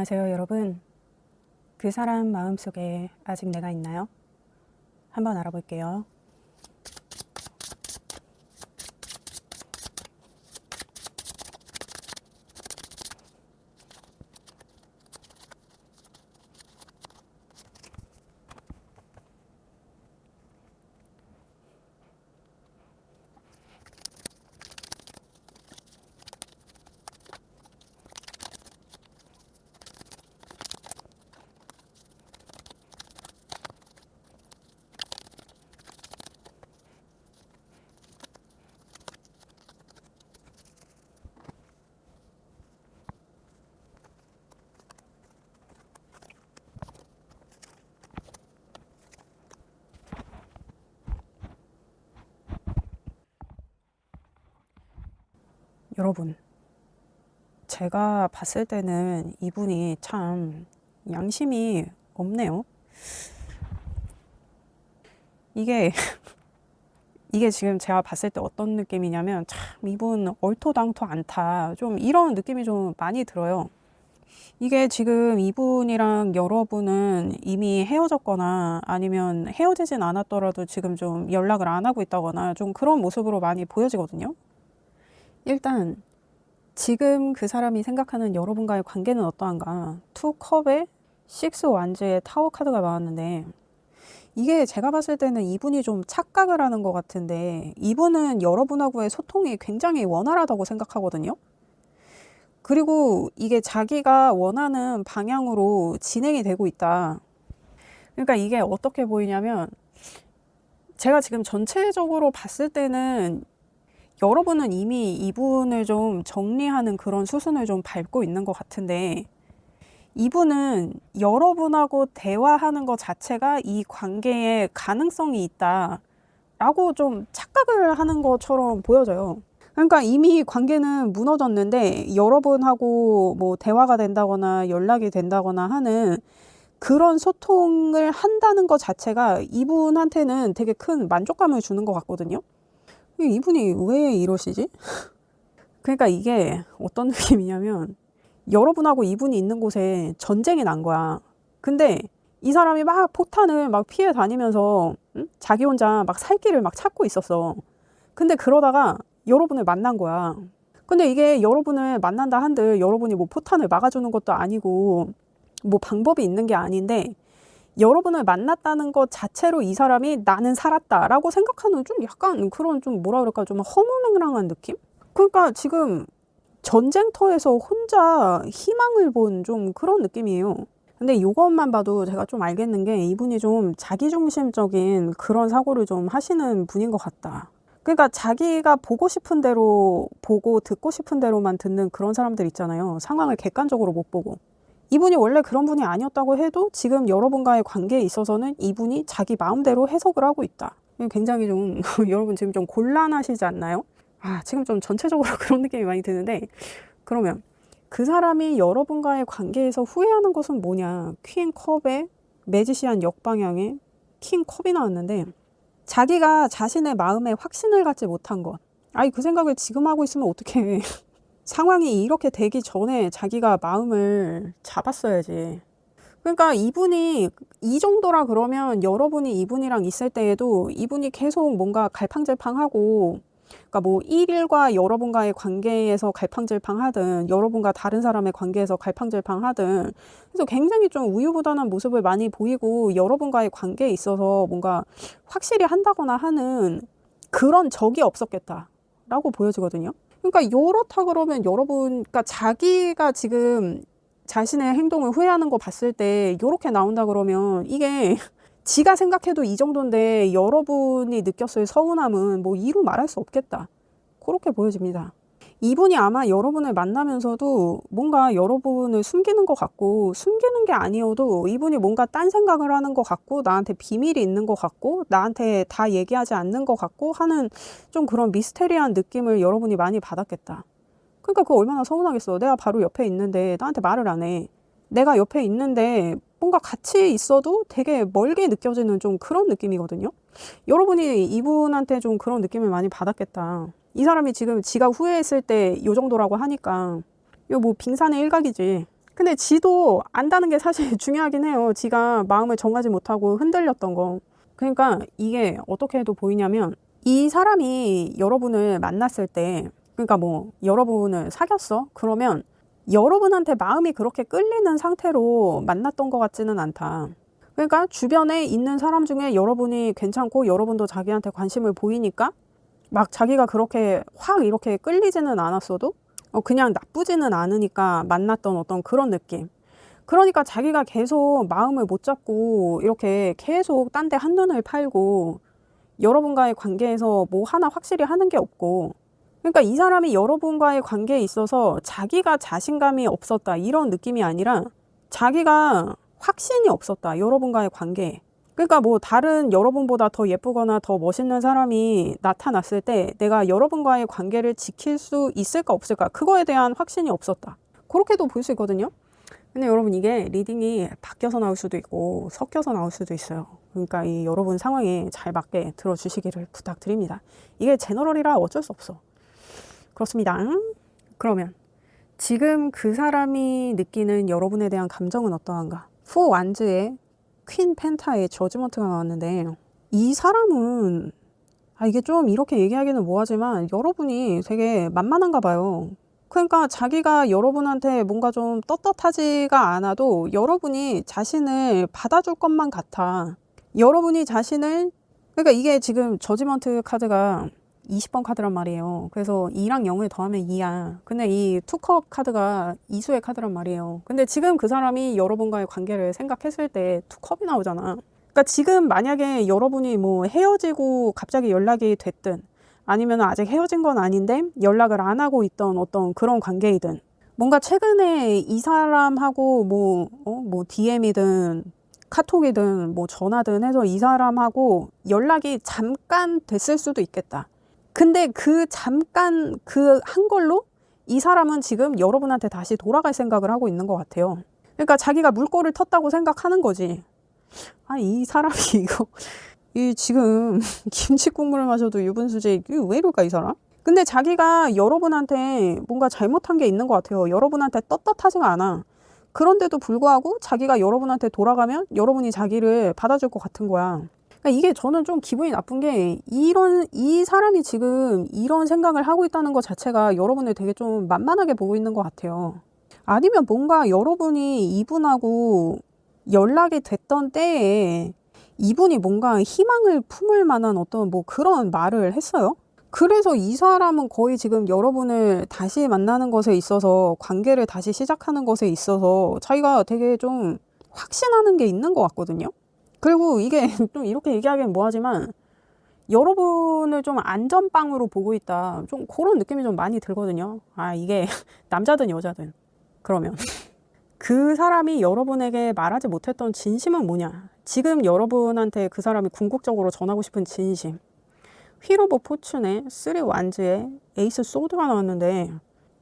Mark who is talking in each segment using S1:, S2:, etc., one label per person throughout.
S1: 안녕하세요, 여러분. 그 사람 마음속에 아직 내가 있나요? 한번 알아볼게요. 여러분, 제가 봤을 때는 이분이 참 양심이 없네요. 이게 지금 제가 봤을 때 어떤 느낌이냐면 참 이분 얼토당토 않다. 좀 이런 느낌이 좀 많이 들어요. 이게 지금 이분이랑 여러분은 이미 헤어졌거나 아니면 헤어지진 않았더라도 지금 좀 연락을 안 하고 있다거나 좀 그런 모습으로 많이 보여지거든요. 일단 지금 그 사람이 생각하는 여러분과의 관계는 어떠한가? 투 컵에 식스 완즈의 타워 카드가 나왔는데 이게 제가 봤을 때는 이분이 좀 착각을 하는 것 같은데 이분은 여러분하고의 소통이 굉장히 원활하다고 생각하거든요. 그리고 이게 자기가 원하는 방향으로 진행이 되고 있다. 그러니까 이게 어떻게 보이냐면 제가 지금 전체적으로 봤을 때는 여러분은 이미 이분을 좀 정리하는 그런 수순을 좀 밟고 있는 것 같은데 이분은 여러분하고 대화하는 것 자체가 이 관계에 가능성이 있다라고 좀 착각을 하는 것처럼 보여져요. 그러니까 이미 관계는 무너졌는데 여러분하고 뭐 대화가 된다거나 연락이 된다거나 하는 그런 소통을 한다는 것 자체가 이분한테는 되게 큰 만족감을 주는 것 같거든요. 이분이 왜 이러시지? 그러니까 이게 어떤 느낌이냐면 여러분하고 이분이 있는 곳에 전쟁이 난 거야. 근데 이 사람이 막 폭탄을 막 피해 다니면서 자기 혼자 막 살 길을 막 찾고 있었어. 근데 그러다가 여러분을 만난 거야. 근데 이게 여러분을 만난다 한들 여러분이 뭐 포탄을 막아주는 것도 아니고 뭐 방법이 있는 게 아닌데 여러분을 만났다는 것 자체로 이 사람이 나는 살았다라고 생각하는 좀 약간 그런 좀 뭐라 그럴까 좀 허무맹랑한 느낌? 그러니까 지금 전쟁터에서 혼자 희망을 본 좀 그런 느낌이에요. 근데 이것만 봐도 제가 좀 알겠는 게 이분이 좀 자기중심적인 그런 사고를 좀 하시는 분인 것 같다. 그러니까 자기가 보고 싶은 대로 보고 듣고 싶은 대로만 듣는 그런 사람들 있잖아요. 상황을 객관적으로 못 보고. 이분이 원래 그런 분이 아니었다고 해도 지금 여러분과의 관계에 있어서는 이분이 자기 마음대로 해석을 하고 있다. 굉장히 좀 여러분 지금 좀 곤란하시지 않나요? 지금 좀 전체적으로 그런 느낌이 많이 드는데 그러면 그 사람이 여러분과의 관계에서 후회하는 것은 뭐냐? 퀸 컵에 매지시안 역방향에 킹 컵이 나왔는데 자기가 자신의 마음에 확신을 갖지 못한 것. 그 생각을 지금 하고 있으면 어떡해. 상황이 이렇게 되기 전에 자기가 마음을 잡았어야지. 그러니까 이분이 이 정도라 그러면 여러분이 이분이랑 있을 때에도 이분이 계속 뭔가 갈팡질팡하고 그러니까 뭐 일일과 여러분과의 관계에서 갈팡질팡하든 여러분과 다른 사람의 관계에서 갈팡질팡하든 그래서 굉장히 좀 우유부단한 모습을 많이 보이고 여러분과의 관계에 있어서 뭔가 확실히 한다거나 하는 그런 적이 없었겠다라고 보여지거든요. 그러니까 이렇다 그러면 여러분, 그러니까 자기가 지금 자신의 행동을 후회하는 거 봤을 때 이렇게 나온다 그러면 이게 지가 생각해도 이 정도인데 여러분이 느꼈을 서운함은 뭐 이루 말할 수 없겠다. 그렇게 보여집니다. 이분이 아마 여러분을 만나면서도 뭔가 여러분을 숨기는 것 같고 숨기는 게 아니어도 이분이 뭔가 딴 생각을 하는 것 같고 나한테 비밀이 있는 것 같고 나한테 다 얘기하지 않는 것 같고 하는 좀 그런 미스테리한 느낌을 여러분이 많이 받았겠다. 그러니까 그거 얼마나 서운하겠어. 내가 바로 옆에 있는데 나한테 말을 안 해. 내가 옆에 있는데 뭔가 같이 있어도 되게 멀게 느껴지는 좀 그런 느낌이거든요. 여러분이 이분한테 좀 그런 느낌을 많이 받았겠다. 이 사람이 지금 지가 후회했을 때 이 정도라고 하니까 이거 뭐 빙산의 일각이지. 근데 지도 안다는 게 사실 중요하긴 해요. 지가 마음을 정하지 못하고 흔들렸던 거. 그러니까 이게 어떻게 해도 보이냐면 이 사람이 여러분을 만났을 때, 그러니까 뭐 여러분을 사귀었어? 그러면 여러분한테 마음이 그렇게 끌리는 상태로 만났던 것 같지는 않다. 그러니까 주변에 있는 사람 중에 여러분이 괜찮고 여러분도 자기한테 관심을 보이니까 막 자기가 그렇게 확 이렇게 끌리지는 않았어도 그냥 나쁘지는 않으니까 만났던 어떤 그런 느낌. 그러니까 자기가 계속 마음을 못 잡고 이렇게 계속 딴 데 한눈을 팔고 여러분과의 관계에서 뭐 하나 확실히 하는 게 없고, 그러니까 이 사람이 여러분과의 관계에 있어서 자기가 자신감이 없었다 이런 느낌이 아니라 자기가 확신이 없었다 여러분과의 관계에. 그러니까 뭐 다른 여러분보다 더 예쁘거나 더 멋있는 사람이 나타났을 때 내가 여러분과의 관계를 지킬 수 있을까 없을까, 그거에 대한 확신이 없었다, 그렇게도 볼 수 있거든요. 근데 여러분 이게 리딩이 바뀌어서 나올 수도 있고 섞여서 나올 수도 있어요. 그러니까 이 여러분 상황에 잘 맞게 들어주시기를 부탁드립니다. 이게 제너럴이라 어쩔 수 없어. 그렇습니다. 그러면 지금 그 사람이 느끼는 여러분에 대한 감정은 어떠한가? 4 완즈의 퀸 펜타의 저지먼트가 나왔는데, 이 사람은 이게 좀 이렇게 얘기하기는 뭐하지만 여러분이 되게 만만한가 봐요. 그러니까 자기가 여러분한테 뭔가 좀 떳떳하지가 않아도 여러분이 자신을 받아줄 것만 같아. 여러분이 자신을, 그러니까 이게 지금 저지먼트 카드가 20번 카드란 말이에요. 그래서 2랑 0을 더하면 2야. 근데 이 투컵 카드가 이수의 카드란 말이에요. 근데 지금 그 사람이 여러분과의 관계를 생각했을 때 투컵이 나오잖아. 그러니까 지금 만약에 여러분이 뭐 헤어지고 갑자기 연락이 됐든 아니면 아직 헤어진 건 아닌데 연락을 안 하고 있던 어떤 그런 관계이든, 뭔가 최근에 이 사람하고 뭐 DM이든 카톡이든 뭐 전화든 해서 이 사람하고 연락이 잠깐 됐을 수도 있겠다. 근데 그 잠깐 그 한 걸로 이 사람은 지금 여러분한테 다시 돌아갈 생각을 하고 있는 것 같아요. 그러니까 자기가 물꼬를 텄다고 생각하는 거지. 이 사람이 이 지금 김치 국물을 마셔도 유분수제, 왜 이럴까 이 사람? 근데 자기가 여러분한테 뭔가 잘못한 게 있는 것 같아요. 여러분한테 떳떳하지가 않아. 그런데도 불구하고 자기가 여러분한테 돌아가면 여러분이 자기를 받아줄 것 같은 거야. 그러니까 이게 저는 좀 기분이 나쁜 게, 이 사람이 지금 이런 생각을 하고 있다는 것 자체가 여러분을 되게 좀 만만하게 보고 있는 것 같아요. 아니면 뭔가 여러분이 이분하고 연락이 됐던 때에 이분이 뭔가 희망을 품을 만한 어떤 뭐 그런 말을 했어요. 그래서 이 사람은 거의 지금 여러분을 다시 만나는 것에 있어서, 관계를 다시 시작하는 것에 있어서 자기가 되게 좀 확신하는 게 있는 것 같거든요. 그리고 이게 좀 이렇게 얘기하기엔 뭐하지만 여러분을 좀 안전빵으로 보고 있다, 좀 그런 느낌이 좀 많이 들거든요. 이게 남자든 여자든. 그러면 그 사람이 여러분에게 말하지 못했던 진심은 뭐냐? 지금 여러분한테 그 사람이 궁극적으로 전하고 싶은 진심. 휠 오브 포춘의 3 완즈의 에이스 소드가 나왔는데,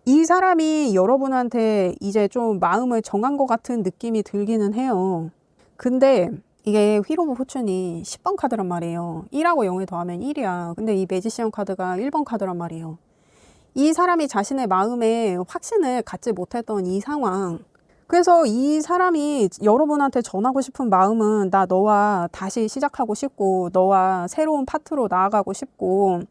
S1: 이 사람이 여러분한테 이제 좀 마음을 정한 것 같은 느낌이 들기는 해요. 근데 이게 휠 오브 포춘이 10번 카드란 말이에요. 1하고 0을 더하면 1이야. 근데 이 매지시언 카드가 1번 카드란 말이에요. 이 사람이 자신의 마음에 확신을 갖지 못했던 이 상황. 그래서 이 사람이 여러분한테 전하고 싶은 마음은, 나 너와 다시 시작하고 싶고 너와 새로운 파트로 나아가고 싶고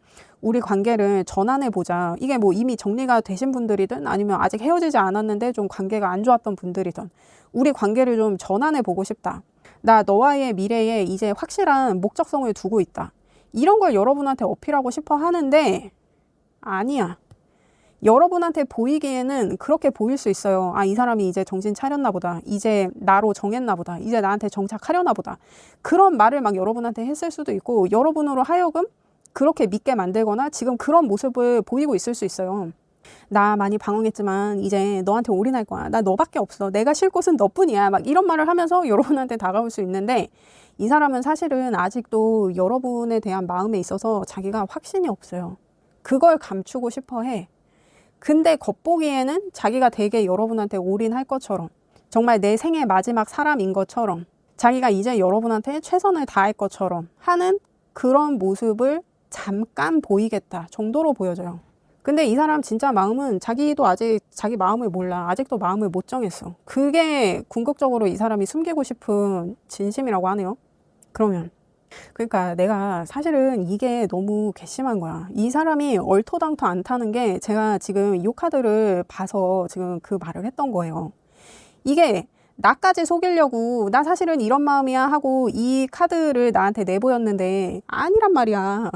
S1: 우리 관계를 전환해보자. 이게 뭐 이미 정리가 되신 분들이든 아니면 아직 헤어지지 않았는데 좀 관계가 안 좋았던 분들이든 우리 관계를 좀 전환해보고 싶다. 나 너와의 미래에 이제 확실한 목적성을 두고 있다. 이런 걸 여러분한테 어필하고 싶어 하는데 아니야. 여러분한테 보이기에는 그렇게 보일 수 있어요. 이 사람이 이제 정신 차렸나 보다. 이제 나로 정했나 보다. 이제 나한테 정착하려나 보다. 그런 말을 막 여러분한테 했을 수도 있고, 여러분으로 하여금 그렇게 믿게 만들거나 지금 그런 모습을 보이고 있을 수 있어요. 나 많이 방황했지만 이제 너한테 올인할 거야. 나 너밖에 없어. 내가 쉴 곳은 너뿐이야. 막 이런 말을 하면서 여러분한테 다가올 수 있는데, 이 사람은 사실은 아직도 여러분에 대한 마음에 있어서 자기가 확신이 없어요. 그걸 감추고 싶어 해. 근데 겉보기에는 자기가 되게 여러분한테 올인할 것처럼, 정말 내 생의 마지막 사람인 것처럼, 자기가 이제 여러분한테 최선을 다할 것처럼 하는 그런 모습을 잠깐 보이겠다 정도로 보여져요. 근데 이 사람 진짜 마음은 자기도 아직 자기 마음을 몰라. 아직도 마음을 못 정했어. 그게 궁극적으로 이 사람이 숨기고 싶은 진심이라고 하네요. 그러면 그러니까 내가 사실은 이게 너무 괘씸한 거야. 이 사람이 얼토당토 않다는 게 제가 지금 이 카드를 봐서 지금 그 말을 했던 거예요. 이게 나까지 속이려고 나 사실은 이런 마음이야 하고 이 카드를 나한테 내보였는데 아니란 말이야.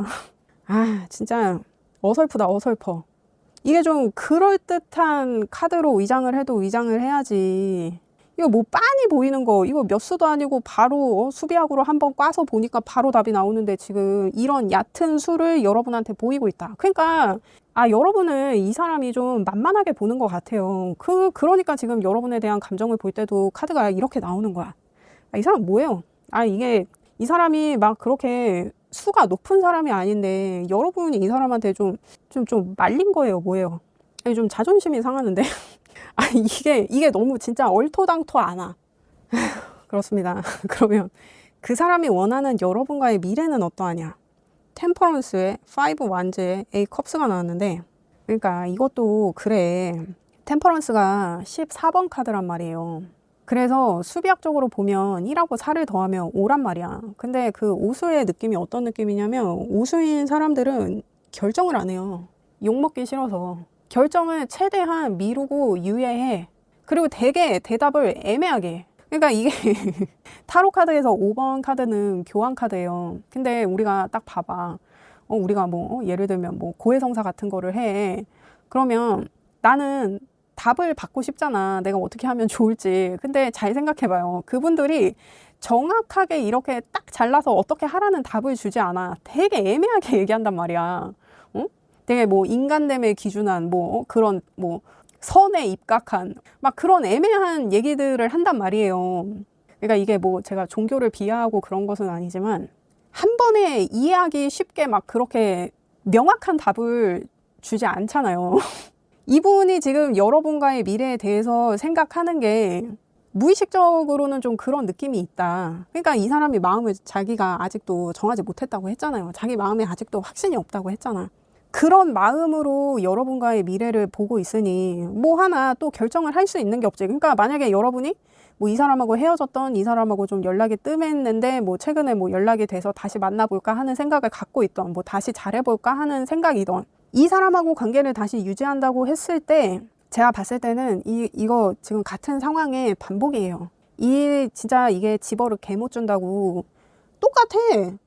S1: 아 진짜 어설프다 어설퍼. 이게 좀 그럴듯한 카드로 위장을 해도 위장을 해야지. 이거 뭐 빤히 보이는 거 이거 몇 수도 아니고 바로 수비약으로 한번 꽈서 보니까 바로 답이 나오는데 지금 이런 얕은 수를 여러분한테 보이고 있다. 그러니까 여러분을 이 사람이 좀 만만하게 보는 것 같아요. 그러니까 지금 여러분에 대한 감정을 볼 때도 카드가 이렇게 나오는 거야. 이 사람 뭐예요? 이게 이 사람이 막 그렇게 수가 높은 사람이 아닌데 여러분이 이 사람한테 좀 말린 거예요. 뭐예요? 좀 자존심이 상하는데. 이게 너무 진짜 얼토당토 않아. 그렇습니다. 그러면 그 사람이 원하는 여러분과의 미래는 어떠하냐? 템퍼런스에 5 완즈에 A 컵스가 나왔는데 그러니까 이것도 그래. 템퍼런스가 14번 카드란 말이에요. 그래서 수비학적으로 보면 1하고 4를 더하면 5란 말이야. 근데 그 오수의 느낌이 어떤 느낌이냐면 오수인 사람들은 결정을 안 해요. 욕먹기 싫어서. 결정을 최대한 미루고 유예해. 그리고 되게 대답을 애매하게 해. 그러니까 이게 타로 카드에서 5번 카드는 교환 카드예요. 근데 우리가 딱 봐봐. 우리가 뭐 예를 들면 뭐 고해성사 같은 거를 해. 그러면 나는 답을 받고 싶잖아. 내가 어떻게 하면 좋을지. 근데 잘 생각해봐요. 그분들이 정확하게 이렇게 딱 잘라서 어떻게 하라는 답을 주지 않아. 되게 애매하게 얘기한단 말이야. 되게 뭐 인간됨에 기준한 그런 선에 입각한 막 그런 애매한 얘기들을 한단 말이에요. 그러니까 이게 뭐 제가 종교를 비하하고 그런 것은 아니지만 한 번에 이해하기 쉽게 막 그렇게 명확한 답을 주지 않잖아요. 이분이 지금 여러분과의 미래에 대해서 생각하는 게 무의식적으로는 좀 그런 느낌이 있다. 그러니까 이 사람이 마음을 자기가 아직도 정하지 못했다고 했잖아요. 자기 마음에 아직도 확신이 없다고 했잖아. 그런 마음으로 여러분과의 미래를 보고 있으니 뭐 하나 또 결정을 할 수 있는 게 없지. 그러니까 만약에 여러분이 뭐 이 사람하고 헤어졌던 이 사람하고 좀 연락이 뜸했는데 뭐 최근에 뭐 연락이 돼서 다시 만나볼까 하는 생각을 갖고 있던 뭐 다시 잘해볼까 하는 생각이던 이 사람하고 관계를 다시 유지한다고 했을 때 제가 봤을 때는 이거 지금 같은 상황의 반복이에요. 진짜 이게 집어를 개 못 준다고 똑같아.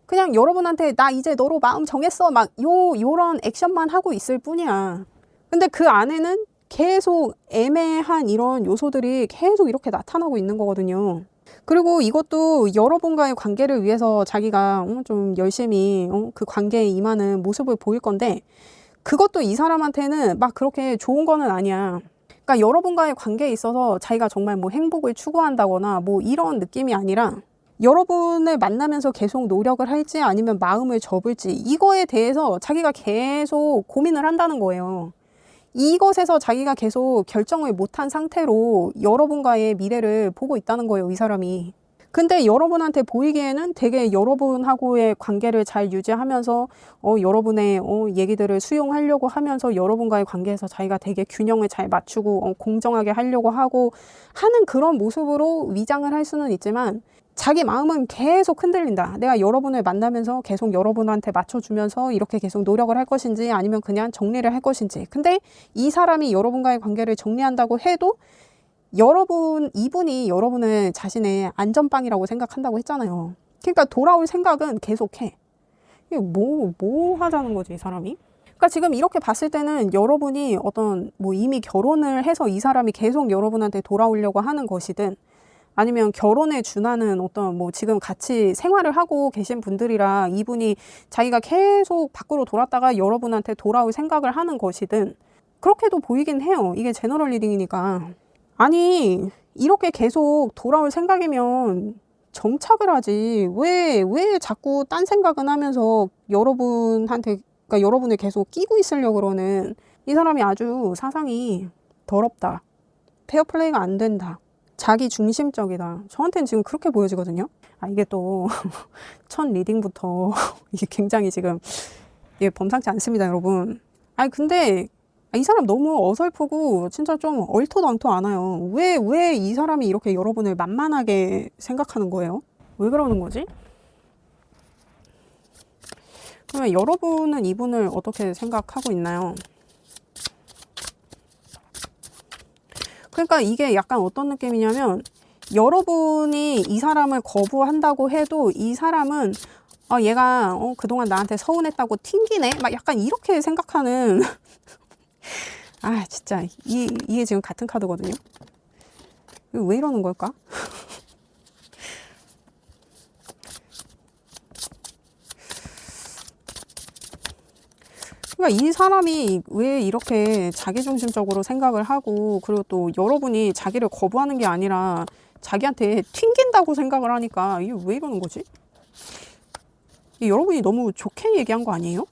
S1: 그냥 여러분한테 나 이제 너로 마음 정했어 막 요런 액션만 하고 있을 뿐이야. 근데 그 안에는 계속 애매한 이런 요소들이 계속 이렇게 나타나고 있는 거거든요. 그리고 이것도 여러분과의 관계를 위해서 자기가 좀 열심히 그 관계에 임하는 모습을 보일 건데 그것도 이 사람한테는 막 그렇게 좋은 거는 아니야. 그러니까 여러분과의 관계에 있어서 자기가 정말 뭐 행복을 추구한다거나 뭐 이런 느낌이 아니라 여러분을 만나면서 계속 노력을 할지 아니면 마음을 접을지 이거에 대해서 자기가 계속 고민을 한다는 거예요. 이것에서 자기가 계속 결정을 못한 상태로 여러분과의 미래를 보고 있다는 거예요, 이 사람이. 근데 여러분한테 보이기에는 되게 여러분하고의 관계를 잘 유지하면서 여러분의 얘기들을 수용하려고 하면서 여러분과의 관계에서 자기가 되게 균형을 잘 맞추고 공정하게 하려고 하고 하는 그런 모습으로 위장을 할 수는 있지만 자기 마음은 계속 흔들린다. 내가 여러분을 만나면서 계속 여러분한테 맞춰주면서 이렇게 계속 노력을 할 것인지 아니면 그냥 정리를 할 것인지. 근데 이 사람이 여러분과의 관계를 정리한다고 해도 이분이 여러분을 자신의 안전빵이라고 생각한다고 했잖아요. 그러니까 돌아올 생각은 계속해. 이게 뭐 하자는 거지, 이 사람이? 그러니까 지금 이렇게 봤을 때는 여러분이 이미 결혼을 해서 이 사람이 계속 여러분한테 돌아오려고 하는 것이든 아니면 결혼에 준하는 지금 같이 생활을 하고 계신 분들이라 이분이 자기가 계속 밖으로 돌았다가 여러분한테 돌아올 생각을 하는 것이든 그렇게도 보이긴 해요. 이게 제너럴 리딩이니까. 아니, 이렇게 계속 돌아올 생각이면 정착을 하지. 왜 자꾸 딴 생각은 하면서 여러분한테, 그러니까 여러분을 계속 끼고 있으려고 그러는 이 사람이 아주 사상이 더럽다. 페어플레이가 안 된다. 자기 중심적이다. 저한테는 지금 그렇게 보여지거든요. 이게 또 첫 리딩부터 이게 굉장히 지금 이게 범상치 않습니다, 여러분. 아니, 근데 이 사람 너무 어설프고 진짜 좀 얼토당토 않아요. 왜 이 사람이 이렇게 여러분을 만만하게 생각하는 거예요? 왜 그러는 거지? 그러면 여러분은 이분을 어떻게 생각하고 있나요? 그러니까 이게 약간 어떤 느낌이냐면 여러분이 이 사람을 거부한다고 해도 이 사람은 얘가 그동안 나한테 서운했다고 튕기네? 막 약간 이렇게 생각하는 아 진짜 이게 지금 같은 카드거든요. 왜 이러는 걸까? 그러니까 이 사람이 왜 이렇게 자기중심적으로 생각을 하고 그리고 또 여러분이 자기를 거부하는 게 아니라 자기한테 튕긴다고 생각을 하니까 이게 왜 이러는 거지? 여러분이 너무 좋게 얘기한 거 아니에요?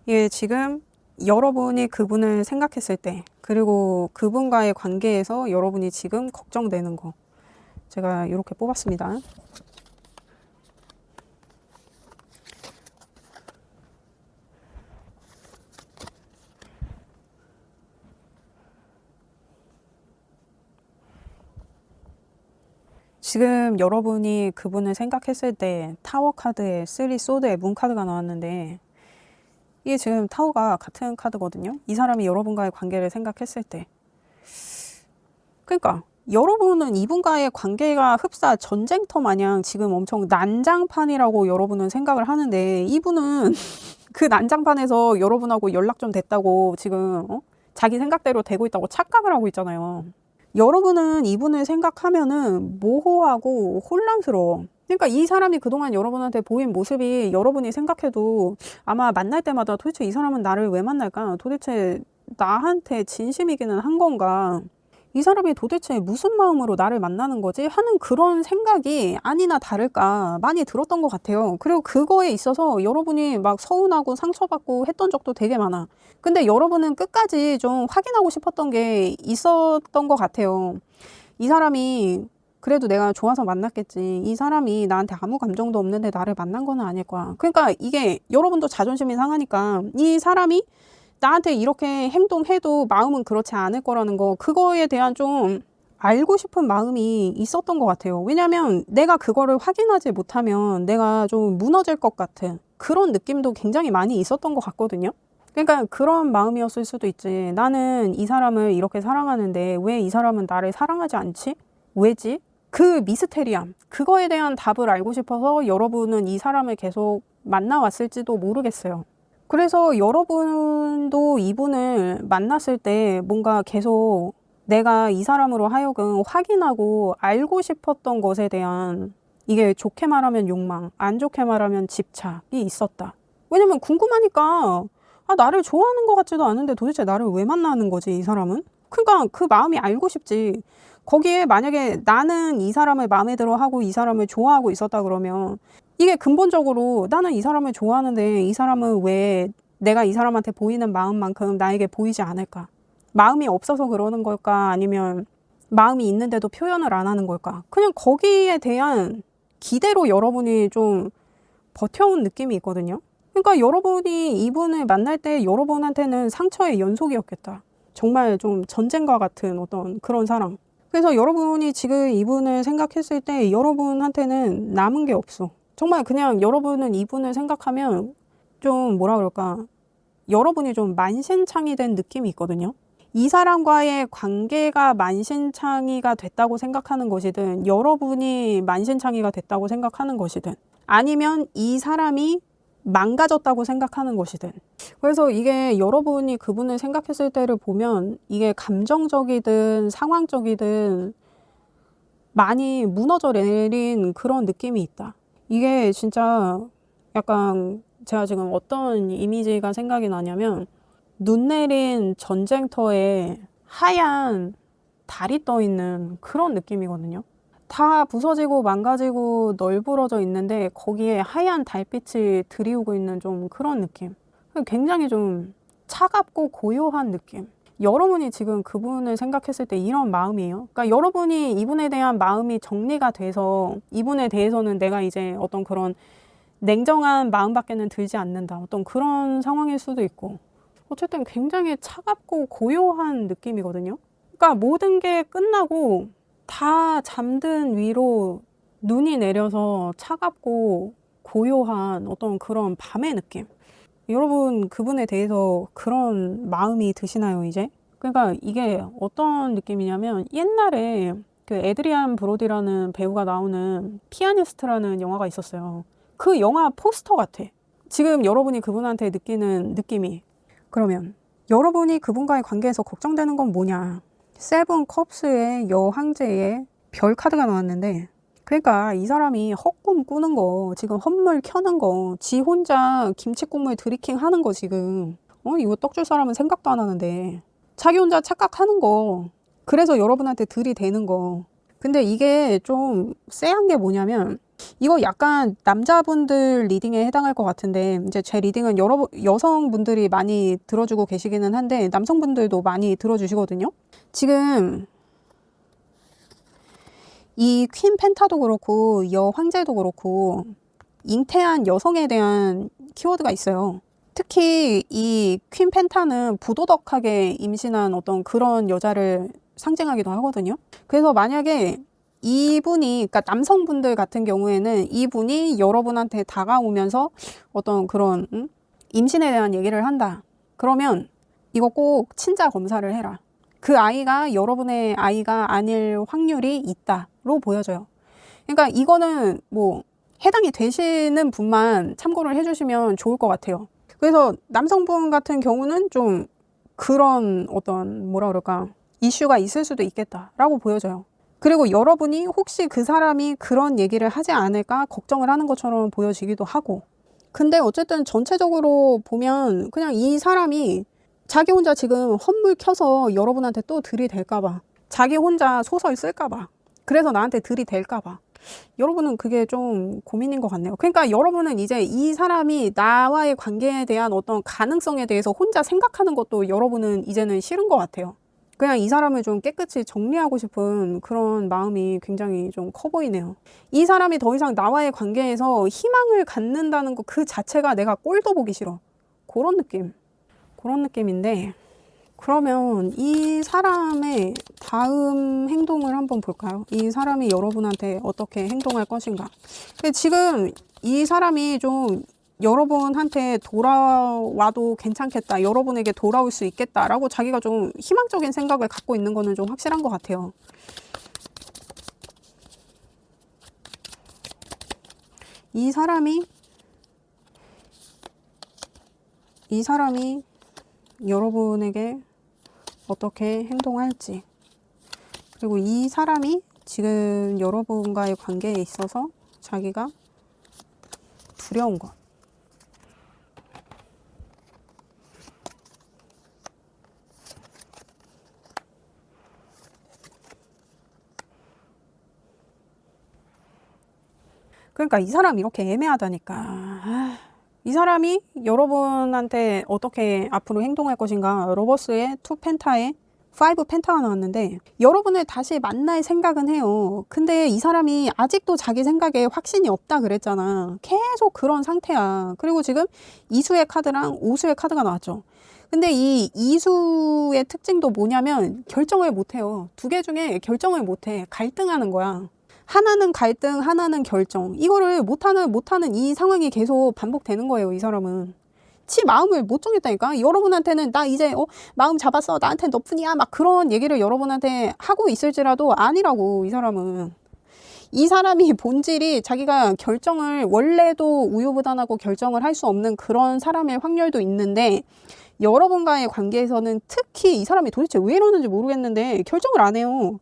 S1: 예, 지금 여러분이 그분을 생각했을 때 그리고 그분과의 관계에서 여러분이 지금 걱정되는 거 제가 이렇게 뽑았습니다. 지금 여러분이 그분을 생각했을 때 타워 카드에 3 소드에 문 카드가 나왔는데 이게 지금 타워가 같은 카드거든요. 이 사람이 여러분과의 관계를 생각했을 때 그러니까 여러분은 이분과의 관계가 흡사 전쟁터 마냥 지금 엄청 난장판이라고 여러분은 생각을 하는데 이분은 그 난장판에서 여러분하고 연락 좀 됐다고 지금 자기 생각대로 되고 있다고 착각을 하고 있잖아요. 여러분은 이분을 생각하면은 모호하고 혼란스러워. 그러니까 이 사람이 그동안 여러분한테 보인 모습이 여러분이 생각해도 아마 만날 때마다 도대체 이 사람은 나를 왜 만날까? 도대체 나한테 진심이기는 한 건가? 이 사람이 도대체 무슨 마음으로 나를 만나는 거지? 하는 그런 생각이 아니나 다를까 많이 들었던 것 같아요. 그리고 그거에 있어서 여러분이 막 서운하고 상처받고 했던 적도 되게 많아. 근데 여러분은 끝까지 좀 확인하고 싶었던 게 있었던 것 같아요. 이 사람이 그래도 내가 좋아서 만났겠지. 이 사람이 나한테 아무 감정도 없는데 나를 만난 건 아닐 거야. 그러니까 이게 여러분도 자존심이 상하니까 이 사람이 나한테 이렇게 행동해도 마음은 그렇지 않을 거라는 거 그거에 대한 좀 알고 싶은 마음이 있었던 것 같아요. 왜냐면 내가 그거를 확인하지 못하면 내가 좀 무너질 것 같은 그런 느낌도 굉장히 많이 있었던 것 같거든요. 그러니까 그런 마음이었을 수도 있지. 나는 이 사람을 이렇게 사랑하는데 왜 이 사람은 나를 사랑하지 않지? 왜지? 그 미스테리함, 그거에 대한 답을 알고 싶어서 여러분은 이 사람을 계속 만나왔을지도 모르겠어요. 그래서 여러분도 이분을 만났을 때 뭔가 계속 내가 이 사람으로 하여금 확인하고 알고 싶었던 것에 대한 이게 좋게 말하면 욕망, 안 좋게 말하면 집착이 있었다. 왜냐면 궁금하니까 나를 좋아하는 것 같지도 않은데 도대체 나를 왜 만나는 거지, 이 사람은? 그러니까 그 마음이 알고 싶지. 거기에 만약에 나는 이 사람을 마음에 들어 하고 이 사람을 좋아하고 있었다 그러면 이게 근본적으로 나는 이 사람을 좋아하는데 이 사람은 왜 내가 이 사람한테 보이는 마음만큼 나에게 보이지 않을까? 마음이 없어서 그러는 걸까? 아니면 마음이 있는데도 표현을 안 하는 걸까? 그냥 거기에 대한 기대로 여러분이 좀 버텨온 느낌이 있거든요. 그러니까 여러분이 이분을 만날 때 여러분한테는 상처의 연속이었겠다. 정말 좀 전쟁과 같은 어떤 그런 사랑. 그래서 여러분이 지금 이분을 생각했을 때 여러분한테는 남은 게 없어. 정말 그냥 여러분은 이분을 생각하면 좀 뭐라 그럴까? 여러분이 좀 만신창이 된 느낌이 있거든요. 이 사람과의 관계가 만신창이가 됐다고 생각하는 것이든 여러분이 만신창이가 됐다고 생각하는 것이든 아니면 이 사람이 망가졌다고 생각하는 것이든 그래서 이게 여러분이 그분을 생각했을 때를 보면 이게 감정적이든 상황적이든 많이 무너져 내린 그런 느낌이 있다. 이게 진짜 약간 제가 지금 어떤 이미지가 생각이 나냐면 눈 내린 전쟁터에 하얀 달이 떠 있는 그런 느낌이거든요. 다 부서지고 망가지고 널브러져 있는데 거기에 하얀 달빛이 들이오고 있는 좀 그런 느낌. 굉장히 좀 차갑고 고요한 느낌. 여러분이 지금 그분을 생각했을 때 이런 마음이에요. 그러니까 여러분이 이분에 대한 마음이 정리가 돼서 이분에 대해서는 내가 이제 어떤 그런 냉정한 마음밖에는 들지 않는다. 어떤 그런 상황일 수도 있고. 어쨌든 굉장히 차갑고 고요한 느낌이거든요. 그러니까 모든 게 끝나고 다 잠든 위로 눈이 내려서 차갑고 고요한 어떤 그런 밤의 느낌. 여러분 그분에 대해서 그런 마음이 드시나요, 이제? 그러니까 이게 어떤 느낌이냐면 옛날에 그 에드리안 브로디라는 배우가 나오는 피아니스트라는 영화가 있었어요. 그 영화 포스터 같아. 지금 여러분이 그분한테 느끼는 느낌이. 그러면 여러분이 그분과의 관계에서 걱정되는 건 뭐냐? 세븐 컵스의 여황제의 별 카드가 나왔는데, 그러니까 이 사람이 헛꿈 꾸는 거, 지금 헛물 켜는 거, 지 혼자 김치국물 드리킹 하는 거 지금, 이거 떡 줄 사람은 생각도 안 하는데, 자기 혼자 착각하는 거, 그래서 여러분한테 들이대는 거. 근데 이게 좀 쎄한 게 뭐냐면, 이거 약간 남자분들 리딩에 해당할 것 같은데, 이제 제 리딩은 여성분들이 많이 들어주고 계시기는 한데, 남성분들도 많이 들어주시거든요. 지금 이 퀸 펜타도 그렇고 여 황제도 그렇고 잉태한 여성에 대한 키워드가 있어요. 특히 이 퀸 펜타는 부도덕하게 임신한 어떤 그런 여자를 상징하기도 하거든요. 그래서 만약에 이분이, 그러니까 남성분들 같은 경우에는 이분이 여러분한테 다가오면서 어떤 그런 임신에 대한 얘기를 한다. 그러면 이거 꼭 친자 검사를 해라. 그 아이가 여러분의 아이가 아닐 확률이 있다로 보여져요. 그러니까 이거는 뭐 해당이 되시는 분만 참고를 해주시면 좋을 것 같아요. 그래서 남성분 같은 경우는 좀 그런 어떤 뭐라 그럴까 이슈가 있을 수도 있겠다라고 보여져요. 그리고 여러분이 혹시 그 사람이 그런 얘기를 하지 않을까 걱정을 하는 것처럼 보여지기도 하고. 근데 어쨌든 전체적으로 보면 그냥 이 사람이 자기 혼자 지금 헛물 켜서 여러분한테 또 들이댈까봐, 자기 혼자 소설 쓸까봐, 그래서 나한테 들이댈까봐, 여러분은 그게 좀 고민인 것 같네요. 그러니까 여러분은 이제 이 사람이 나와의 관계에 대한 어떤 가능성에 대해서 혼자 생각하는 것도 여러분은 이제는 싫은 것 같아요. 그냥 이 사람을 좀 깨끗이 정리하고 싶은 그런 마음이 굉장히 좀 커 보이네요. 이 사람이 더 이상 나와의 관계에서 희망을 갖는다는 것 그 자체가 내가 꼴도 보기 싫어. 그런 느낌. 그런 느낌인데, 그러면 이 사람의 다음 행동을 한번 볼까요? 이 사람이 여러분한테 어떻게 행동할 것인가? 지금 이 사람이 좀 여러분한테 돌아와도 괜찮겠다, 여러분에게 돌아올 수 있겠다라고 자기가 좀 희망적인 생각을 갖고 있는 거는 좀 확실한 것 같아요. 이 사람이 여러분에게 어떻게 행동할지, 그리고 이 사람이 지금 여러분과의 관계에 있어서 자기가 두려운 것. 그러니까 이 사람이 이렇게 애매하다니까. 이 사람이 여러분한테 어떻게 앞으로 행동할 것인가. 로버스의 2 펜타에 5 펜타가 나왔는데, 여러분을 다시 만날 생각은 해요. 근데 이 사람이 아직도 자기 생각에 확신이 없다 그랬잖아. 계속 그런 상태야. 그리고 지금 이수의 카드랑 오수의 카드가 나왔죠. 근데 이 이수의 특징도 뭐냐면 결정을 못해요. 두 개 중에 결정을 못해. 갈등하는 거야. 하나는 갈등, 하나는 결정. 이거를 못하는 이 상황이 계속 반복되는 거예요, 이 사람은. 지 마음을 못 정했다니까. 여러분한테는 나 이제 마음 잡았어, 나한테 너뿐이야, 막 그런 얘기를 여러분한테 하고 있을지라도 아니라고. 이 사람은, 이 사람이 본질이 자기가 결정을, 원래도 우유부단하고 결정을 할 수 없는 그런 사람의 확률도 있는데, 여러분과의 관계에서는 특히 이 사람이 도대체 왜 이러는지 모르겠는데 결정을 안 해요.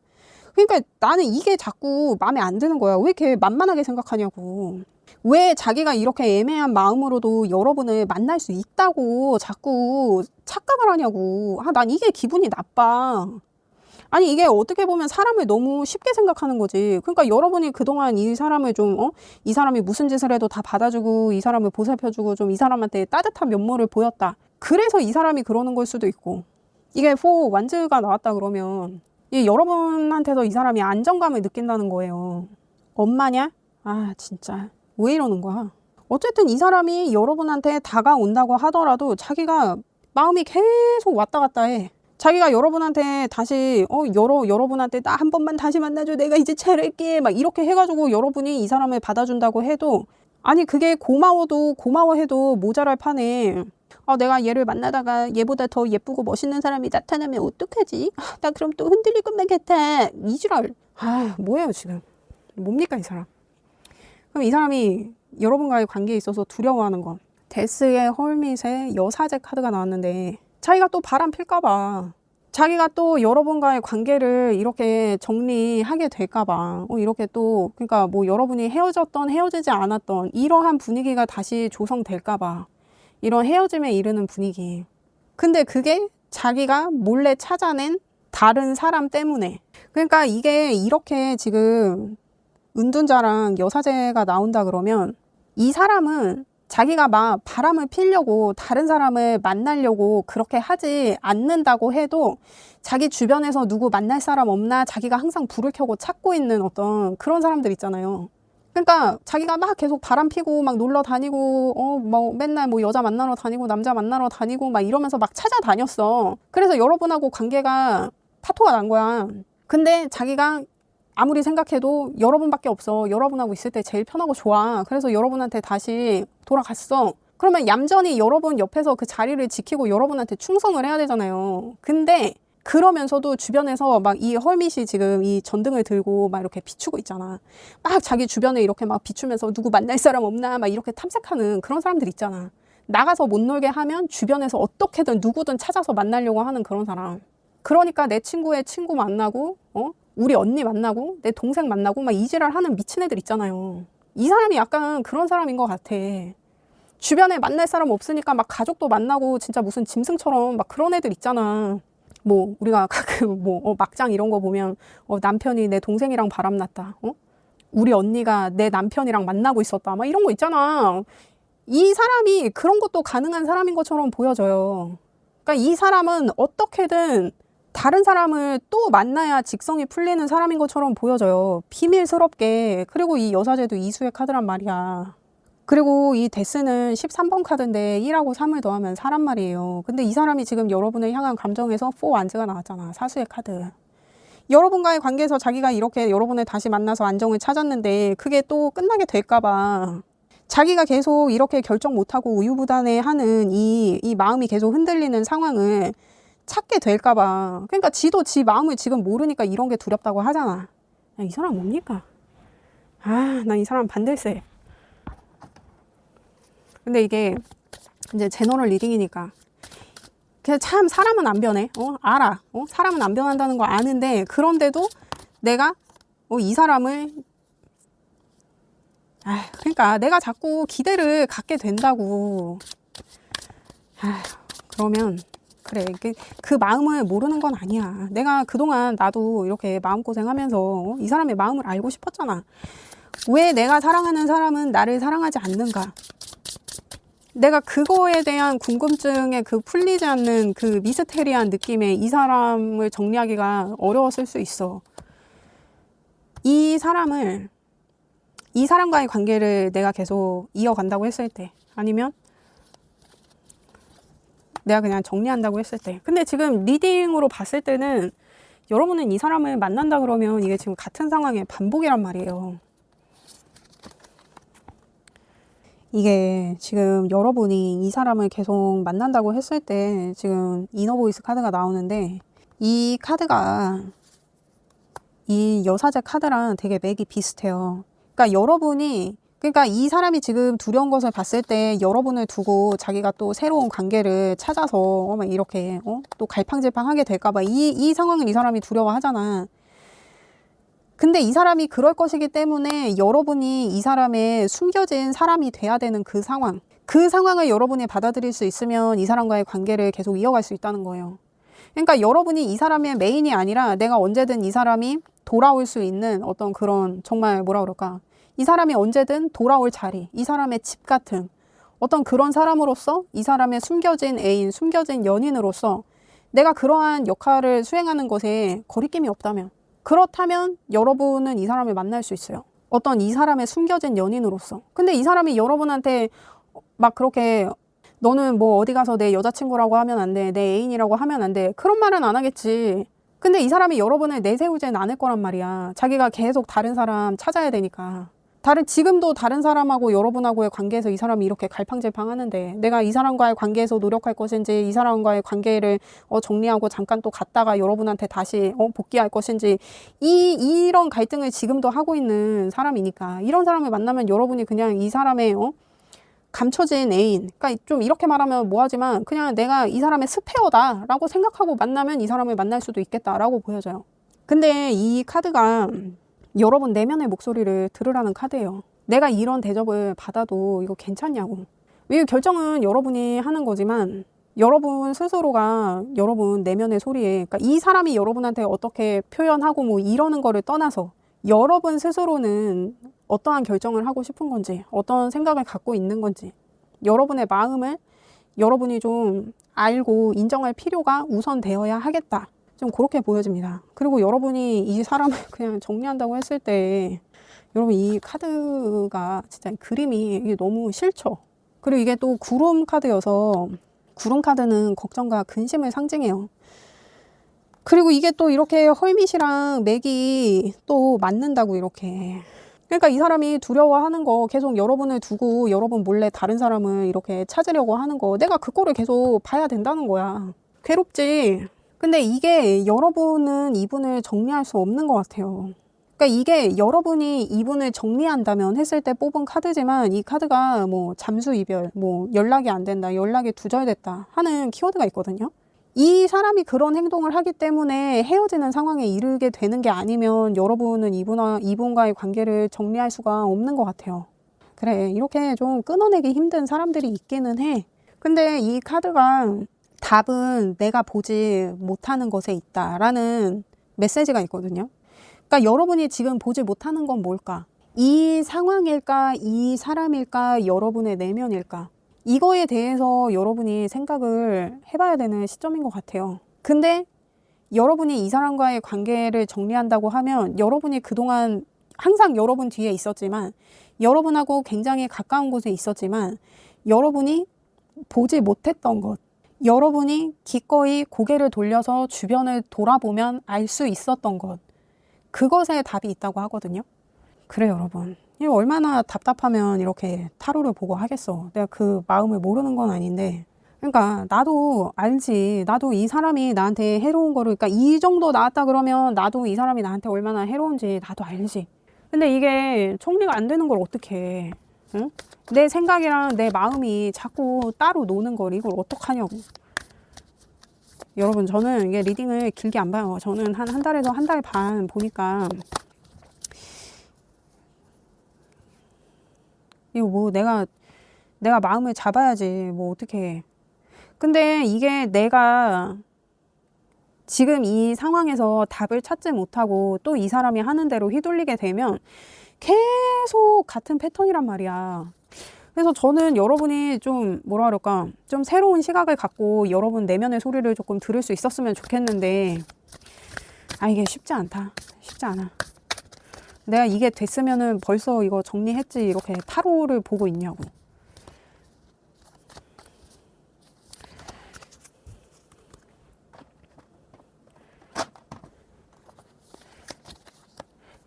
S1: 그러니까 나는 이게 자꾸 마음에 안 드는 거야. 왜 이렇게 만만하게 생각하냐고. 왜 자기가 이렇게 애매한 마음으로도 여러분을 만날 수 있다고 자꾸 착각을 하냐고. 난 이게 기분이 나빠. 아니, 이게 어떻게 보면 사람을 너무 쉽게 생각하는 거지. 그러니까 여러분이 그동안 이 사람을 좀 이 사람이 무슨 짓을 해도 다 받아주고, 이 사람을 보살펴주고, 좀 이 사람한테 따뜻한 면모를 보였다. 그래서 이 사람이 그러는 걸 수도 있고. 이게 4 완즈가 나왔다 그러면 이 여러분한테서 이 사람이 안정감을 느낀다는 거예요. 엄마냐? 아 진짜 왜 이러는 거야? 어쨌든 이 사람이 여러분한테 다가온다고 하더라도 자기가 마음이 계속 왔다 갔다 해. 자기가 여러분한테 다시 여러분한테 나 한 번만 다시 만나줘, 내가 이제 잘할게, 막 이렇게 해가지고 여러분이 이 사람을 받아준다고 해도, 아니 그게 고마워해도 모자랄 판에 내가 얘를 만나다가 얘보다 더 예쁘고 멋있는 사람이 나타나면 어떡하지? 나 그럼 또 흔들릴 것만 같아. 이지랄. 뭐예요 지금? 뭡니까 이 사람? 그럼 이 사람이 여러분과의 관계에 있어서 두려워하는 건, 데스의 헐밋의 여사제 카드가 나왔는데 자기가 또 바람 필까봐, 자기가 또 여러분과의 관계를 이렇게 정리하게 될까봐, 이렇게 또 그러니까 뭐 여러분이 헤어졌던 헤어지지 않았던 이러한 분위기가 다시 조성될까봐, 이런 헤어짐에 이르는 분위기. 근데 그게 자기가 몰래 찾아낸 다른 사람 때문에. 그러니까 이게 이렇게 지금 은둔자랑 여사제가 나온다 그러면 이 사람은 자기가 막 바람을 피려고 다른 사람을 만나려고 그렇게 하지 않는다고 해도 자기 주변에서 누구 만날 사람 없나 자기가 항상 불을 켜고 찾고 있는 어떤 그런 사람들 있잖아요. 그러니까 자기가 막 계속 바람 피고 막 놀러 다니고 뭐 맨날 뭐 여자 만나러 다니고 남자 만나러 다니고 막 이러면서 막 찾아다녔어. 그래서 여러분하고 관계가 파토가 난 거야. 근데 자기가 아무리 생각해도 여러분밖에 없어. 여러분하고 있을 때 제일 편하고 좋아. 그래서 여러분한테 다시 돌아갔어. 그러면 얌전히 여러분 옆에서 그 자리를 지키고 여러분한테 충성을 해야 되잖아요. 근데 그러면서도 주변에서 막 이 헐밋이 지금 이 전등을 들고 막 이렇게 비추고 있잖아. 막 자기 주변에 이렇게 막 비추면서 누구 만날 사람 없나 막 이렇게 탐색하는 그런 사람들 있잖아. 나가서 못 놀게 하면 주변에서 어떻게든 누구든 찾아서 만나려고 하는 그런 사람. 그러니까 내 친구의 친구 만나고 우리 언니 만나고 내 동생 만나고 막 이지랄 하는 미친 애들 있잖아요. 이 사람이 약간 그런 사람인 것 같아. 주변에 만날 사람 없으니까 막 가족도 만나고 진짜 무슨 짐승처럼 막 그런 애들 있잖아. 뭐 우리가 가끔 막장 이런 거 보면 남편이 내 동생이랑 바람났다. 우리 언니가 내 남편이랑 만나고 있었다. 막 이런 거 있잖아. 이 사람이 그런 것도 가능한 사람인 것처럼 보여져요. 그러니까 이 사람은 어떻게든 다른 사람을 또 만나야 직성이 풀리는 사람인 것처럼 보여져요. 비밀스럽게. 그리고 이 여사제도 이수의 카드란 말이야. 그리고 이 데스는 13번 카드인데 1하고 3을 더하면 4란 말이에요. 근데 이 사람이 지금 여러분을 향한 감정에서 4 완즈가 나왔잖아. 사수의 카드. 여러분과의 관계에서 자기가 이렇게 여러분을 다시 만나서 안정을 찾았는데 그게 또 끝나게 될까봐 자기가 계속 이렇게 결정 못하고 우유부단해하는 이 마음이 계속 흔들리는 상황을 찾게 될까봐. 그러니까 지도 지 마음을 지금 모르니까 이런 게 두렵다고 하잖아. 야, 이 사람 뭡니까? 난 이 사람 반댈세. 근데 이게 이제 제너럴 리딩이니까 그냥 참 사람은 안 변해. 알아. 사람은 안 변한다는 거 아는데 그런데도 내가 이 사람을 그러니까 내가 자꾸 기대를 갖게 된다고. 그러면 그래, 그 마음을 모르는 건 아니야. 내가 그동안 나도 이렇게 마음고생하면서 이 사람의 마음을 알고 싶었잖아. 왜 내가 사랑하는 사람은 나를 사랑하지 않는가? 내가 그거에 대한 궁금증에 그 풀리지 않는 그 미스테리한 느낌에 이 사람을 정리하기가 어려웠을 수 있어. 이 사람과의 관계를 내가 계속 이어간다고 했을 때, 아니면 내가 그냥 정리한다고 했을 때. 근데 지금 리딩으로 봤을 때는 여러분은 이 사람을 만난다 그러면 이게 지금 같은 상황의 반복이란 말이에요. 이게 지금 여러분이 이 사람을 계속 만난다고 했을 때 지금 이너보이스 카드가 나오는데, 이 카드가 이 여사제 카드랑 되게 맥이 비슷해요. 그러니까 이 사람이 지금 두려운 것을 봤을 때 여러분을 두고 자기가 또 새로운 관계를 찾아서 막 이렇게 또 갈팡질팡하게 될까봐 이 상황을 이 사람이 두려워하잖아. 근데 이 사람이 그럴 것이기 때문에 여러분이 이 사람의 숨겨진 사람이 돼야 되는 그 상황을 여러분이 받아들일 수 있으면 이 사람과의 관계를 계속 이어갈 수 있다는 거예요. 그러니까 여러분이 이 사람의 메인이 아니라 내가 언제든 이 사람이 돌아올 수 있는 어떤 그런, 정말 뭐라 그럴까, 이 사람이 언제든 돌아올 자리, 이 사람의 집 같은 어떤 그런 사람으로서, 이 사람의 숨겨진 애인, 숨겨진 연인으로서 내가 그러한 역할을 수행하는 것에 거리낌이 없다면, 그렇다면 여러분은 이 사람을 만날 수 있어요. 어떤 이 사람의 숨겨진 연인으로서. 근데 이 사람이 여러분한테 막 그렇게 너는 뭐 어디 가서 내 여자친구라고 하면 안 돼, 내 애인이라고 하면 안 돼, 그런 말은 안 하겠지. 근데 이 사람이 여러분을 내세우지는 않을 거란 말이야. 자기가 계속 다른 사람 찾아야 되니까. 지금도 다른 사람하고 여러분하고의 관계에서 이 사람이 이렇게 갈팡질팡 하는데, 내가 이 사람과의 관계에서 노력할 것인지, 이 사람과의 관계를 정리하고 잠깐 또 갔다가 여러분한테 다시 복귀할 것인지, 이런 갈등을 지금도 하고 있는 사람이니까, 이런 사람을 만나면 여러분이 그냥 이 사람의 감춰진 애인, 그러니까 좀 이렇게 말하면 뭐하지만 그냥 내가 이 사람의 스페어다 라고 생각하고 만나면 이 사람을 만날 수도 있겠다라고 보여져요. 근데 이 카드가 여러분 내면의 목소리를 들으라는 카드예요. 내가 이런 대접을 받아도 이거 괜찮냐고. 이 결정은 여러분이 하는 거지만 여러분 스스로가 여러분 내면의 소리에, 그러니까 이 사람이 여러분한테 어떻게 표현하고 뭐 이러는 거를 떠나서 여러분 스스로는 어떠한 결정을 하고 싶은 건지, 어떤 생각을 갖고 있는 건지, 여러분의 마음을 여러분이 좀 알고 인정할 필요가 우선 되어야 하겠다. 좀 그렇게 보여집니다. 그리고 여러분이 이 사람을 그냥 정리한다고 했을 때 여러분 이 카드가 진짜 그림이 이게 너무 싫죠. 그리고 이게 또 구름 카드여서, 구름 카드는 걱정과 근심을 상징해요. 그리고 이게 또 이렇게 헐밋이랑 맥이 또 맞는다고 이렇게. 그러니까 이 사람이 두려워하는 거, 계속 여러분을 두고 여러분 몰래 다른 사람을 이렇게 찾으려고 하는 거, 내가 그거를 계속 봐야 된다는 거야. 괴롭지. 근데 이게 여러분은 이분을 정리할 수 없는 것 같아요. 그러니까 이게 여러분이 이분을 정리한다면 했을 때 뽑은 카드지만, 이 카드가 뭐 잠수 이별, 뭐 연락이 안 된다, 연락이 두절됐다 하는 키워드가 있거든요. 이 사람이 그런 행동을 하기 때문에 헤어지는 상황에 이르게 되는 게 아니면 여러분은 이분과의 관계를 정리할 수가 없는 것 같아요. 그래, 이렇게 좀 끊어내기 힘든 사람들이 있기는 해. 근데 이 카드가 답은 내가 보지 못하는 것에 있다라는 메시지가 있거든요. 그러니까 여러분이 지금 보지 못하는 건 뭘까? 이 상황일까? 이 사람일까? 여러분의 내면일까? 이거에 대해서 여러분이 생각을 해봐야 되는 시점인 것 같아요. 근데 여러분이 이 사람과의 관계를 정리한다고 하면 여러분이 그동안 항상 여러분 뒤에 있었지만, 여러분하고 굉장히 가까운 곳에 있었지만, 여러분이 보지 못했던 것, 여러분이 기꺼이 고개를 돌려서 주변을 돌아보면 알 수 있었던 것, 그것에 답이 있다고 하거든요. 그래 여러분, 이거 얼마나 답답하면 이렇게 타로를 보고 하겠어. 내가 그 마음을 모르는 건 아닌데, 그러니까 나도 알지. 나도 이 사람이 나한테 해로운 거를, 그러니까 이 정도 나왔다 그러면 나도 이 사람이 나한테 얼마나 해로운지 나도 알지. 근데 이게 정리가 안 되는 걸 어떻게 해? 응? 내 생각이랑 내 마음이 자꾸 따로 노는 걸 이걸 어떡하냐고. 여러분, 저는 이게 리딩을 길게 안 봐요. 저는 한 달에서 한 달 반 보니까, 이거 뭐 내가 마음을 잡아야지 뭐 어떻게 해. 근데 이게 내가 지금 이 상황에서 답을 찾지 못하고 또 이 사람이 하는 대로 휘둘리게 되면 계속 같은 패턴이란 말이야. 그래서 저는 여러분이 좀 뭐라 그럴까, 좀 새로운 시각을 갖고 여러분 내면의 소리를 조금 들을 수 있었으면 좋겠는데, 이게 쉽지 않다. 쉽지 않아. 내가 이게 됐으면은 벌써 이거 정리했지 이렇게 타로를 보고 있냐고.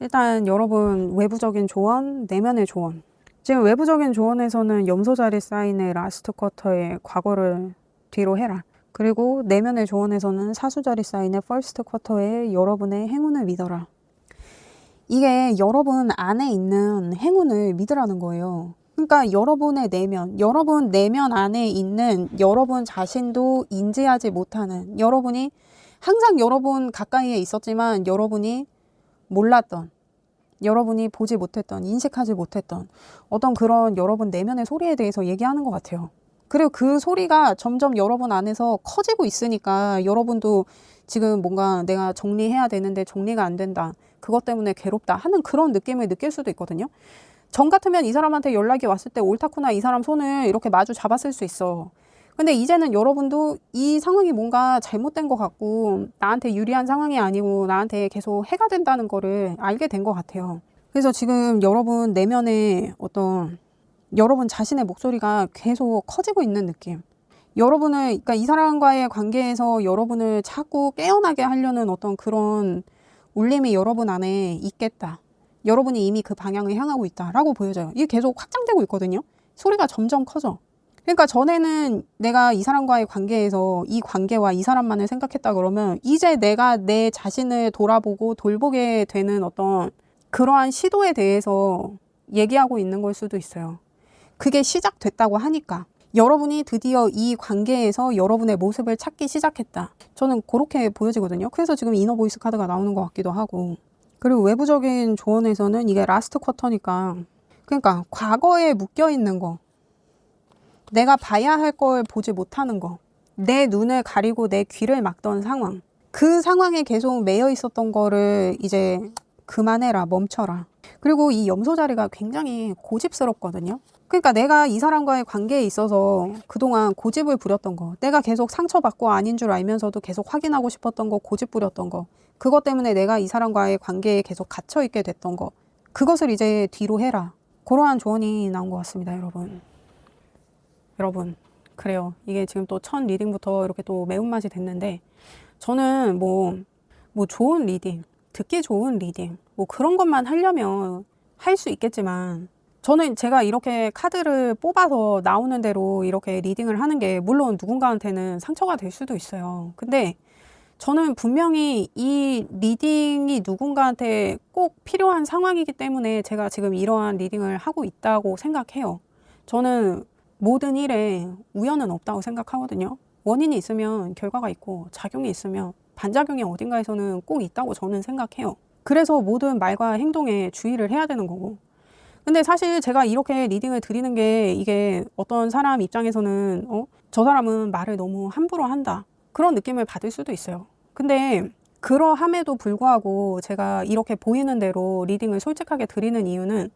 S1: 일단 여러분 외부적인 조언, 내면의 조언. 지금 외부적인 조언에서는 염소 자리 사인의 라스트 쿼터의 과거를 뒤로 해라. 그리고 내면의 조언에서는 사수 자리 사인의 퍼스트 쿼터의 여러분의 행운을 믿어라. 이게 여러분 안에 있는 행운을 믿으라는 거예요. 그러니까 여러분의 내면, 여러분 내면 안에 있는 여러분 자신도 인지하지 못하는, 여러분이 항상 여러분 가까이에 있었지만 여러분이 몰랐던, 여러분이 보지 못했던, 인식하지 못했던 어떤 그런 여러분 내면의 소리에 대해서 얘기하는 것 같아요. 그리고 그 소리가 점점 여러분 안에서 커지고 있으니까 여러분도 지금 뭔가 내가 정리해야 되는데 정리가 안 된다, 그것 때문에 괴롭다 하는 그런 느낌을 느낄 수도 있거든요. 전 같으면 이 사람한테 연락이 왔을 때 옳다구나, 이 사람 손을 이렇게 마주 잡았을 수 있어. 근데 이제는 여러분도 이 상황이 뭔가 잘못된 것 같고 나한테 유리한 상황이 아니고 나한테 계속 해가 된다는 거를 알게 된 것 같아요. 그래서 지금 여러분 내면에 어떤 여러분 자신의 목소리가 계속 커지고 있는 느낌. 여러분을, 그러니까 이 사람과의 관계에서 여러분을 자꾸 깨어나게 하려는 어떤 그런 울림이 여러분 안에 있겠다. 여러분이 이미 그 방향을 향하고 있다라고 보여져요. 이게 계속 확장되고 있거든요. 소리가 점점 커져. 그러니까 전에는 내가 이 사람과의 관계에서 이 관계와 이 사람만을 생각했다 그러면 이제 내가 내 자신을 돌아보고 돌보게 되는 어떤 그러한 시도에 대해서 얘기하고 있는 걸 수도 있어요. 그게 시작됐다고 하니까 여러분이 드디어 이 관계에서 여러분의 모습을 찾기 시작했다. 저는 그렇게 보여지거든요. 그래서 지금 이너 보이스 카드가 나오는 것 같기도 하고. 그리고 외부적인 조언에서는 이게 라스트 쿼터니까 그러니까 과거에 묶여 있는 거, 내가 봐야 할 걸 보지 못하는 거, 내 눈을 가리고 내 귀를 막던 상황, 그 상황에 계속 매여 있었던 거를 이제 그만해라, 멈춰라. 그리고 이 염소 자리가 굉장히 고집스럽거든요. 그러니까 내가 이 사람과의 관계에 있어서 그동안 고집을 부렸던 거, 내가 계속 상처받고 아닌 줄 알면서도 계속 확인하고 싶었던 거, 고집 부렸던 거, 그것 때문에 내가 이 사람과의 관계에 계속 갇혀있게 됐던 거, 그것을 이제 뒤로 해라. 그러한 조언이 나온 것 같습니다, 여러분. 여러분, 그래요. 이게 지금 또 첫 리딩부터 이렇게 또 매운맛이 됐는데, 저는 뭐 좋은 리딩, 듣기 좋은 리딩, 뭐 그런 것만 하려면 할 수 있겠지만, 저는 제가 이렇게 카드를 뽑아서 나오는 대로 이렇게 리딩을 하는 게 물론 누군가한테는 상처가 될 수도 있어요. 근데 저는 분명히 이 리딩이 누군가한테 꼭 필요한 상황이기 때문에 제가 지금 이러한 리딩을 하고 있다고 생각해요. 저는 모든 일에 우연은 없다고 생각하거든요. 원인이 있으면 결과가 있고 작용이 있으면 반작용이 어딘가에서는 꼭 있다고 저는 생각해요. 그래서 모든 말과 행동에 주의를 해야 되는 거고. 근데 사실 제가 이렇게 리딩을 드리는 게 이게 어떤 사람 입장에서는 저 사람은 말을 너무 함부로 한다. 그런 느낌을 받을 수도 있어요. 근데 그러함에도 불구하고 제가 이렇게 보이는 대로 리딩을 솔직하게 드리는 이유는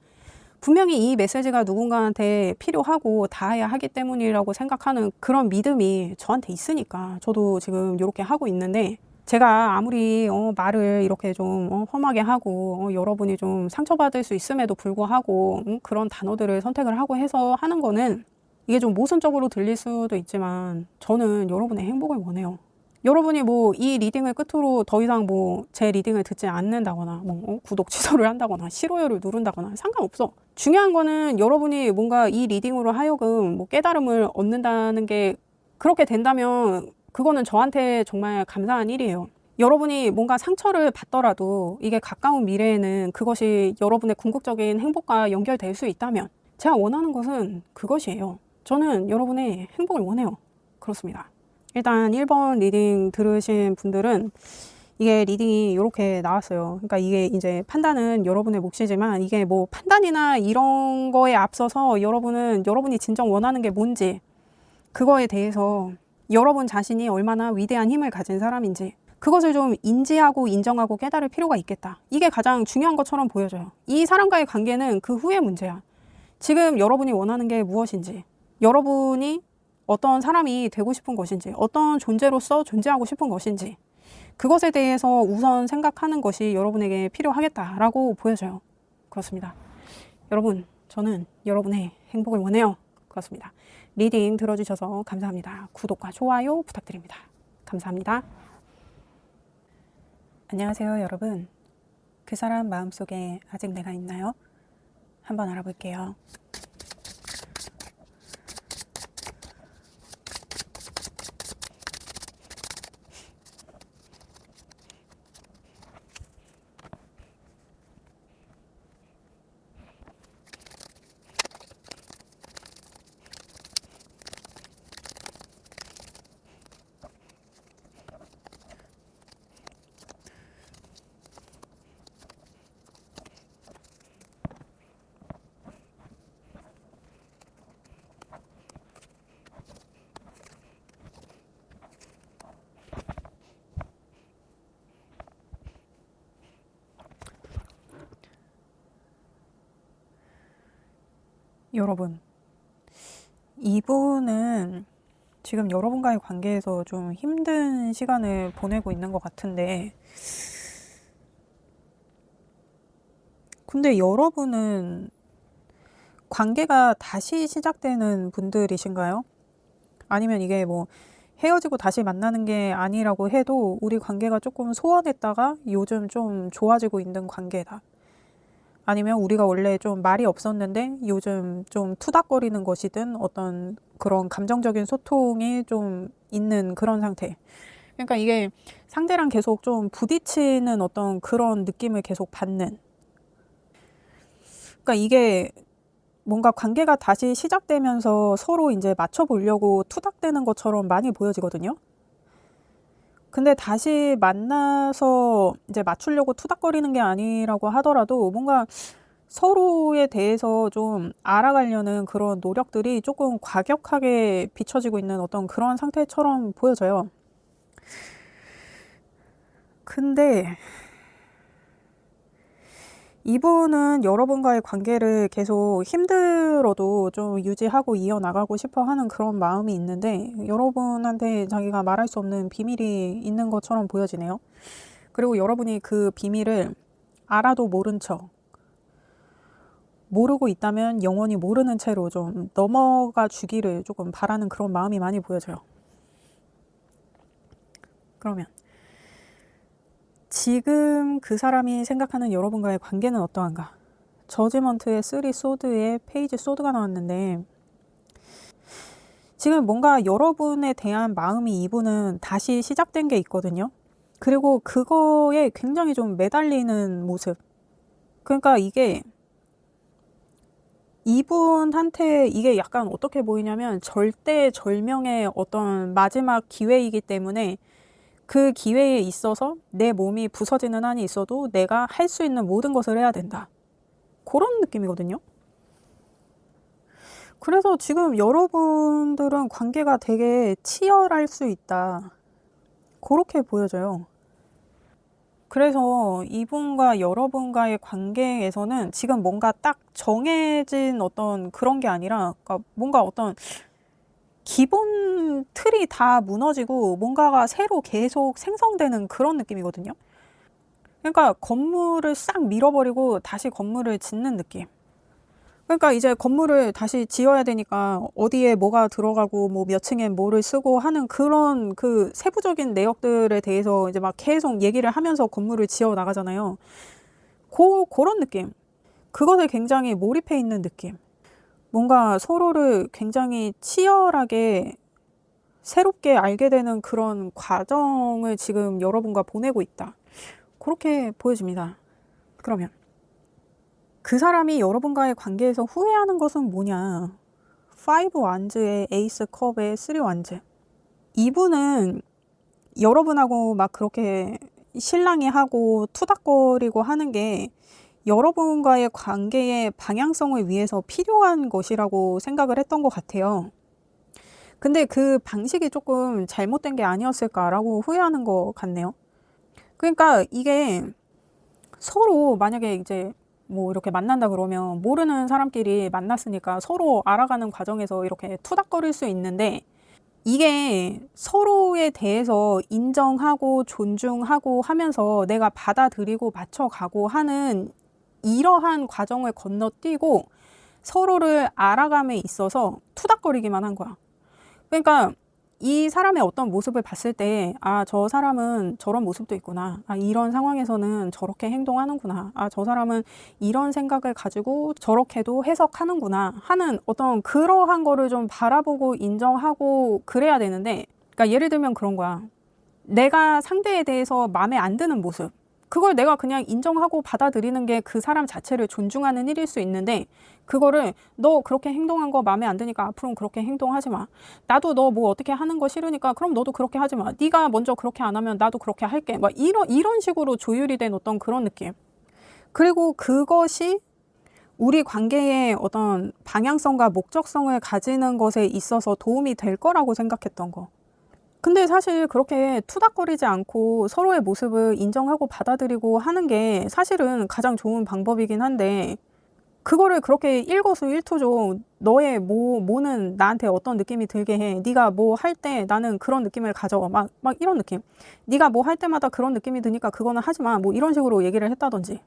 S1: 분명히 이 메시지가 누군가한테 필요하고 닿아야 하기 때문이라고 생각하는 그런 믿음이 저한테 있으니까 저도 지금 이렇게 하고 있는데 제가 아무리 말을 이렇게 좀 험하게 하고 여러분이 좀 상처받을 수 있음에도 불구하고 그런 단어들을 선택을 하고 해서 하는 거는 이게 좀 모순적으로 들릴 수도 있지만 저는 여러분의 행복을 원해요. 여러분이 뭐 이 리딩을 끝으로 더 이상 뭐 제 리딩을 듣지 않는다거나 뭐 구독 취소를 한다거나 싫어요를 누른다거나 상관없어. 중요한 거는 여러분이 뭔가 이 리딩으로 하여금 뭐 깨달음을 얻는다는 게 그렇게 된다면 그거는 저한테 정말 감사한 일이에요. 여러분이 뭔가 상처를 받더라도 이게 가까운 미래에는 그것이 여러분의 궁극적인 행복과 연결될 수 있다면 제가 원하는 것은 그것이에요. 저는 여러분의 행복을 원해요. 그렇습니다. 일단 1번 리딩 들으신 분들은 이게 리딩이 이렇게 나왔어요. 그러니까 이게 이제 판단은 여러분의 몫이지만 이게 뭐 판단이나 이런 거에 앞서서 여러분이 진정 원하는 게 뭔지 그거에 대해서 여러분 자신이 얼마나 위대한 힘을 가진 사람인지 그것을 좀 인지하고 인정하고 깨달을 필요가 있겠다. 이게 가장 중요한 것처럼 보여져요. 이 사람과의 관계는 그 후의 문제야. 지금 여러분이 원하는 게 무엇인지, 여러분이 어떤 사람이 되고 싶은 것인지, 어떤 존재로서 존재하고 싶은 것인지 그것에 대해서 우선 생각하는 것이 여러분에게 필요하겠다라고 보여져요. 그렇습니다. 여러분, 저는 여러분의 행복을 원해요. 그렇습니다. 리딩 들어주셔서 감사합니다. 구독과 좋아요 부탁드립니다. 감사합니다. 안녕하세요, 여러분. 그 사람 마음속에 아직 내가 있나요? 한번 알아볼게요. 여러분, 이분은 지금 여러분과의 관계에서 좀 힘든 시간을 보내고 있는 것 같은데, 근데 여러분은 관계가 다시 시작되는 분들이신가요? 아니면 이게 뭐 헤어지고 다시 만나는 게 아니라고 해도 우리 관계가 조금 소원했다가 요즘 좀 좋아지고 있는 관계다. 아니면 우리가 원래 좀 말이 없었는데 요즘 좀 투닥거리는 것이든 어떤 그런 감정적인 소통이 좀 있는 그런 상태. 그러니까 이게 상대랑 계속 좀 부딪히는 어떤 그런 느낌을 계속 받는. 그러니까 이게 뭔가 관계가 다시 시작되면서 서로 이제 맞춰보려고 투닥대는 것처럼 많이 보여지거든요. 근데 다시 만나서 이제 맞추려고 투닥거리는 게 아니라고 하더라도 뭔가 서로에 대해서 좀 알아가려는 그런 노력들이 조금 과격하게 비춰지고 있는 어떤 그런 상태처럼 보여져요. 근데 이분은 여러분과의 관계를 계속 힘들어도 좀 유지하고 이어나가고 싶어 하는 그런 마음이 있는데 여러분한테 자기가 말할 수 없는 비밀이 있는 것처럼 보여지네요. 그리고 여러분이 그 비밀을 알아도 모른 척, 모르고 있다면 영원히 모르는 채로 좀 넘어가 주기를 조금 바라는 그런 마음이 많이 보여져요. 그러면 지금 그 사람이 생각하는 여러분과의 관계는 어떠한가? 저지먼트의 3 소드의 페이지 소드가 나왔는데 지금 뭔가 여러분에 대한 마음이 이분은 다시 시작된 게 있거든요. 그리고 그거에 굉장히 좀 매달리는 모습. 그러니까 이게 이분한테 이게 약간 어떻게 보이냐면 절대절명의 어떤 마지막 기회이기 때문에 그 기회에 있어서 내 몸이 부서지는 한이 있어도 내가 할 수 있는 모든 것을 해야 된다. 그런 느낌이거든요. 그래서 지금 여러분들은 관계가 되게 치열할 수 있다. 그렇게 보여져요. 그래서 이분과 여러분과의 관계에서는 지금 뭔가 딱 정해진 어떤 그런 게 아니라 그러니까 뭔가 어떤 기본 틀이 다 무너지고 뭔가가 새로 계속 생성되는 그런 느낌이거든요. 그러니까 건물을 싹 밀어버리고 다시 건물을 짓는 느낌. 그러니까 이제 건물을 다시 지어야 되니까 어디에 뭐가 들어가고 뭐 몇 층에 뭐를 쓰고 하는 그런 그 세부적인 내역들에 대해서 이제 막 계속 얘기를 하면서 건물을 지어 나가잖아요. 그런 느낌. 그것에 굉장히 몰입해 있는 느낌. 뭔가 서로를 굉장히 치열하게 새롭게 알게 되는 그런 과정을 지금 여러분과 보내고 있다. 그렇게 보여집니다. 그러면 그 사람이 여러분과의 관계에서 후회하는 것은 뭐냐? 5 완즈의 에이스 컵의 3 완즈. 이분은 여러분하고 막 그렇게 실랑이 하고 투닥거리고 하는 게 여러분과의 관계의 방향성을 위해서 필요한 것이라고 생각을 했던 것 같아요. 근데 그 방식이 조금 잘못된 게 아니었을까라고 후회하는 것 같네요. 그러니까 이게 서로 만약에 이제 뭐 이렇게 만난다 그러면 모르는 사람끼리 만났으니까 서로 알아가는 과정에서 이렇게 투닥거릴 수 있는데 이게 서로에 대해서 인정하고 존중하고 하면서 내가 받아들이고 맞춰가고 하는 이러한 과정을 건너뛰고 서로를 알아감에 있어서 투닥거리기만 한 거야. 그러니까 이 사람의 어떤 모습을 봤을 때, 아, 저 사람은 저런 모습도 있구나. 아, 이런 상황에서는 저렇게 행동하는구나. 아, 저 사람은 이런 생각을 가지고 저렇게도 해석하는구나. 하는 어떤 그러한 거를 좀 바라보고 인정하고 그래야 되는데, 그러니까 예를 들면 그런 거야. 내가 상대에 대해서 마음에 안 드는 모습. 그걸 내가 그냥 인정하고 받아들이는 게 그 사람 자체를 존중하는 일일 수 있는데 그거를 너 그렇게 행동한 거 마음에 안 드니까 앞으로는 그렇게 행동하지 마. 나도 너 뭐 어떻게 하는 거 싫으니까 그럼 너도 그렇게 하지 마. 네가 먼저 그렇게 안 하면 나도 그렇게 할게. 막 이런 식으로 조율이 된 어떤 그런 느낌. 그리고 그것이 우리 관계의 어떤 방향성과 목적성을 가지는 것에 있어서 도움이 될 거라고 생각했던 거. 근데 사실 그렇게 투닥거리지 않고 서로의 모습을 인정하고 받아들이고 하는 게 사실은 가장 좋은 방법이긴 한데 그거를 그렇게 일거수일투족 너의 뭐는 나한테 어떤 느낌이 들게 해. 네가 뭐 할 때 나는 그런 느낌을 가져. 막 이런 느낌. 네가 뭐 할 때마다 그런 느낌이 드니까 그거는 하지 마. 뭐 이런 식으로 얘기를 했다든지.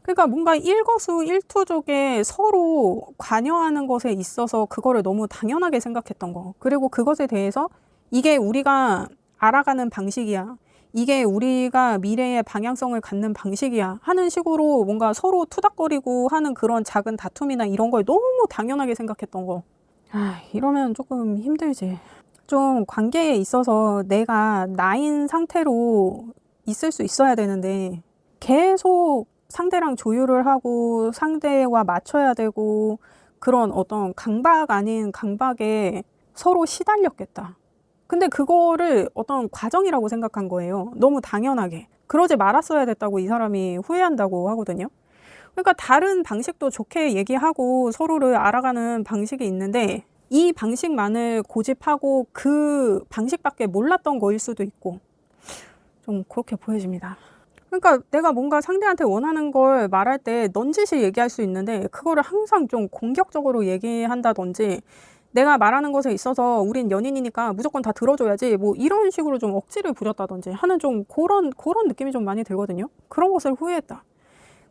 S1: 그러니까 뭔가 일거수일투족에 서로 관여하는 것에 있어서 그거를 너무 당연하게 생각했던 거. 그리고 그것에 대해서 이게 우리가 알아가는 방식이야. 이게 우리가 미래의 방향성을 갖는 방식이야. 하는 식으로 뭔가 서로 투닥거리고 하는 그런 작은 다툼이나 이런 걸 너무 당연하게 생각했던 거. 이러면 조금 힘들지. 좀 관계에 있어서 내가 나인 상태로 있을 수 있어야 되는데 계속 상대랑 조율을 하고 상대와 맞춰야 되고 그런 어떤 강박 아닌 강박에 서로 시달렸겠다. 근데 그거를 어떤 과정이라고 생각한 거예요. 너무 당연하게. 그러지 말았어야 됐다고 이 사람이 후회한다고 하거든요. 그러니까 다른 방식도 좋게 얘기하고 서로를 알아가는 방식이 있는데 이 방식만을 고집하고 그 방식밖에 몰랐던 거일 수도 있고 좀 그렇게 보여집니다. 그러니까 내가 뭔가 상대한테 원하는 걸 말할 때 넌지시 얘기할 수 있는데 그거를 항상 좀 공격적으로 얘기한다든지 내가 말하는 것에 있어서 우린 연인이니까 무조건 다 들어줘야지 뭐 이런 식으로 좀 억지를 부렸다든지 하는 좀 그런 느낌이 좀 많이 들거든요. 그런 것을 후회했다.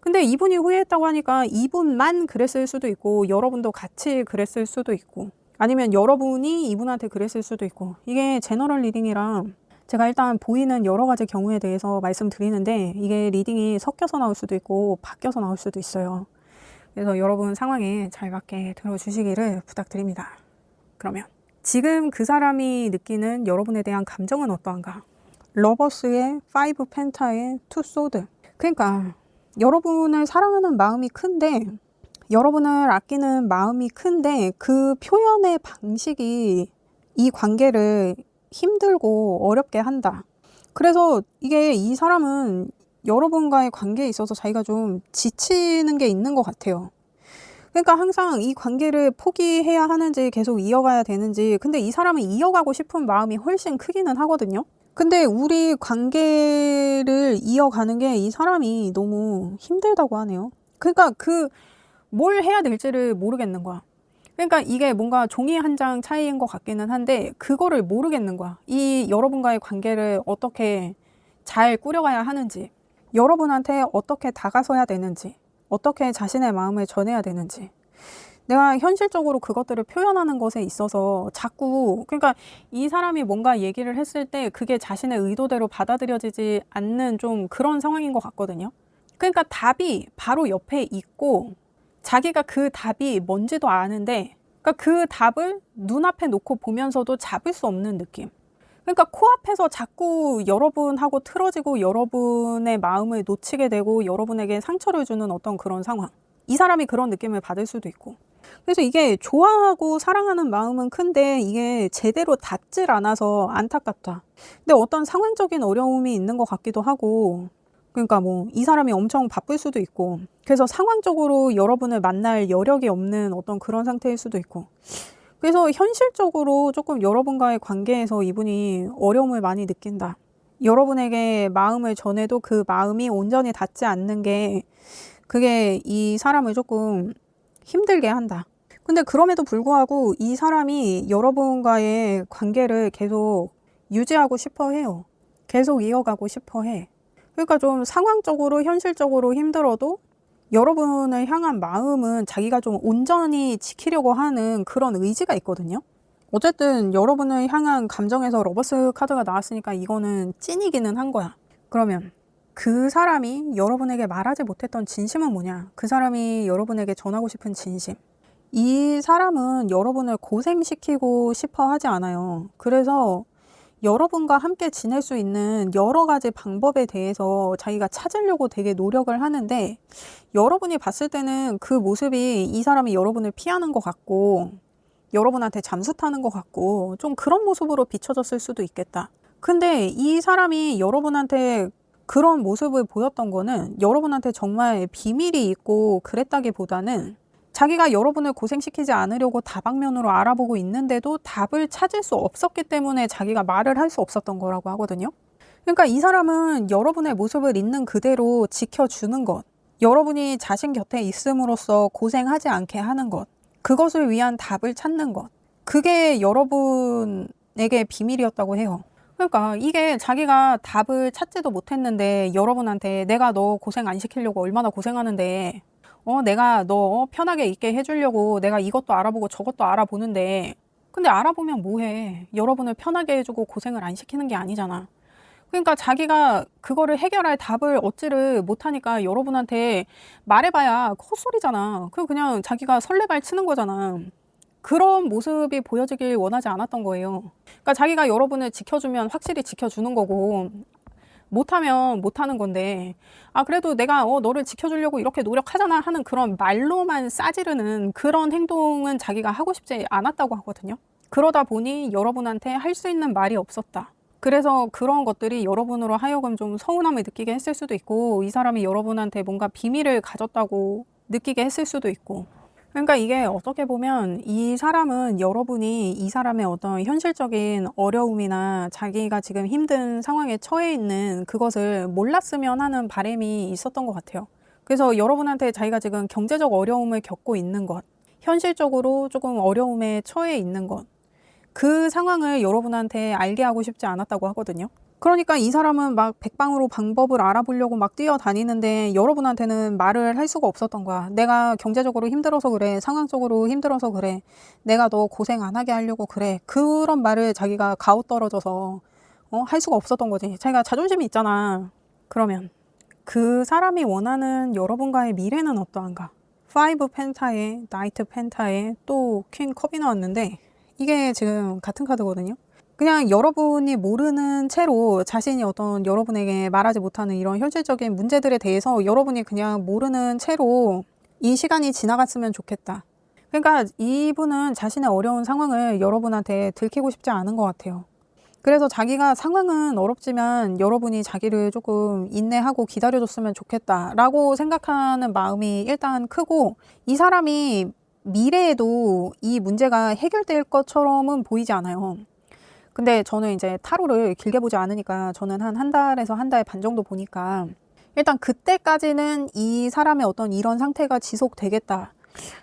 S1: 근데 이분이 후회했다고 하니까 이분만 그랬을 수도 있고 여러분도 같이 그랬을 수도 있고 아니면 여러분이 이분한테 그랬을 수도 있고 이게 제너럴 리딩이라 제가 일단 보이는 여러 가지 경우에 대해서 말씀드리는데 이게 리딩이 섞여서 나올 수도 있고 바뀌어서 나올 수도 있어요. 그래서 여러분 상황에 잘 맞게 들어주시기를 부탁드립니다. 그러면 지금 그 사람이 느끼는 여러분에 대한 감정은 어떠한가? 러버스의 5 펜타의 2 소드. 그러니까 여러분을 사랑하는 마음이 큰데 여러분을 아끼는 마음이 큰데 그 표현의 방식이 이 관계를 힘들고 어렵게 한다. 그래서 이게 이 사람은 여러분과의 관계에 있어서 자기가 좀 지치는 게 있는 것 같아요. 그러니까 항상 이 관계를 포기해야 하는지 계속 이어가야 되는지 근데 이 사람은 이어가고 싶은 마음이 훨씬 크기는 하거든요. 근데 우리 관계를 이어가는 게 이 사람이 너무 힘들다고 하네요. 그러니까 뭘 해야 될지를 모르겠는 거야. 그러니까 이게 뭔가 종이 한 장 차이인 것 같기는 한데 그거를 모르겠는 거야. 이 여러분과의 관계를 어떻게 잘 꾸려가야 하는지 여러분한테 어떻게 다가서야 되는지 어떻게 자신의 마음을 전해야 되는지 내가 현실적으로 그것들을 표현하는 것에 있어서 자꾸 그러니까 이 사람이 뭔가 얘기를 했을 때 그게 자신의 의도대로 받아들여지지 않는 좀 그런 상황인 것 같거든요. 그러니까 답이 바로 옆에 있고 자기가 그 답이 뭔지도 아는데 그러니까 그 답을 눈앞에 놓고 보면서도 잡을 수 없는 느낌. 그러니까 코앞에서 자꾸 여러분하고 틀어지고 여러분의 마음을 놓치게 되고 여러분에게 상처를 주는 어떤 그런 상황. 이 사람이 그런 느낌을 받을 수도 있고. 그래서 이게 좋아하고 사랑하는 마음은 큰데 이게 제대로 닿질 않아서 안타깝다. 근데 어떤 상황적인 어려움이 있는 것 같기도 하고 그러니까 뭐 이 사람이 엄청 바쁠 수도 있고 그래서 상황적으로 여러분을 만날 여력이 없는 어떤 그런 상태일 수도 있고 그래서 현실적으로 조금 여러분과의 관계에서 이분이 어려움을 많이 느낀다. 여러분에게 마음을 전해도 그 마음이 온전히 닿지 않는 게 그게 이 사람을 조금 힘들게 한다. 근데 그럼에도 불구하고 이 사람이 여러분과의 관계를 계속 유지하고 싶어 해요. 계속 이어가고 싶어 해. 그러니까 좀 상황적으로 현실적으로 힘들어도 여러분을 향한 마음은 자기가 좀 온전히 지키려고 하는 그런 의지가 있거든요. 어쨌든 여러분을 향한 감정에서 러버스 카드가 나왔으니까 이거는 찐이기는 한 거야. 그러면 그 사람이 여러분에게 말하지 못했던 진심은 뭐냐? 그 사람이 여러분에게 전하고 싶은 진심. 이 사람은 여러분을 고생시키고 싶어 하지 않아요. 그래서 여러분과 함께 지낼 수 있는 여러 가지 방법에 대해서 자기가 찾으려고 되게 노력을 하는데 여러분이 봤을 때는 그 모습이 이 사람이 여러분을 피하는 것 같고 여러분한테 잠수 타는 것 같고 좀 그런 모습으로 비춰졌을 수도 있겠다. 근데 이 사람이 여러분한테 그런 모습을 보였던 거는 여러분한테 정말 비밀이 있고 그랬다기보다는 자기가 여러분을 고생시키지 않으려고 다방면으로 알아보고 있는데도 답을 찾을 수 없었기 때문에 자기가 말을 할 수 없었던 거라고 하거든요. 그러니까 이 사람은 여러분의 모습을 있는 그대로 지켜주는 것. 여러분이 자신 곁에 있음으로써 고생하지 않게 하는 것, 그것을 위한 답을 찾는 것, 그게 여러분에게 비밀이었다고 해요. 그러니까 이게 자기가 답을 찾지도 못했는데 여러분한테 내가 너 고생 안 시키려고 얼마나 고생하는데 내가 너 편하게 있게 해주려고 내가 이것도 알아보고 저것도 알아보는데, 근데 알아보면 뭐해? 여러분을 편하게 해주고 고생을 안 시키는 게 아니잖아. 그러니까 자기가 그거를 해결할 답을 얻지를 못하니까 여러분한테 말해봐야 헛소리잖아. 그냥 자기가 설레발 치는 거잖아. 그런 모습이 보여지길 원하지 않았던 거예요. 그러니까 자기가 여러분을 지켜주면 확실히 지켜주는 거고, 못하면 못하는 건데, 그래도 내가 너를 지켜주려고 이렇게 노력하잖아 하는 그런 말로만 싸지르는 그런 행동은 자기가 하고 싶지 않았다고 하거든요. 그러다 보니 여러분한테 할 수 있는 말이 없었다. 그래서 그런 것들이 여러분으로 하여금 좀 서운함을 느끼게 했을 수도 있고, 이 사람이 여러분한테 뭔가 비밀을 가졌다고 느끼게 했을 수도 있고. 그러니까 이게 어떻게 보면 이 사람은 여러분이 이 사람의 어떤 현실적인 어려움이나 자기가 지금 힘든 상황에 처해 있는 그것을 몰랐으면 하는 바람이 있었던 것 같아요. 그래서 여러분한테 자기가 지금 경제적 어려움을 겪고 있는 것, 현실적으로 조금 어려움에 처해 있는 것, 그 상황을 여러분한테 알게 하고 싶지 않았다고 하거든요. 그러니까 이 사람은 막 백방으로 방법을 알아보려고 막 뛰어다니는데 여러분한테는 말을 할 수가 없었던 거야. 내가 경제적으로 힘들어서 그래. 상황적으로 힘들어서 그래. 내가 너 고생 안 하게 하려고 그래. 그런 말을 자기가 가오떨어져서 할 수가 없었던 거지. 자기가 자존심이 있잖아. 그러면 그 사람이 원하는 여러분과의 미래는 어떠한가? 5 펜타에, 나이트 펜타에 또 퀸 컵이 나왔는데 이게 지금 같은 카드거든요. 그냥 여러분이 모르는 채로 자신이 어떤 여러분에게 말하지 못하는 이런 현실적인 문제들에 대해서 여러분이 그냥 모르는 채로 이 시간이 지나갔으면 좋겠다. 그러니까 이분은 자신의 어려운 상황을 여러분한테 들키고 싶지 않은 것 같아요. 그래서 자기가 상황은 어렵지만 여러분이 자기를 조금 인내하고 기다려줬으면 좋겠다라고 생각하는 마음이 일단 크고, 이 사람이 미래에도 이 문제가 해결될 것처럼은 보이지 않아요. 근데 저는 이제 타로를 길게 보지 않으니까 저는 한 달에서 한 달 반 정도 보니까 일단 그때까지는 이 사람의 어떤 이런 상태가 지속되겠다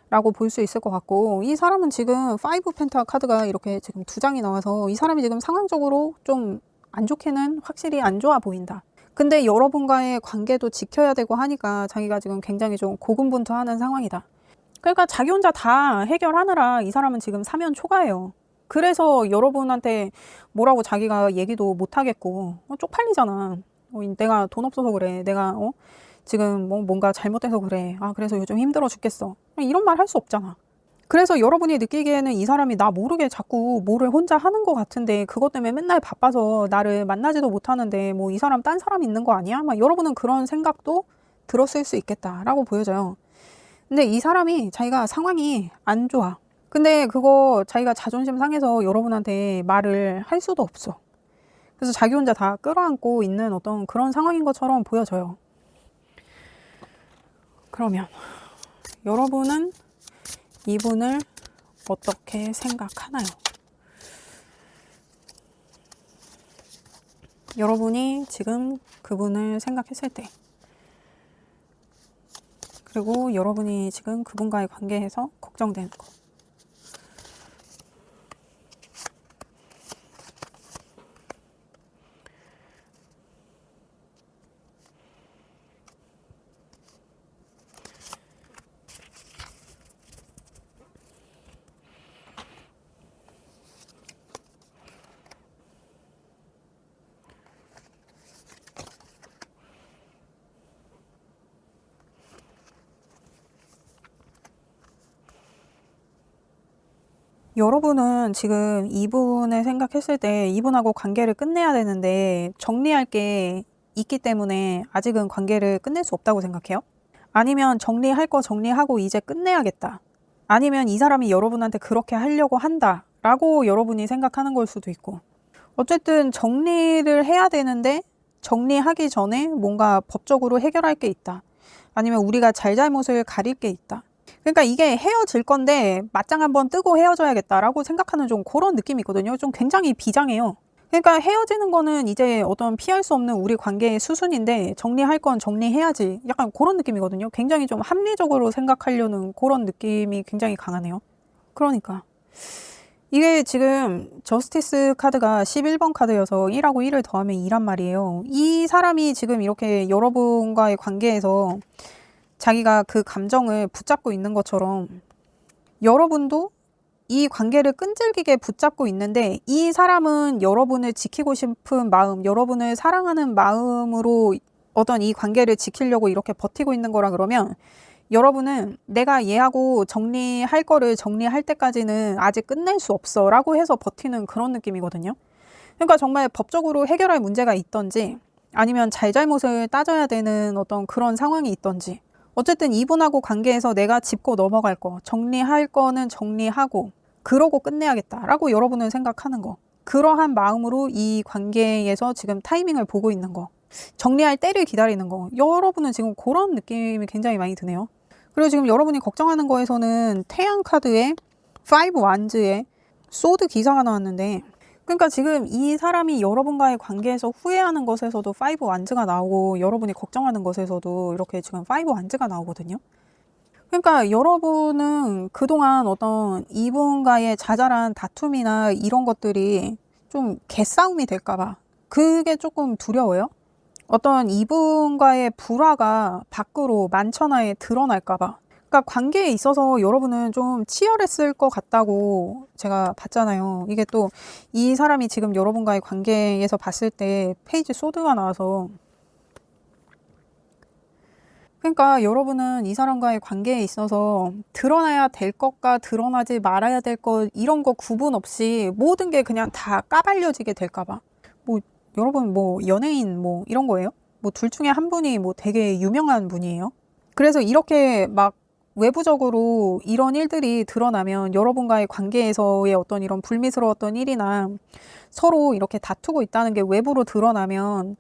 S1: 라고 볼 수 있을 것 같고, 이 사람은 지금 5 펜타 카드가 이렇게 지금 2장이 나와서 이 사람이 지금 상황적으로 좀 안 좋게는 확실히 안 좋아 보인다. 근데 여러분과의 관계도 지켜야 되고 하니까 자기가 지금 굉장히 좀 고군분투하는 상황이다. 그러니까 자기 혼자 다 해결하느라 이 사람은 지금 사면 초과예요. 그래서 여러분한테 뭐라고 자기가 얘기도 못 하겠고, 쪽팔리잖아. 내가 돈 없어서 그래. 내가 지금 뭔가 잘못돼서 그래. 그래서 요즘 힘들어 죽겠어. 이런 말 할 수 없잖아. 그래서 여러분이 느끼기에는 이 사람이 나 모르게 자꾸 뭐를 혼자 하는 것 같은데, 그것 때문에 맨날 바빠서 나를 만나지도 못하는데 뭐 이 사람 딴 사람 있는 거 아니야? 막 여러분은 그런 생각도 들었을 수 있겠다라고 보여져요. 근데 이 사람이 자기가 상황이 안 좋아. 근데 그거 자기가 자존심 상해서 여러분한테 말을 할 수도 없어. 그래서 자기 혼자 다 끌어안고 있는 어떤 그런 상황인 것처럼 보여져요. 그러면 여러분은 이분을 어떻게 생각하나요? 여러분이 지금 그분을 생각했을 때, 그리고 여러분이 지금 그분과의 관계에서 걱정되는 거. 여러분은 지금 이분을 생각했을 때 이분하고 관계를 끝내야 되는데 정리할 게 있기 때문에 아직은 관계를 끝낼 수 없다고 생각해요? 아니면 정리할 거 정리하고 이제 끝내야겠다. 아니면 이 사람이 여러분한테 그렇게 하려고 한다 라고 여러분이 생각하는 걸 수도 있고. 어쨌든 정리를 해야 되는데 정리하기 전에 뭔가 법적으로 해결할 게 있다. 아니면 우리가 잘잘못을 가릴 게 있다. 그러니까 이게 헤어질 건데 맞짱 한번 뜨고 헤어져야겠다라고 생각하는 좀 그런 느낌이 있거든요. 좀 굉장히 비장해요. 그러니까 헤어지는 거는 이제 어떤 피할 수 없는 우리 관계의 수순인데 정리할 건 정리해야지. 약간 그런 느낌이거든요. 굉장히 좀 합리적으로 생각하려는 그런 느낌이 굉장히 강하네요. 그러니까 이게 지금 저스티스 카드가 11번 카드여서 1하고 1을 더하면 2란 말이에요. 이 사람이 지금 이렇게 여러분과의 관계에서 자기가 그 감정을 붙잡고 있는 것처럼 여러분도 이 관계를 끈질기게 붙잡고 있는데 이 사람은 여러분을 지키고 싶은 마음, 여러분을 사랑하는 마음으로 어떤 이 관계를 지키려고 이렇게 버티고 있는 거라 그러면 여러분은 내가 얘하고 정리할 거를 정리할 때까지는 아직 끝낼 수 없어 라고 해서 버티는 그런 느낌이거든요. 그러니까 정말 법적으로 해결할 문제가 있던지 아니면 잘잘못을 따져야 되는 어떤 그런 상황이 있던지 어쨌든 이분하고 관계에서 내가 짚고 넘어갈 거, 정리할 거는 정리하고 그러고 끝내야겠다라고 여러분은 생각하는 거. 그러한 마음으로 이 관계에서 지금 타이밍을 보고 있는 거. 정리할 때를 기다리는 거. 여러분은 지금 그런 느낌이 굉장히 많이 드네요. 그리고 지금 여러분이 걱정하는 거에서는 태양 카드에 5 완즈에 소드 기사가 나왔는데 그러니까 지금 이 사람이 여러분과의 관계에서 후회하는 것에서도 5 완즈가 나오고 여러분이 걱정하는 것에서도 이렇게 지금 5 완즈가 나오거든요. 그러니까 여러분은 그동안 어떤 이분과의 자잘한 다툼이나 이런 것들이 좀 개싸움이 될까 봐 그게 조금 두려워요. 어떤 이분과의 불화가 밖으로 만천하에 드러날까 봐. 그러니까 관계에 있어서 여러분은 좀 치열했을 것 같다고 제가 봤잖아요. 이게 또 이 사람이 지금 여러분과의 관계에서 봤을 때 페이지 소드가 나와서 그러니까 여러분은 이 사람과의 관계에 있어서 드러나야 될 것과 드러나지 말아야 될 것 이런 거 구분 없이 모든 게 그냥 다 까발려지게 될까 봐. 뭐 여러분 뭐 연예인 뭐 이런 거예요? 뭐 둘 중에 한 분이 뭐 되게 유명한 분이에요. 그래서 이렇게 막 외부적으로 이런 일들이 드러나면 여러분과의 관계에서의 어떤 이런 불미스러웠던 일이나 서로 이렇게 다투고 있다는 게 외부로 드러나면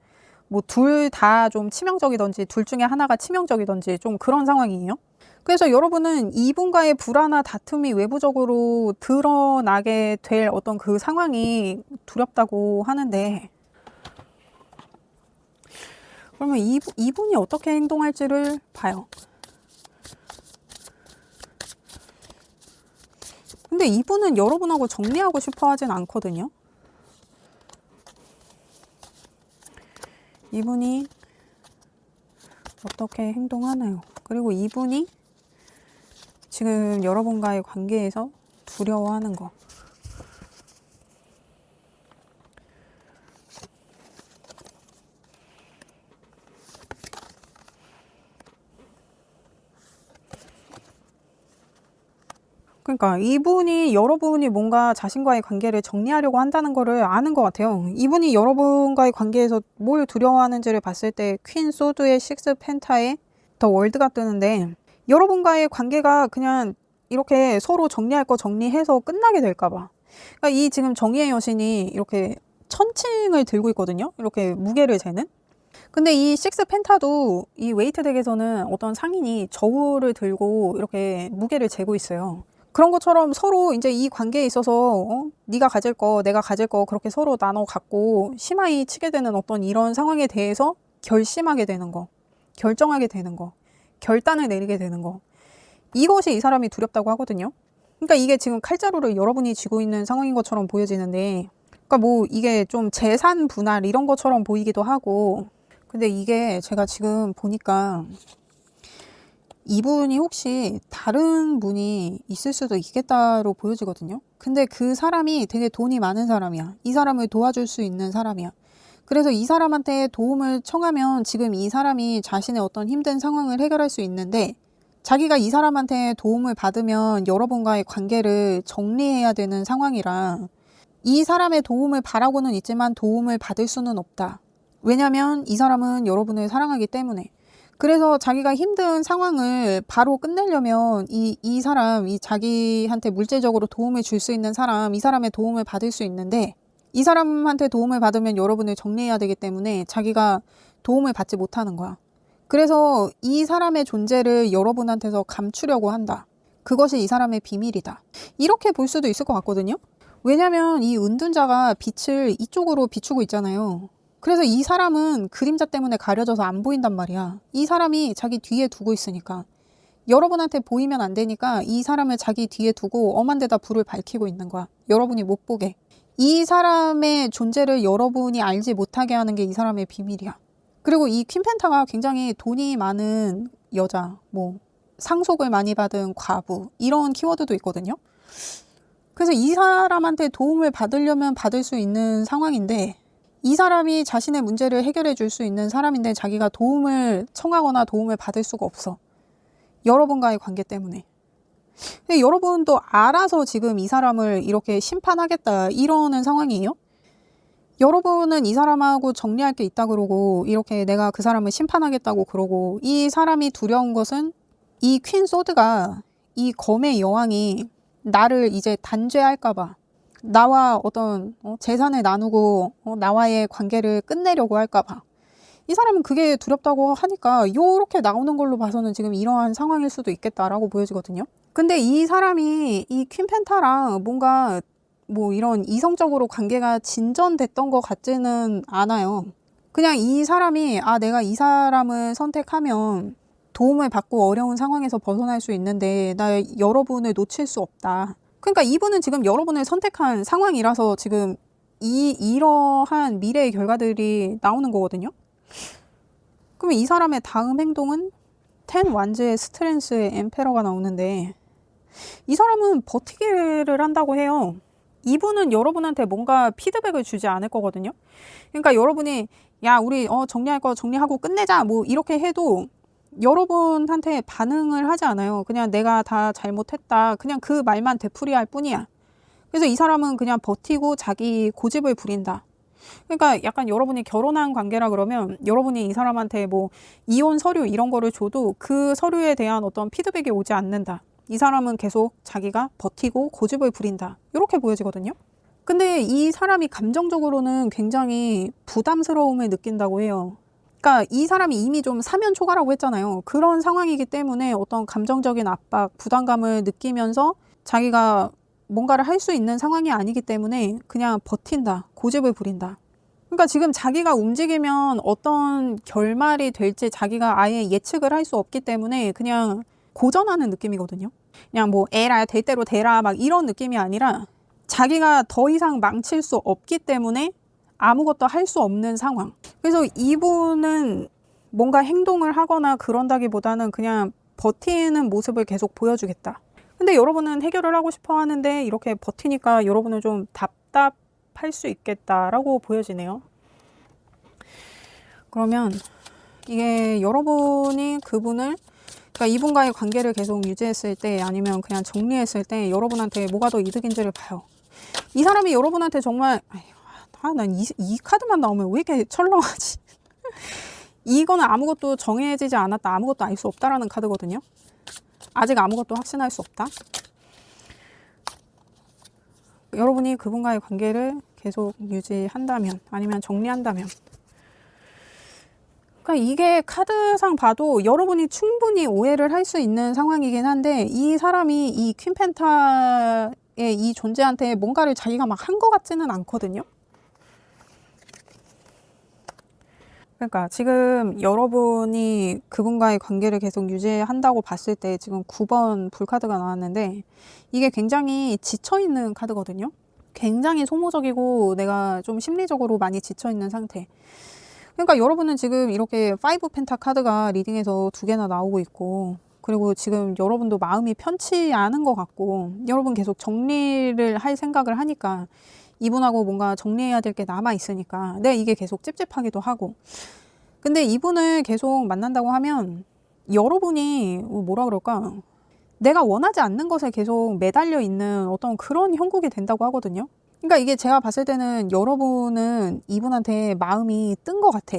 S1: 뭐 둘 다 좀 치명적이던지 둘 중에 하나가 치명적이던지 좀 그런 상황이에요. 그래서 여러분은 이분과의 불화나 다툼이 외부적으로 드러나게 될 어떤 그 상황이 두렵다고 하는데 그러면 이분이 어떻게 행동할지를 봐요. 근데 이분은 여러분하고 정리하고 싶어 하진 않거든요. 이분이 어떻게 행동하나요? 그리고 이분이 지금 여러분과의 관계에서 두려워하는 거. 그러니까 이분이 여러분이 뭔가 자신과의 관계를 정리하려고 한다는 거를 아는 것 같아요. 이분이 여러분과의 관계에서 뭘 두려워하는지를 봤을 때 퀸 소드의 6 펜타에 더 월드가 뜨는데 여러분과의 관계가 그냥 이렇게 서로 정리할 거 정리해서 끝나게 될까 봐. 그러니까 이 지금 정의의 여신이 이렇게 천칭을 들고 있거든요. 이렇게 무게를 재는. 근데 이 6 펜타도 이 웨이트 덱에서는 어떤 상인이 저울을 들고 이렇게 무게를 재고 있어요. 그런 것처럼 서로 이제 이 관계에 있어서 네가 가질 거 내가 가질 거 그렇게 서로 나눠 갖고 심하이 치게 되는 어떤 이런 상황에 대해서 결심하게 되는 거, 결정하게 되는 거, 결단을 내리게 되는 거, 이것이 이 사람이 두렵다고 하거든요. 그러니까 이게 지금 칼자루를 여러분이 쥐고 있는 상황인 것처럼 보여지는데 그러니까 뭐 이게 좀 재산 분할 이런 것처럼 보이기도 하고 근데 이게 제가 지금 보니까 이분이 혹시 다른 분이 있을 수도 있겠다로 보여지거든요. 근데 그 사람이 되게 돈이 많은 사람이야. 이 사람을 도와줄 수 있는 사람이야. 그래서 이 사람한테 도움을 청하면 지금 이 사람이 자신의 어떤 힘든 상황을 해결할 수 있는데 자기가 이 사람한테 도움을 받으면 여러분과의 관계를 정리해야 되는 상황이라 이 사람의 도움을 바라고는 있지만 도움을 받을 수는 없다. 왜냐면 이 사람은 여러분을 사랑하기 때문에. 그래서 자기가 힘든 상황을 바로 끝내려면 이 사람, 이 자기한테 물질적으로 도움을 줄 수 있는 사람, 이 사람의 도움을 받을 수 있는데 이 사람한테 도움을 받으면 여러분을 정리해야 되기 때문에 자기가 도움을 받지 못하는 거야. 그래서 이 사람의 존재를 여러분한테서 감추려고 한다. 그것이 이 사람의 비밀이다. 이렇게 볼 수도 있을 것 같거든요. 왜냐면 이 은둔자가 빛을 이쪽으로 비추고 있잖아요. 그래서 이 사람은 그림자 때문에 가려져서 안 보인단 말이야. 이 사람이 자기 뒤에 두고 있으니까. 여러분한테 보이면 안 되니까 이 사람을 자기 뒤에 두고 엄한 데다 불을 밝히고 있는 거야. 여러분이 못 보게. 이 사람의 존재를 여러분이 알지 못하게 하는 게 이 사람의 비밀이야. 그리고 이 퀸펜타가 굉장히 돈이 많은 여자, 뭐 상속을 많이 받은 과부 이런 키워드도 있거든요. 그래서 이 사람한테 도움을 받으려면 받을 수 있는 상황인데 이 사람이 자신의 문제를 해결해 줄 수 있는 사람인데 자기가 도움을 청하거나 도움을 받을 수가 없어. 여러분과의 관계 때문에. 근데 여러분도 알아서 지금 이 사람을 이렇게 심판하겠다 이러는 상황이에요. 여러분은 이 사람하고 정리할 게 있다 그러고 이렇게 내가 그 사람을 심판하겠다고 그러고 이 사람이 두려운 것은 이 퀸 소드가 이 검의 여왕이 나를 이제 단죄할까봐 나와 어떤 재산을 나누고 나와의 관계를 끝내려고 할까봐 이 사람은 그게 두렵다고 하니까 요렇게 나오는 걸로 봐서는 지금 이러한 상황일 수도 있겠다라고 보여지거든요. 근데 이 사람이 이 퀸펜타랑 뭔가 뭐 이런 이성적으로 관계가 진전됐던 것 같지는 않아요. 그냥 이 사람이 내가 이 사람을 선택하면 도움을 받고 어려운 상황에서 벗어날 수 있는데 나 여러분을 놓칠 수 없다. 그러니까 이분은 지금 여러분을 선택한 상황이라서 지금 이러한 미래의 결과들이 나오는 거거든요. 그러면 이 사람의 다음 행동은 10 완즈의 스트렝스의 엠페러가 나오는데 이 사람은 버티기를 한다고 해요. 이분은 여러분한테 뭔가 피드백을 주지 않을 거거든요. 그러니까 여러분이 야 우리 정리할 거 정리하고 끝내자 뭐 이렇게 해도 여러분한테 반응을 하지 않아요. 그냥 내가 다 잘못했다. 그냥 그 말만 되풀이할 뿐이야. 그래서 이 사람은 그냥 버티고 자기 고집을 부린다. 그러니까 약간 여러분이 결혼한 관계라 그러면 여러분이 이 사람한테 뭐 이혼 서류 이런 거를 줘도 그 서류에 대한 어떤 피드백이 오지 않는다. 이 사람은 계속 자기가 버티고 고집을 부린다. 이렇게 보여지거든요. 근데 이 사람이 감정적으로는 굉장히 부담스러움을 느낀다고 해요. 그러니까 이 사람이 이미 좀 사면 초과라고 했잖아요. 그런 상황이기 때문에 어떤 감정적인 압박, 부담감을 느끼면서 자기가 뭔가를 할 수 있는 상황이 아니기 때문에 그냥 버틴다. 고집을 부린다. 그러니까 지금 자기가 움직이면 어떤 결말이 될지 자기가 아예 예측을 할 수 없기 때문에 그냥 고전하는 느낌이거든요. 그냥 뭐 에라 될 대로 되라 막 이런 느낌이 아니라 자기가 더 이상 망칠 수 없기 때문에 아무것도 할 수 없는 상황. 그래서 이분은 뭔가 행동을 하거나 그런다기보다는 그냥 버티는 모습을 계속 보여주겠다. 근데 여러분은 해결을 하고 싶어 하는데 이렇게 버티니까 여러분은 좀 답답할 수 있겠다라고 보여지네요. 그러면 이게 여러분이 그분을 그러니까 이분과의 관계를 계속 유지했을 때 아니면 그냥 정리했을 때 여러분한테 뭐가 더 이득인지를 봐요. 이 사람이 여러분한테 정말 난 이 카드만 나오면 왜 이렇게 철렁하지? 이거는 아무것도 정해지지 않았다. 아무것도 알 수 없다라는 카드거든요. 아직 아무것도 확신할 수 없다. 여러분이 그분과의 관계를 계속 유지한다면 아니면 정리한다면 그러니까 이게 카드상 봐도 여러분이 충분히 오해를 할 수 있는 상황이긴 한데 이 사람이 이 퀸펜타의 이 존재한테 뭔가를 자기가 막 한 것 같지는 않거든요. 그러니까 지금 여러분이 그분과의 관계를 계속 유지한다고 봤을 때 지금 9번 불카드가 나왔는데 이게 굉장히 지쳐있는 카드거든요. 굉장히 소모적이고 내가 좀 심리적으로 많이 지쳐있는 상태. 그러니까 여러분은 지금 이렇게 5 펜타 카드가 리딩에서 2개나 나오고 있고 그리고 지금 여러분도 마음이 편치 않은 것 같고 여러분 계속 정리를 할 생각을 하니까 이분하고 뭔가 정리해야 될 게 남아 있으니까 이게 계속 찝찝하기도 하고 근데 이분을 계속 만난다고 하면 여러분이 뭐라 그럴까 내가 원하지 않는 것에 계속 매달려 있는 어떤 그런 형국이 된다고 하거든요. 그러니까 이게 제가 봤을 때는 여러분은 이분한테 마음이 뜬 것 같아.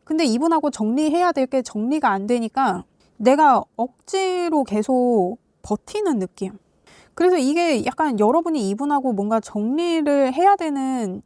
S1: 근데 이분하고 정리해야 될 게 정리가 안 되니까 내가 억지로 계속 버티는 느낌. 그래서 이게 약간 여러분이 이분하고 뭔가 정리를 해야 되는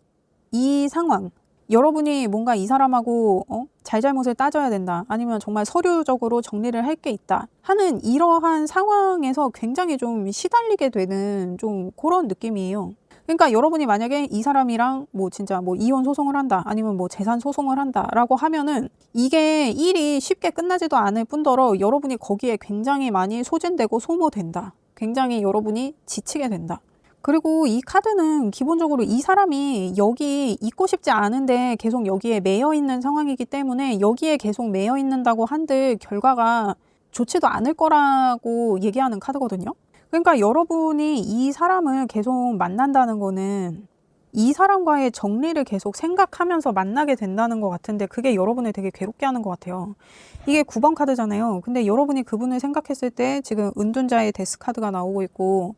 S1: 이 상황. 여러분이 뭔가 이 사람하고 잘잘못을 따져야 된다. 아니면 정말 서류적으로 정리를 할 게 있다. 하는 이러한 상황에서 굉장히 좀 시달리게 되는 좀 그런 느낌이에요. 그러니까 여러분이 만약에 이 사람이랑 뭐 진짜 뭐 이혼 소송을 한다, 아니면 뭐 재산 소송을 한다라고 하면은 이게 일이 쉽게 끝나지도 않을 뿐더러 여러분이 거기에 굉장히 많이 소진되고 소모된다. 굉장히 여러분이 지치게 된다. 그리고 이 카드는 기본적으로 이 사람이 여기 있고 싶지 않은데 계속 여기에 매여 있는 상황이기 때문에 여기에 계속 매여 있는다고 한들 결과가 좋지도 않을 거라고 얘기하는 카드거든요. 그러니까 여러분이 이 사람을 계속 만난다는 거는 이 사람과의 정리를 계속 생각하면서 만나게 된다는 것 같은데 그게 여러분을 되게 괴롭게 하는 것 같아요. 이게 9번 카드잖아요. 근데 여러분이 그분을 생각했을 때 지금 은둔자의 데스 카드가 나오고 있고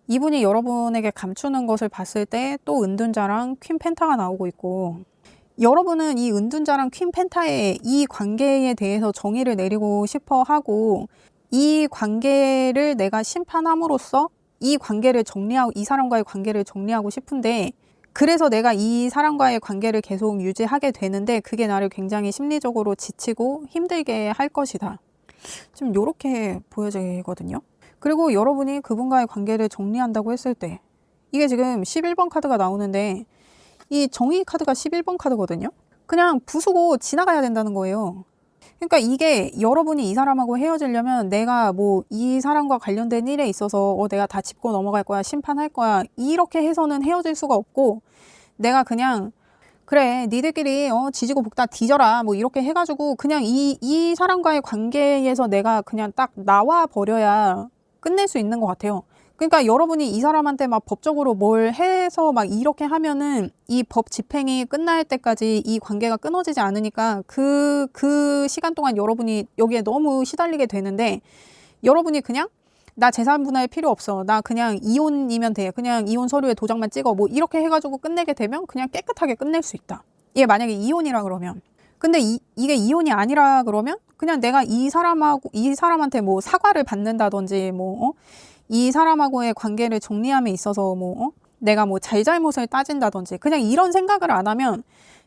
S1: 이분이 여러분에게 감추는 것을 봤을 때 또 은둔자랑 퀸 펜타가 나오고 있고 여러분은 이 은둔자랑 퀸 펜타의 이 관계에 대해서 정의를 내리고 싶어 하고 이 관계를 내가 심판함으로써 이 관계를 정리하고 이 사람과의 관계를 정리하고 싶은데 그래서 내가 이 사람과의 관계를 계속 유지하게 되는데 그게 나를 굉장히 심리적으로 지치고 힘들게 할 것이다. 좀 요렇게 보여지거든요. 그리고 여러분이 그분과의 관계를 정리한다고 했을 때 이게 지금 11번 카드가 나오는데 이 정의 카드가 11번 카드거든요. 그냥 부수고 지나가야 된다는 거예요. 그러니까 이게 여러분이 이 사람하고 헤어지려면 내가 뭐 이 사람과 관련된 일에 있어서 내가 다 짚고 넘어갈 거야, 심판할 거야 이렇게 해서는 헤어질 수가 없고 내가 그냥 그래 니들끼리 지지고 볶다 뒤져라 뭐 이렇게 해가지고 그냥 이 사람과의 관계에서 내가 그냥 딱 나와 버려야 끝낼 수 있는 것 같아요. 그러니까 여러분이 이 사람한테 막 법적으로 뭘 해서 막 이렇게 하면은 이 법 집행이 끝날 때까지 이 관계가 끊어지지 않으니까 그 시간 동안 여러분이 여기에 너무 시달리게 되는데 여러분이 그냥 나 재산 분할 필요 없어. 나 그냥 이혼이면 돼. 그냥 이혼 서류에 도장만 찍어. 뭐 이렇게 해가지고 끝내게 되면 그냥 깨끗하게 끝낼 수 있다. 이게 만약에 이혼이라 그러면. 근데 이게 이혼이 아니라 그러면 그냥 내가 이 사람한테 뭐 사과를 받는다든지 이 사람하고의 관계를 정리함에 있어서 내가 뭐 잘잘못을 따진다든지 그냥 이런 생각을 안 하면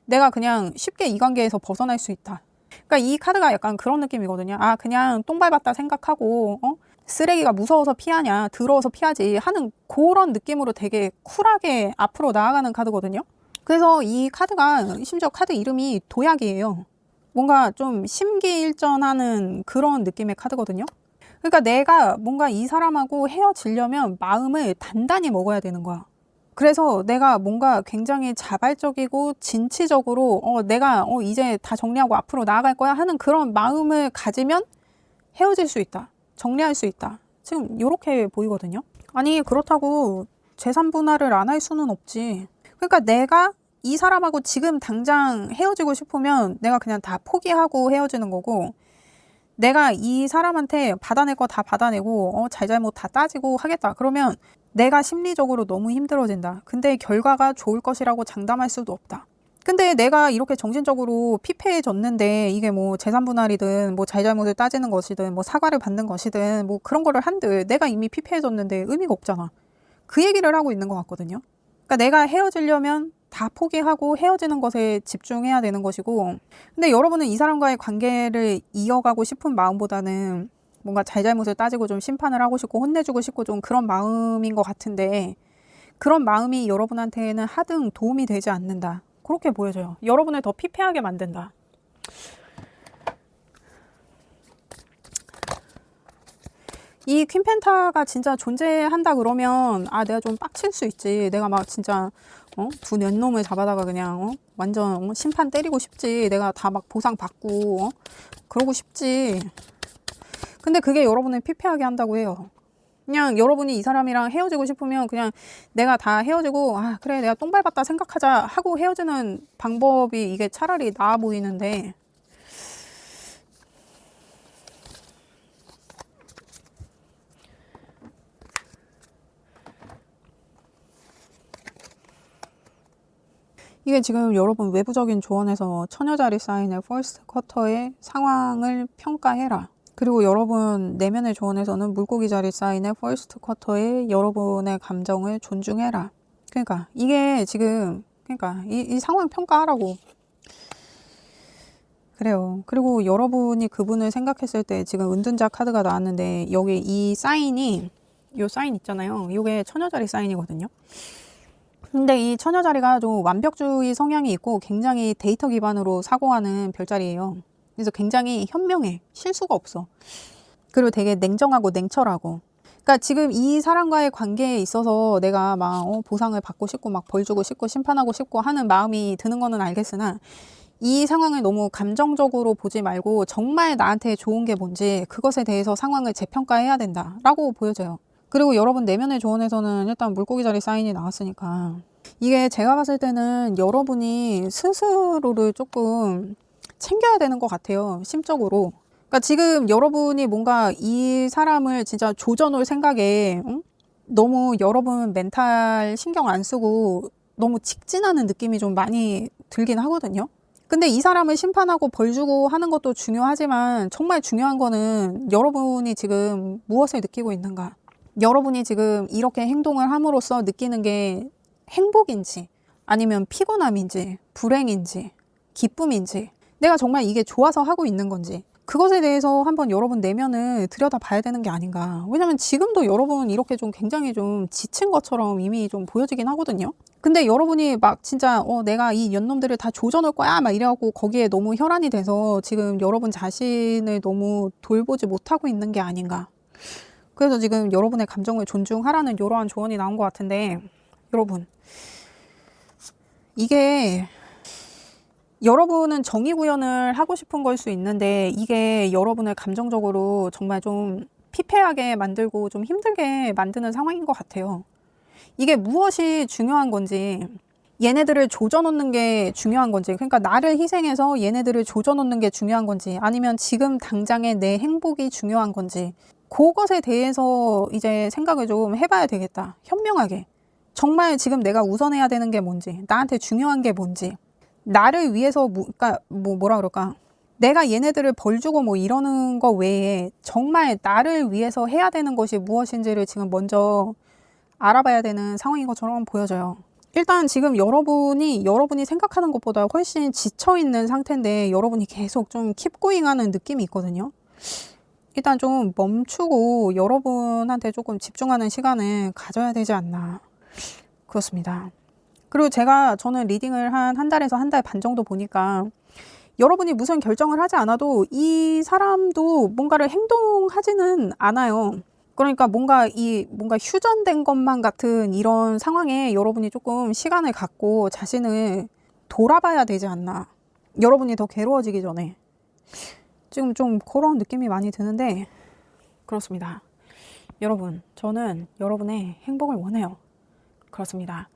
S1: 내가 그냥 쉽게 이 관계에서 벗어날 수 있다. 그러니까 이 카드가 약간 그런 느낌이거든요. 아, 그냥 똥 밟았다 생각하고 쓰레기가 무서워서 피하냐, 더러워서 피하지 하는 그런 느낌으로 되게 쿨하게 앞으로 나아가는 카드거든요. 그래서 이 카드가 심지어 카드 이름이 도약이에요. 뭔가 좀 심기일전하는 그런 느낌의 카드거든요. 그러니까 내가 뭔가 이 사람하고 헤어지려면 마음을 단단히 먹어야 되는 거야. 그래서 내가 뭔가 굉장히 자발적이고 진취적으로 내가 이제 다 정리하고 앞으로 나아갈 거야 하는 그런 마음을 가지면 헤어질 수 있다. 정리할 수 있다. 지금 이렇게 보이거든요. 아니 그렇다고 재산 분할을 안 할 수는 없지. 그러니까 내가 이 사람하고 지금 당장 헤어지고 싶으면 내가 그냥 다 포기하고 헤어지는 거고 내가 이 사람한테 받아낼 거 다 받아내고 잘잘못 다 따지고 하겠다. 그러면 내가 심리적으로 너무 힘들어진다. 근데 결과가 좋을 것이라고 장담할 수도 없다. 근데 내가 이렇게 정신적으로 피폐해졌는데 이게 뭐 재산 분할이든 뭐 잘잘못을 따지는 것이든 뭐 사과를 받는 것이든 뭐 그런 거를 한들 내가 이미 피폐해졌는데 의미가 없잖아. 그 얘기를 하고 있는 것 같거든요. 그러니까 내가 헤어지려면 다 포기하고 헤어지는 것에 집중해야 되는 것이고 근데 여러분은 이 사람과의 관계를 이어가고 싶은 마음보다는 뭔가 잘잘못을 따지고 좀 심판을 하고 싶고 혼내주고 싶고 좀 그런 마음인 것 같은데 그런 마음이 여러분한테는 하등 도움이 되지 않는다. 그렇게 보여져요. 여러분을 더 피폐하게 만든다. 이 퀸펜타가 진짜 존재한다 그러면 내가 좀 빡칠 수 있지. 내가 막 진짜 두 년놈을 잡아다가 그냥 완전 심판 때리고 싶지. 내가 다 막 보상 받고 그러고 싶지. 근데 그게 여러분을 피폐하게 한다고 해요. 그냥 여러분이 이 사람이랑 헤어지고 싶으면 그냥 내가 다 헤어지고 그래 내가 똥 밟았다 생각하자 하고 헤어지는 방법이 이게 차라리 나아 보이는데 이게 지금 여러분 외부적인 조언에서 처녀자리 사인의 퍼스트 쿼터의 상황을 평가해라. 그리고 여러분 내면의 조언에서는 물고기 자리 사인의 퍼스트 쿼터의 여러분의 감정을 존중해라. 그러니까 이게 지금 그러니까 이 상황 평가하라고. 그래요. 그리고 여러분이 그분을 생각했을 때 지금 은둔자 카드가 나왔는데 여기 이 사인이 요 사인 있잖아요. 이게 처녀자리 사인이거든요. 근데 이 처녀자리가 좀 완벽주의 성향이 있고 굉장히 데이터 기반으로 사고하는 별자리예요. 그래서 굉장히 현명해. 실수가 없어. 그리고 되게 냉정하고 냉철하고. 그러니까 지금 이 사람과의 관계에 있어서 내가 막 보상을 받고 싶고 막 벌 주고 싶고 심판하고 싶고 하는 마음이 드는 거는 알겠으나 이 상황을 너무 감정적으로 보지 말고 정말 나한테 좋은 게 뭔지 그것에 대해서 상황을 재평가해야 된다라고 보여져요. 그리고 여러분 내면의 조언에서는 일단 물고기 자리 사인이 나왔으니까 이게 제가 봤을 때는 여러분이 스스로를 조금 챙겨야 되는 것 같아요. 심적으로. 그러니까 지금 여러분이 뭔가 이 사람을 진짜 조져놓을 생각에 너무 여러분 멘탈 신경 안 쓰고 너무 직진하는 느낌이 좀 많이 들긴 하거든요. 근데 이 사람을 심판하고 벌 주고 하는 것도 중요하지만 정말 중요한 거는 여러분이 지금 무엇을 느끼고 있는가. 여러분이 지금 이렇게 행동을 함으로써 느끼는 게 행복인지 아니면 피곤함인지 불행인지 기쁨인지 내가 정말 이게 좋아서 하고 있는 건지 그것에 대해서 한번 여러분 내면을 들여다 봐야 되는 게 아닌가. 왜냐면 지금도 여러분 이렇게 좀 굉장히 좀 지친 것처럼 이미 좀 보여지긴 하거든요. 근데 여러분이 막 진짜 내가 이 연놈들을 다 조져놓을 거야 막 이래갖고 거기에 너무 혈안이 돼서 지금 여러분 자신을 너무 돌보지 못하고 있는 게 아닌가. 그래서 지금 여러분의 감정을 존중하라는 이러한 조언이 나온 것 같은데 여러분 이게 여러분은 정의 구현을 하고 싶은 걸 수 있는데 이게 여러분을 감정적으로 정말 좀 피폐하게 만들고 좀 힘들게 만드는 상황인 것 같아요. 이게 무엇이 중요한 건지 얘네들을 조져놓는 게 중요한 건지 그러니까 나를 희생해서 얘네들을 조져놓는 게 중요한 건지 아니면 지금 당장의 내 행복이 중요한 건지 그것에 대해서 이제 생각을 좀 해봐야 되겠다. 현명하게. 정말 지금 내가 우선해야 되는 게 뭔지 나한테 중요한 게 뭔지 나를 위해서 그러니까 뭐라 그럴까 내가 얘네들을 벌 주고 뭐 이러는 거 외에 정말 나를 위해서 해야 되는 것이 무엇인지를 지금 먼저 알아봐야 되는 상황인 것처럼 보여져요. 일단 지금 여러분이 생각하는 것보다 훨씬 지쳐있는 상태인데 여러분이 계속 좀 킵고잉하는 느낌이 있거든요. 일단 좀 멈추고 여러분한테 조금 집중하는 시간을 가져야 되지 않나. 그렇습니다. 그리고 저는 리딩을 한 달에서 한 달 반 정도 보니까 여러분이 무슨 결정을 하지 않아도 이 사람도 뭔가를 행동하지는 않아요. 그러니까 뭔가 휴전된 것만 같은 이런 상황에 여러분이 조금 시간을 갖고 자신을 돌아봐야 되지 않나. 여러분이 더 괴로워지기 전에. 지금 좀 그런 느낌이 많이 드는데 그렇습니다. 여러분, 저는 여러분의 행복을 원해요. 그렇습니다.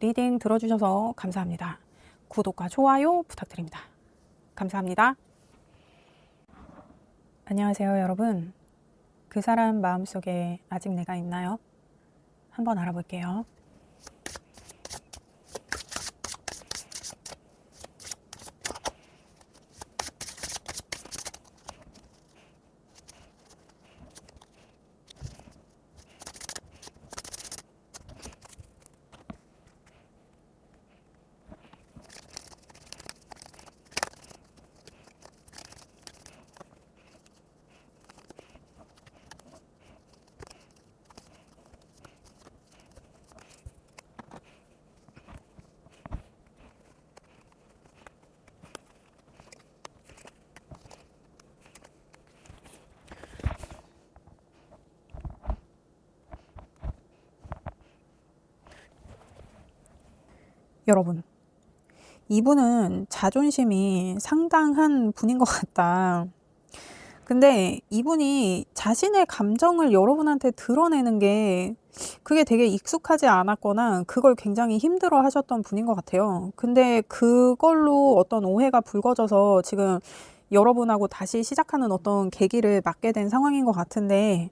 S1: 리딩 들어주셔서 감사합니다. 구독과 좋아요 부탁드립니다. 감사합니다. 안녕하세요, 여러분. 그 사람 마음속에 아직 내가 있나요? 한번 알아볼게요. 여러분, 이분은 자존심이 상당한 분인 것 같다. 근데 이분이 자신의 감정을 여러분한테 드러내는 게 그게 되게 익숙하지 않았거나 그걸 굉장히 힘들어 하셨던 분인 것 같아요. 근데 그걸로 어떤 오해가 불거져서 지금 여러분하고 다시 시작하는 어떤 계기를 맞게 된 상황인 것 같은데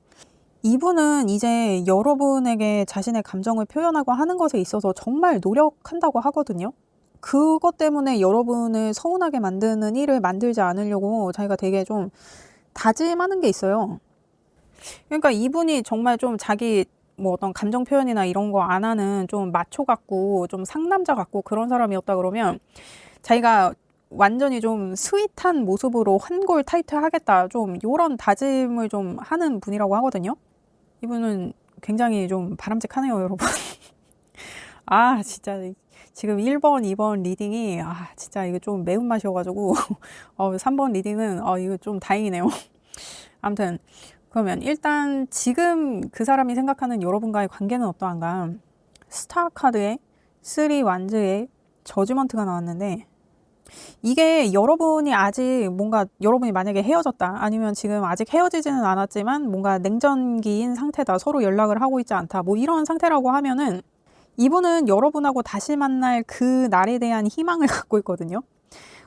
S1: 이분은 이제 여러분에게 자신의 감정을 표현하고 하는 것에 있어서 정말 노력한다고 하거든요. 그것 때문에 여러분을 서운하게 만드는 일을 만들지 않으려고 자기가 되게 좀 다짐하는 게 있어요. 그러니까 이분이 정말 좀 자기 어떤 감정 표현이나 이런 거 안 하는 좀 마초 같고 좀 상남자 같고 그런 사람이었다 그러면 자기가 완전히 좀 스윗한 모습으로 환골 타이트하겠다 좀 이런 다짐을 좀 하는 분이라고 하거든요. 이분은 굉장히 좀 바람직하네요, 여러분. 아, 진짜 지금 1번, 2번 리딩이 진짜 이거 좀 매운맛이어가지고 3번 리딩은 이거 좀 다행이네요. 아무튼 그러면 일단 지금 그 사람이 생각하는 여러분과의 관계는 어떠한가? 스타 카드에 3 완즈의 저지먼트가 나왔는데 이게 여러분이 아직 뭔가 여러분이 만약에 헤어졌다 아니면 지금 아직 헤어지지는 않았지만 뭔가 냉전기인 상태다 서로 연락을 하고 있지 않다 뭐 이런 상태라고 하면은 이분은 여러분하고 다시 만날 그 날에 대한 희망을 갖고 있거든요.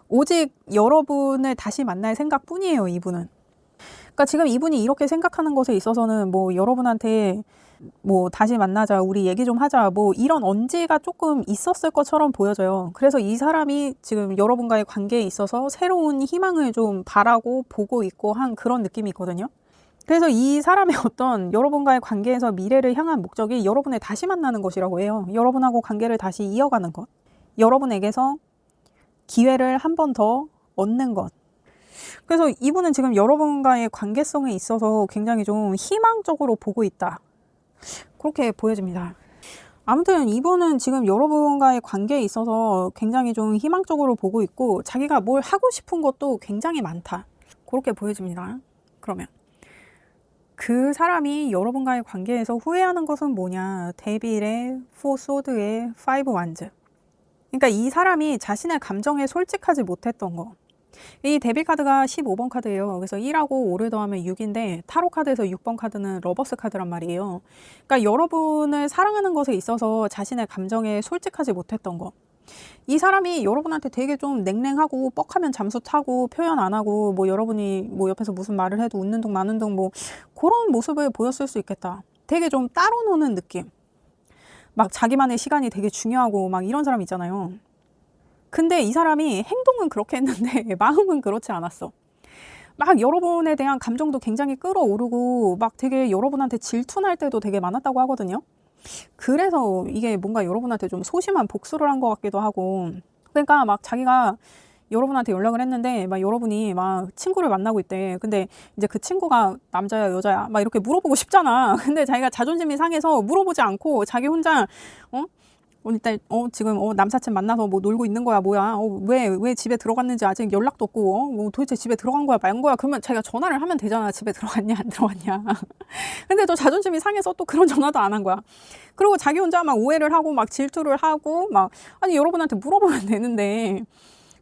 S1: 오직 여러분을 다시 만날 생각뿐이에요, 이분은. 그러니까 지금 이분이 이렇게 생각하는 것에 있어서는 뭐 여러분한테 뭐 다시 만나자, 우리 얘기 좀 하자, 뭐 이런 언지가 조금 있었을 것처럼 보여져요. 그래서 이 사람이 지금 여러분과의 관계에 있어서 새로운 희망을 좀 바라고 보고 있고 한 그런 느낌이 있거든요. 그래서 이 사람의 어떤 여러분과의 관계에서 미래를 향한 목적이 여러분을 다시 만나는 것이라고 해요. 여러분하고 관계를 다시 이어가는 것. 여러분에게서 기회를 한 번 더 얻는 것. 그래서 이분은 지금 여러분과의 관계성에 있어서 굉장히 좀 희망적으로 보고 있다. 그렇게 보여집니다. 아무튼 이분은 지금 여러분과의 관계에 있어서 굉장히 좀 희망적으로 보고 있고 자기가 뭘 하고 싶은 것도 굉장히 많다. 그렇게 보여집니다. 그러면 그 사람이 여러분과의 관계에서 후회하는 것은 뭐냐? 데빌의 4 소드의 5 완즈. 그러니까 이 사람이 자신의 감정에 솔직하지 못했던 거. 이 데빌 카드가 15번 카드예요. 그래서 1하고 5를 더하면 6인데 타로 카드에서 6번 카드는 러버스 카드란 말이에요. 그러니까 여러분을 사랑하는 것에 있어서 자신의 감정에 솔직하지 못했던 거. 이 사람이 여러분한테 되게 좀 냉랭하고 뻑하면 잠수 타고 표현 안 하고 뭐 여러분이 뭐 옆에서 무슨 말을 해도 웃는 둥 마는 둥 뭐 그런 모습을 보였을 수 있겠다. 되게 좀 따로 노는 느낌. 막 자기만의 시간이 되게 중요하고 막 이런 사람 있잖아요. 근데 이 사람이 행동은 그렇게 했는데 마음은 그렇지 않았어. 막 여러분에 대한 감정도 굉장히 끌어오르고 막 되게 여러분한테 질투날 때도 되게 많았다고 하거든요. 그래서 이게 뭔가 여러분한테 좀 소심한 복수를 한 것 같기도 하고. 그러니까 막 자기가 여러분한테 연락을 했는데 막 여러분이 막 친구를 만나고 있대. 근데 이제 그 친구가 남자야 여자야 막 이렇게 물어보고 싶잖아. 근데 자기가 자존심이 상해서 물어보지 않고 자기 혼자 일단 지금 남사친 만나서 뭐 놀고 있는 거야 뭐야 왜 집에 들어갔는지 아직 연락도 없고 뭐 도대체 집에 들어간 거야 말 거야 그러면 자기가 전화를 하면 되잖아. 집에 들어갔냐 안 들어갔냐. 근데 또 자존심이 상해서 또 그런 전화도 안 한 거야. 그리고 자기 혼자 막 오해를 하고 막 질투를 하고 막 아니 여러분한테 물어보면 되는데.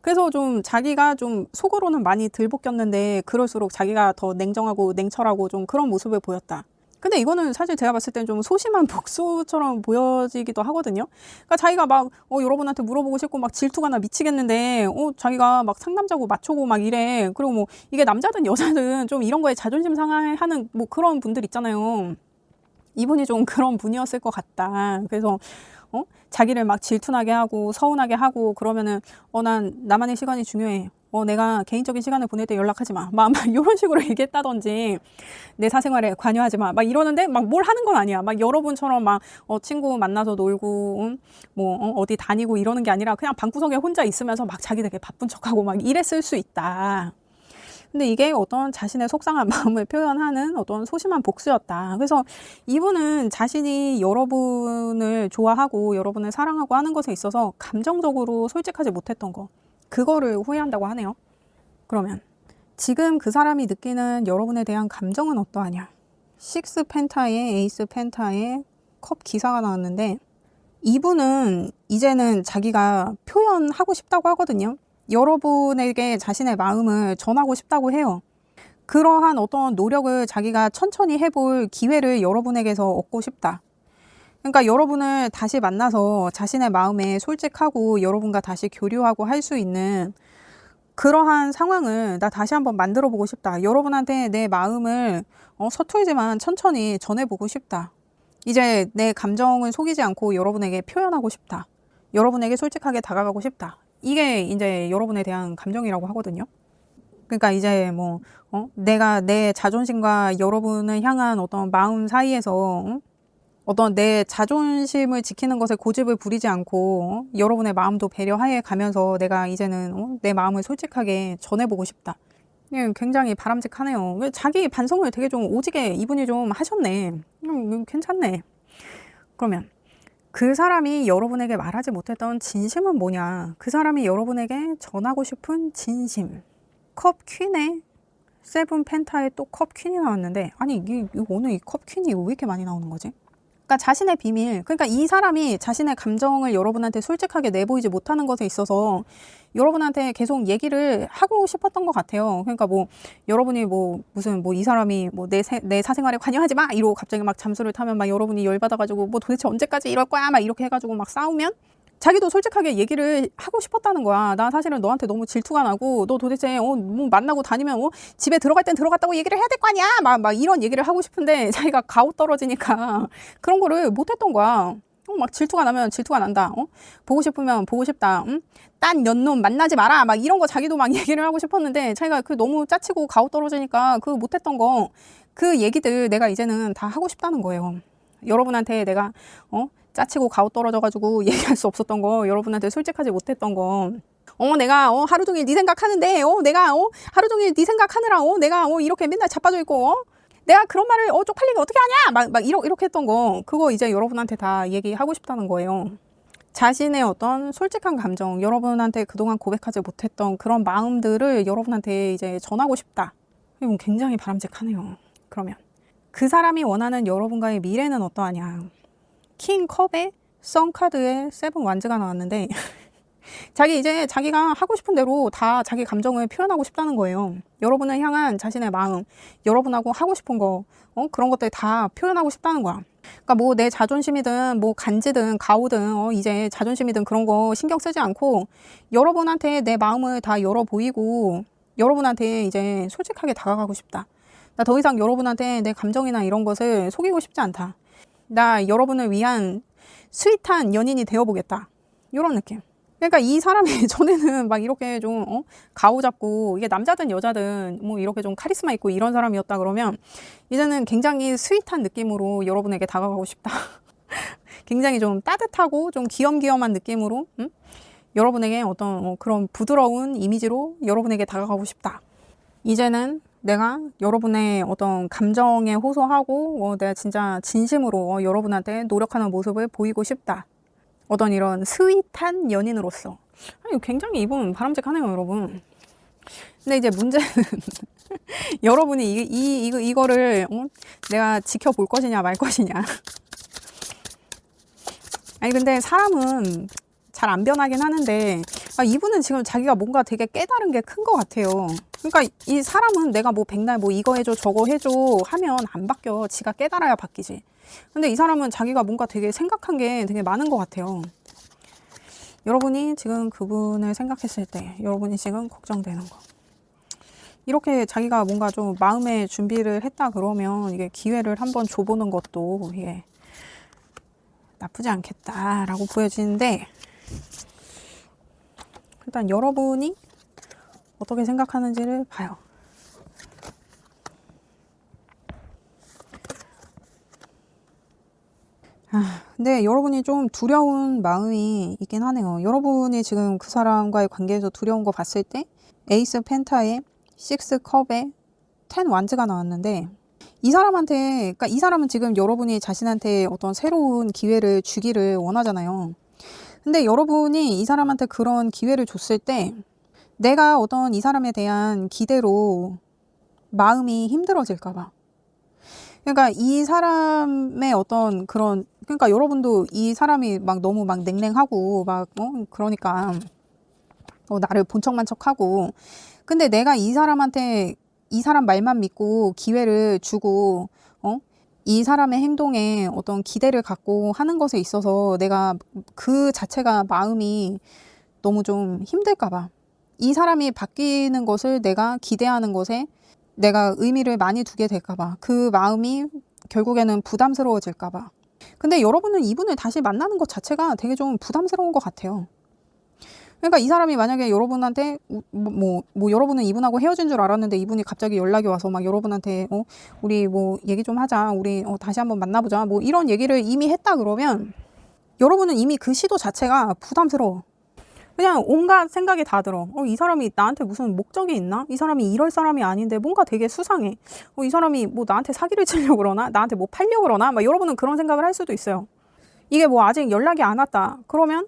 S1: 그래서 좀 자기가 좀 속으로는 많이 들볶였는데 그럴수록 자기가 더 냉정하고 냉철하고 좀 그런 모습을 보였다. 근데 이거는 사실 제가 봤을 때는 좀 소심한 복수처럼 보여지기도 하거든요. 그러니까 자기가 막 여러분한테 물어보고 싶고 막 질투가 나 미치겠는데 자기가 막 상남자고 마초고 막 이래. 그리고 뭐 이게 남자든 여자든 좀 이런 거에 자존심 상하는 뭐 그런 분들 있잖아요. 이분이 좀 그런 분이었을 것 같다. 그래서 자기를 막 질투나게 하고 서운하게 하고 그러면은 난 나만의 시간이 중요해. 내가 개인적인 시간을 보낼 때 연락하지 마. 막 이런 식으로 얘기했다든지 내 사생활에 관여하지 마. 막 이러는데 막 뭘 하는 건 아니야. 막 여러분처럼 막 친구 만나서 놀고 뭐 어디 다니고 이러는 게 아니라 그냥 방구석에 혼자 있으면서 막 자기 되게 바쁜 척하고 막 이랬을 수 있다. 근데 이게 어떤 자신의 속상한 마음을 표현하는 어떤 소심한 복수였다. 그래서 이분은 자신이 여러분을 좋아하고 여러분을 사랑하고 하는 것에 있어서 감정적으로 솔직하지 못했던 거. 그거를 후회한다고 하네요. 그러면 지금 그 사람이 느끼는 여러분에 대한 감정은 어떠하냐? 6 펜타의 에이스 펜타의 컵 기사가 나왔는데 이분은 이제는 자기가 표현하고 싶다고 하거든요. 여러분에게 자신의 마음을 전하고 싶다고 해요. 그러한 어떤 노력을 자기가 천천히 해볼 기회를 여러분에게서 얻고 싶다. 그러니까 여러분을 다시 만나서 자신의 마음에 솔직하고 여러분과 다시 교류하고 할 수 있는 그러한 상황을 나 다시 한번 만들어 보고 싶다. 여러분한테 내 마음을 서툴지만 천천히 전해보고 싶다. 이제 내 감정을 속이지 않고 여러분에게 표현하고 싶다. 여러분에게 솔직하게 다가가고 싶다. 이게 이제 여러분에 대한 감정이라고 하거든요. 그러니까 이제 뭐 내가 내 자존심과 여러분을 향한 어떤 마음 사이에서 어떤 내 자존심을 지키는 것에 고집을 부리지 않고 여러분의 마음도 배려하에 가면서 내가 이제는 내 마음을 솔직하게 전해보고 싶다. 굉장히 바람직하네요. 자기 반성을 되게 좀 오지게 이분이 좀 하셨네. 괜찮네. 그러면 그 사람이 여러분에게 말하지 못했던 진심은 뭐냐? 그 사람이 여러분에게 전하고 싶은 진심. 컵 퀸에 세븐 펜타에 또 컵 퀸이 나왔는데, 아니 이게 오늘 이 컵 퀸이 왜 이렇게 많이 나오는 거지? 그러니까 자신의 비밀, 그러니까 이 사람이 자신의 감정을 여러분한테 솔직하게 내보이지 못하는 것에 있어서 여러분한테 계속 얘기를 하고 싶었던 것 같아요. 그러니까 뭐 여러분이 뭐 무슨 뭐 이 사람이 뭐 내 사생활에 관여하지 마 이러고 갑자기 막 잠수를 타면 막 여러분이 열받아가지고 뭐 도대체 언제까지 이럴 거야 막 이렇게 해가지고 막 싸우면 자기도 솔직하게 얘기를 하고 싶었다는 거야. 나 사실은 너한테 너무 질투가 나고 너 도대체 뭐 만나고 다니면 집에 들어갈 땐 들어갔다고 얘기를 해야 될 거 아니야. 막 이런 얘기를 하고 싶은데 자기가 가오 떨어지니까 그런 거를 못했던 거야. 막 질투가 나면 질투가 난다. 보고 싶으면 보고 싶다. 딴 연놈 만나지 마라. 막 이런 거 자기도 막 얘기를 하고 싶었는데 자기가 그 너무 짜치고 가오 떨어지니까 그 못했던 거 그 얘기들 내가 이제는 다 하고 싶다는 거예요. 여러분한테 내가 짜치고 가오 떨어져가지고 얘기할 수 없었던 거, 여러분한테 솔직하지 못했던 거, 내가 하루 종일 네 생각하는데, 내가 하루 종일 네 생각하느라 내가 이렇게 맨날 자빠져 있고, 내가 그런 말을 쪽팔리게 어떻게 하냐, 막 이렇게 했던 거, 그거 이제 여러분한테 다 얘기하고 싶다는 거예요. 자신의 어떤 솔직한 감정, 여러분한테 그동안 고백하지 못했던 그런 마음들을 여러분한테 이제 전하고 싶다. 이건 굉장히 바람직하네요. 그러면 그 사람이 원하는 여러분과의 미래는 어떠하냐? 킹 컵에 썬카드에 세븐 완즈가 나왔는데 이제 자기가 하고 싶은 대로 다 자기 감정을 표현하고 싶다는 거예요. 여러분을 향한 자신의 마음, 여러분하고 하고 싶은 거, 그런 것들 다 표현하고 싶다는 거야. 그러니까 뭐 내 자존심이든 뭐 간지든 가오든 이제 자존심이든 그런 거 신경 쓰지 않고 여러분한테 내 마음을 다 열어 보이고 여러분한테 이제 솔직하게 다가가고 싶다. 나 더 이상 여러분한테 내 감정이나 이런 것을 속이고 싶지 않다. 나 여러분을 위한 스윗한 연인이 되어보겠다. 이런 느낌. 그러니까 이 사람이 전에는 막 이렇게 좀 가오 잡고 이게 남자든 여자든 뭐 이렇게 좀 카리스마 있고 이런 사람이었다 그러면 이제는 굉장히 스윗한 느낌으로 여러분에게 다가가고 싶다. 굉장히 좀 따뜻하고 좀 귀염귀염한 느낌으로 여러분에게 어떤 그런 부드러운 이미지로 여러분에게 다가가고 싶다. 이제는 내가 여러분의 어떤 감정에 호소하고 내가 진짜 진심으로 여러분한테 노력하는 모습을 보이고 싶다. 어떤 이런 스윗한 연인으로서. 아니, 굉장히 이분 바람직하네요, 여러분. 근데 이제 문제는 여러분이 이거를 내가 지켜볼 것이냐 말 것이냐. 아니 근데 사람은 잘 안 변하긴 하는데 이분은 지금 자기가 뭔가 되게 깨달은 게 큰 것 같아요. 그러니까 이 사람은 내가 뭐 백날 뭐 이거 해줘 저거 해줘 하면 안 바뀌어. 지가 깨달아야 바뀌지. 근데 이 사람은 자기가 뭔가 되게 생각한 게 되게 많은 것 같아요. 여러분이 지금 그분을 생각했을 때 여러분이 지금 걱정되는 거, 이렇게 자기가 뭔가 좀 마음의 준비를 했다 그러면 이게 기회를 한번 줘보는 것도 이게 나쁘지 않겠다라고 보여지는데, 일단 여러분이 어떻게 생각하는지를 봐요. 근데 여러분이 좀 두려운 마음이 있긴 하네요. 여러분이 지금 그 사람과의 관계에서 두려운 거 봤을 때 에이스 펜타에 6 컵에 10 완즈가 나왔는데, 이 사람한테, 그러니까 이 사람은 지금 여러분이 자신한테 어떤 새로운 기회를 주기를 원하잖아요. 근데 여러분이 이 사람한테 그런 기회를 줬을 때 내가 어떤 이 사람에 대한 기대로 마음이 힘들어질까 봐. 그러니까 이 사람의 어떤 그런, 그러니까 여러분도 이 사람이 막 너무 막 냉랭하고 막 그러니까 나를 본척만 척하고, 근데 내가 이 사람한테 이 사람 말만 믿고 기회를 주고 이 사람의 행동에 어떤 기대를 갖고 하는 것에 있어서 내가 그 자체가 마음이 너무 좀 힘들까 봐. 이 사람이 바뀌는 것을 내가 기대하는 것에 내가 의미를 많이 두게 될까 봐. 그 마음이 결국에는 부담스러워질까 봐. 근데 여러분은 이분을 다시 만나는 것 자체가 되게 좀 부담스러운 것 같아요. 그러니까 이 사람이 만약에 여러분한테 뭐 여러분은 이분하고 헤어진 줄 알았는데 이분이 갑자기 연락이 와서 막 여러분한테 우리 뭐 얘기 좀 하자, 우리 다시 한번 만나보자, 뭐 이런 얘기를 이미 했다 그러면 여러분은 이미 그 시도 자체가 부담스러워. 그냥 온갖 생각이 다 들어. 이 사람이 나한테 무슨 목적이 있나? 이 사람이 이럴 사람이 아닌데 뭔가 되게 수상해. 이 사람이 뭐 나한테 사기를 치려고 그러나? 나한테 뭐 팔려고 그러나? 막 여러분은 그런 생각을 할 수도 있어요. 이게 뭐 아직 연락이 안 왔다. 그러면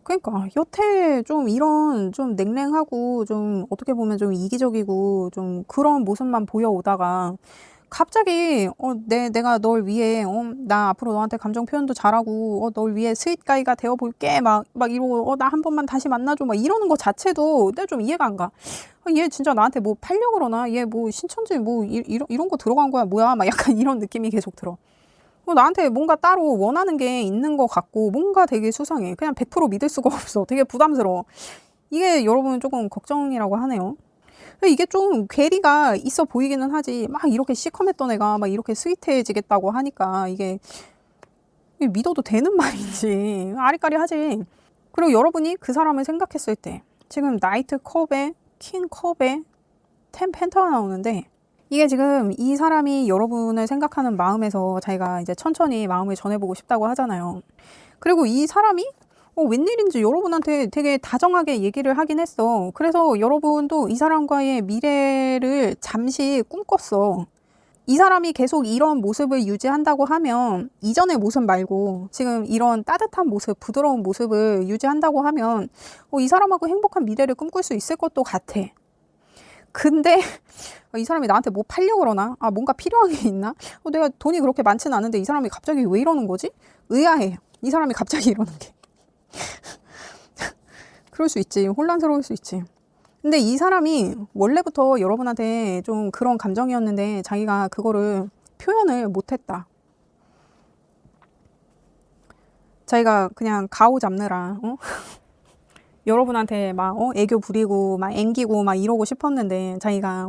S1: 그러니까 여태 좀 이런 좀 냉랭하고 좀 어떻게 보면 좀 이기적이고 좀 그런 모습만 보여오다가 갑자기 내가 널 위해 나 앞으로 너한테 감정 표현도 잘하고 널 위해 스윗가이가 되어 볼게 막 이러고 나 한 번만 다시 만나줘 막 이러는 거 자체도 내가 좀 이해가 안 가. 얘 진짜 나한테 뭐 팔려고 그러나? 얘 뭐 신천지 뭐 이런 거 들어간 거야 뭐야? 막 약간 이런 느낌이 계속 들어. 나한테 뭔가 따로 원하는 게 있는 것 같고 뭔가 되게 수상해. 그냥 100% 믿을 수가 없어. 되게 부담스러워. 이게 여러분 조금 걱정이라고 하네요. 이게 좀 괴리가 있어 보이기는 하지. 막 이렇게 시커맸던 애가 막 이렇게 스윗해지겠다고 하니까 이게 믿어도 되는 말인지 아리까리하지. 그리고 여러분이 그 사람을 생각했을 때 지금 나이트 컵에 킹 컵에 10 펜타가 나오는데 이게 지금 이 사람이 여러분을 생각하는 마음에서 자기가 이제 천천히 마음을 전해보고 싶다고 하잖아요. 그리고 이 사람이 웬일인지 여러분한테 되게 다정하게 얘기를 하긴 했어. 그래서 여러분도 이 사람과의 미래를 잠시 꿈꿨어. 이 사람이 계속 이런 모습을 유지한다고 하면 이전의 모습 말고 지금 이런 따뜻한 모습, 부드러운 모습을 유지한다고 하면 이 사람하고 행복한 미래를 꿈꿀 수 있을 것도 같아. 근데 이 사람이 나한테 뭐 팔려고 그러나? 뭔가 필요한 게 있나? 내가 돈이 그렇게 많지는 않은데 이 사람이 갑자기 왜 이러는 거지? 의아해. 이 사람이 갑자기 이러는 게. 그럴 수 있지. 혼란스러울 수 있지. 근데 이 사람이 원래부터 여러분한테 좀 그런 감정이었는데 자기가 그거를 표현을 못했다. 자기가 그냥 가오 잡느라 여러분한테 막 애교 부리고 막 앵기고 막 이러고 싶었는데 자기가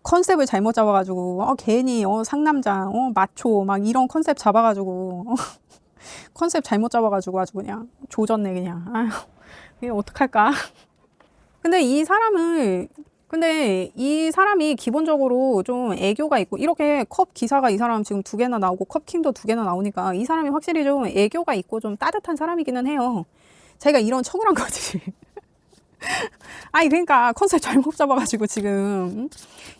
S1: 컨셉을 잘못 잡아가지고 괜히 상남자 마초 막 이런 컨셉 잡아가지고 컨셉 잘못 잡아가지고 아주 그냥 조졌네 그냥. 아휴 이게 어떡할까. 근데 이 사람이 기본적으로 좀 애교가 있고 이렇게 컵 기사가 이 사람 지금 2개나 나오고 컵킹도 2개나 나오니까 이 사람이 확실히 좀 애교가 있고 좀 따뜻한 사람이기는 해요. 자기가 이런 척을 한 거지. 아니 그러니까 컨셉 잘못 잡아가지고 지금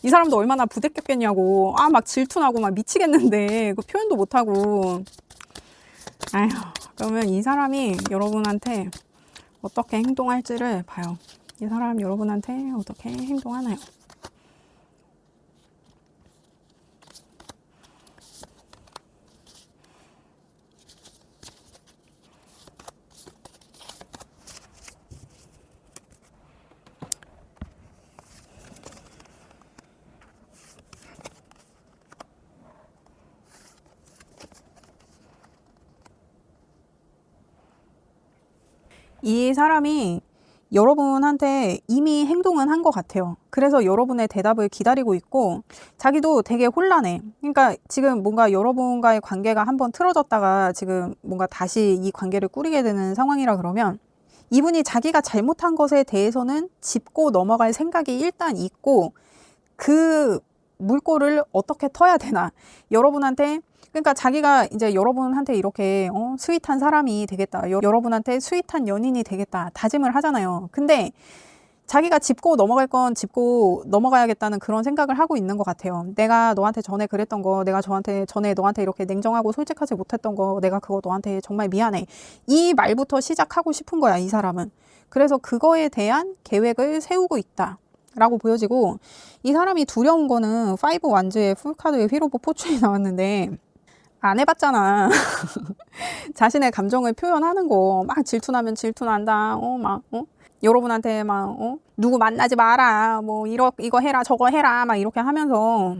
S1: 이 사람도 얼마나 부대꼈겠냐고. 막 질투나고 막 미치겠는데 그 표현도 못하고. 아휴 그러면 이 사람이 여러분한테 어떻게 행동할지를 봐요. 이 사람 여러분한테 어떻게 행동하나요? 이 사람이 여러분한테 이미 행동은 한 것 같아요. 그래서 여러분의 대답을 기다리고 있고 자기도 되게 혼란해. 그러니까 지금 뭔가 여러분과의 관계가 한번 틀어졌다가 지금 뭔가 다시 이 관계를 꾸리게 되는 상황이라 그러면 이분이 자기가 잘못한 것에 대해서는 짚고 넘어갈 생각이 일단 있고 그 물꼬를 어떻게 터야 되나. 여러분한테 그러니까 자기가 이제 여러분한테 이렇게 스윗한 사람이 되겠다. 여러분한테 스윗한 연인이 되겠다. 다짐을 하잖아요. 근데 자기가 짚고 넘어갈 건 짚고 넘어가야겠다는 그런 생각을 하고 있는 것 같아요. 내가 너한테 전에 그랬던 거, 내가 전에 너한테 이렇게 냉정하고 솔직하지 못했던 거, 내가 그거 너한테 정말 미안해. 이 말부터 시작하고 싶은 거야, 이 사람은. 그래서 그거에 대한 계획을 세우고 있다. 라고 보여지고 이 사람이 두려운 거는 5 완즈의 풀카드의 휘로보 포춘이 나왔는데 안 해봤잖아. 자신의 감정을 표현하는 거 막 질투나면 질투난다. 여러분한테 막 누구 만나지 마라. 뭐 이거 해라 저거 해라 막 이렇게 하면서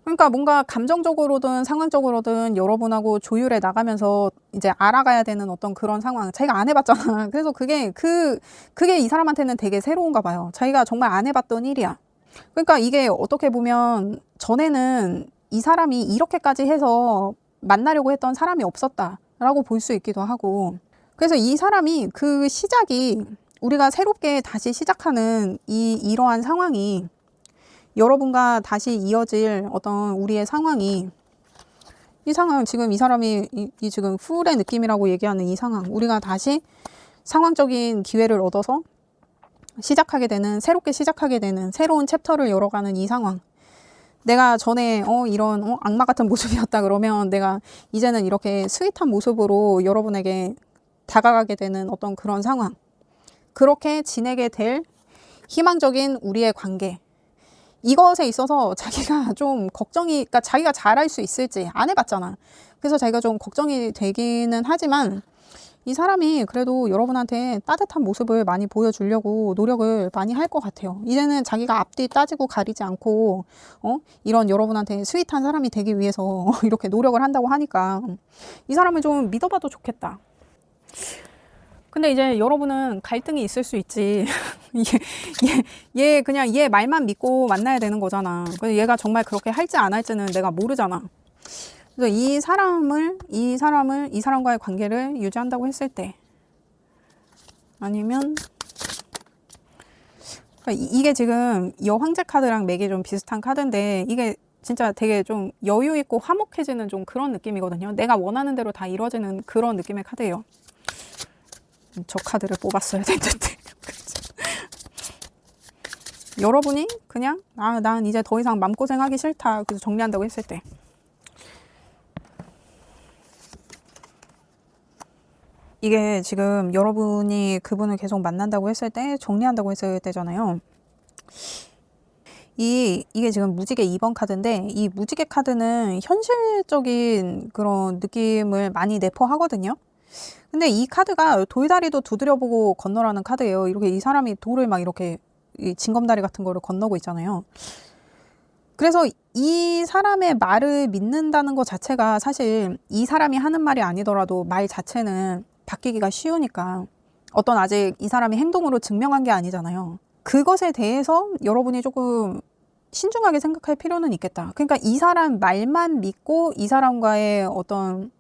S1: 그러니까 뭔가 감정적으로든 상황적으로든 여러분하고 조율해 나가면서 이제 알아가야 되는 어떤 그런 상황. 자기가 안 해봤잖아. 그래서 그게 이 사람한테는 되게 새로운가 봐요. 자기가 정말 안 해봤던 일이야. 그러니까 이게 어떻게 보면 전에는 이 사람이 이렇게까지 해서 만나려고 했던 사람이 없었다라고 볼 수 있기도 하고. 그래서 이 사람이 그 시작이 우리가 새롭게 다시 시작하는 이러한 상황이 여러분과 다시 이어질 어떤 우리의 상황이 이 상황 지금 이 사람이 이 지금 풀의 느낌이라고 얘기하는 이 상황 우리가 다시 상황적인 기회를 얻어서 시작하게 되는 새롭게 시작하게 되는 새로운 챕터를 열어가는 이 상황 내가 전에 이런 악마 같은 모습이었다 그러면 내가 이제는 이렇게 스윗한 모습으로 여러분에게 다가가게 되는 어떤 그런 상황, 그렇게 지내게 될 희망적인 우리의 관계, 이것에 있어서 자기가 좀 걱정이, 그러니까 자기가 잘할 수 있을지 안 해봤잖아. 그래서 자기가 좀 걱정이 되기는 하지만 이 사람이 그래도 여러분한테 따뜻한 모습을 많이 보여주려고 노력을 많이 할 것 같아요. 이제는 자기가 앞뒤 따지고 가리지 않고 이런 여러분한테 스윗한 사람이 되기 위해서 이렇게 노력을 한다고 하니까 이 사람을 좀 믿어봐도 좋겠다. 근데 이제 여러분은 갈등이 있을 수 있지. 얘 그냥 얘 말만 믿고 만나야 되는 거잖아. 그래서 얘가 정말 그렇게 할지 안 할지는 내가 모르잖아. 그래서 이 사람과의 관계를 유지한다고 했을 때, 아니면 그러니까 이게 지금 여황제 카드랑 맥이 좀 비슷한 카드인데 이게 진짜 되게 좀 여유 있고 화목해지는 좀 그런 느낌이거든요. 내가 원하는 대로 다 이루어지는 그런 느낌의 카드예요. 저 카드를 뽑았어야 됐는데. 여러분이 그냥 난 이제 더 이상 마음고생하기 싫다, 그래서 정리한다고 했을 때, 이게 지금 여러분이 그분을 계속 만난다고 했을 때, 정리한다고 했을 때잖아요. 이게 지금 무지개 2번 카드인데, 이 무지개 카드는 현실적인 그런 느낌을 많이 내포하거든요. 근데 이 카드가 돌다리도 두드려보고 건너라는 카드예요. 이렇게 이 사람이 돌을 막 이렇게 징검다리 같은 거를 건너고 있잖아요. 그래서 이 사람의 말을 믿는다는 것 자체가 사실 이 사람이 하는 말이 아니더라도 말 자체는 바뀌기가 쉬우니까, 어떤 아직 이 사람이 행동으로 증명한 게 아니잖아요. 그것에 대해서 여러분이 조금 신중하게 생각할 필요는 있겠다. 그러니까 이 사람 말만 믿고 이 사람과의 어떤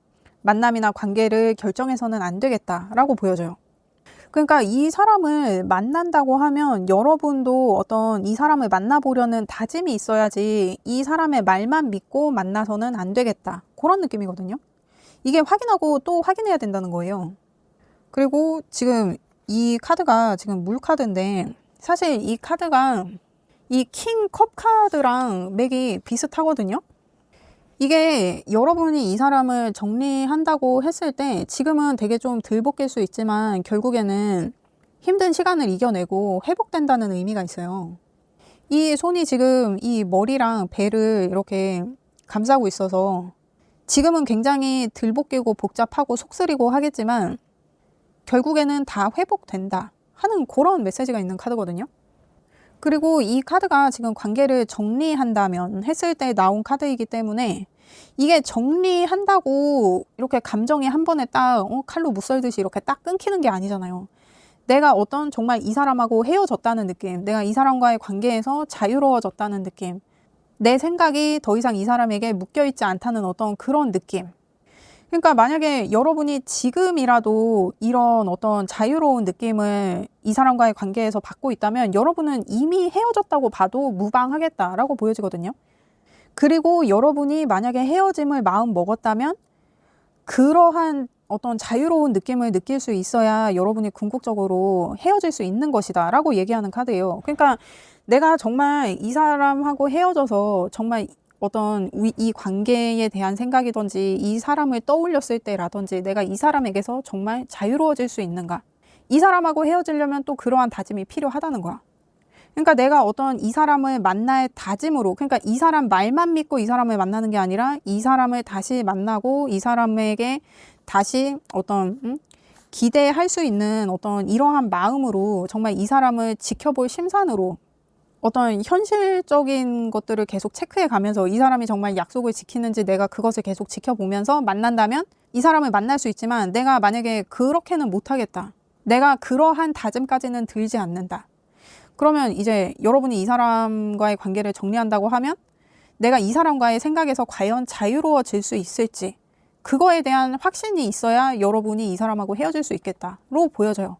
S1: 만남이나 관계를 결정해서는 안 되겠다라고 보여져요. 그러니까 이 사람을 만난다고 하면 여러분도 어떤 이 사람을 만나보려는 다짐이 있어야지 이 사람의 말만 믿고 만나서는 안 되겠다, 그런 느낌이거든요. 이게 확인하고 또 확인해야 된다는 거예요. 그리고 지금 이 카드가 지금 물 카드인데, 사실 이 카드가 이 킹 컵 카드랑 맥이 비슷하거든요. 이게 여러분이 이 사람을 정리한다고 했을 때 지금은 되게 좀 덜 벗길 수 있지만 결국에는 힘든 시간을 이겨내고 회복된다는 의미가 있어요. 이 손이 지금 이 머리랑 배를 이렇게 감싸고 있어서 지금은 굉장히 덜 벗기고 복잡하고 속쓰리고 하겠지만 결국에는 다 회복된다 하는 그런 메시지가 있는 카드거든요. 그리고 이 카드가 지금 관계를 정리한다면 했을 때 나온 카드이기 때문에 이게 정리한다고 이렇게 감정이 한 번에 딱 칼로 무썰듯이 이렇게 딱 끊기는 게 아니잖아요. 내가 어떤 정말 이 사람하고 헤어졌다는 느낌, 내가 이 사람과의 관계에서 자유로워졌다는 느낌, 내 생각이 더 이상 이 사람에게 묶여있지 않다는 어떤 그런 느낌. 그러니까 만약에 여러분이 지금이라도 이런 어떤 자유로운 느낌을 이 사람과의 관계에서 받고 있다면 여러분은 이미 헤어졌다고 봐도 무방하겠다라고 보여지거든요. 그리고 여러분이 만약에 헤어짐을 마음 먹었다면 그러한 어떤 자유로운 느낌을 느낄 수 있어야 여러분이 궁극적으로 헤어질 수 있는 것이다 라고 얘기하는 카드예요. 그러니까 내가 정말 이 사람하고 헤어져서 정말 어떤 이 관계에 대한 생각이든지 이 사람을 떠올렸을 때라든지 내가 이 사람에게서 정말 자유로워질 수 있는가, 이 사람하고 헤어지려면 또 그러한 다짐이 필요하다는 거야. 그러니까 내가 어떤 이 사람을 만날 다짐으로, 그러니까 이 사람 말만 믿고 이 사람을 만나는 게 아니라 이 사람을 다시 만나고 이 사람에게 다시 어떤 기대할 수 있는 어떤 이러한 마음으로 정말 이 사람을 지켜볼 심산으로 어떤 현실적인 것들을 계속 체크해 가면서 이 사람이 정말 약속을 지키는지 내가 그것을 계속 지켜보면서 만난다면 이 사람을 만날 수 있지만, 내가 만약에 그렇게는 못하겠다, 내가 그러한 다짐까지는 들지 않는다, 그러면 이제 여러분이 이 사람과의 관계를 정리한다고 하면 내가 이 사람과의 생각에서 과연 자유로워질 수 있을지, 그거에 대한 확신이 있어야 여러분이 이 사람하고 헤어질 수 있겠다로 보여져요.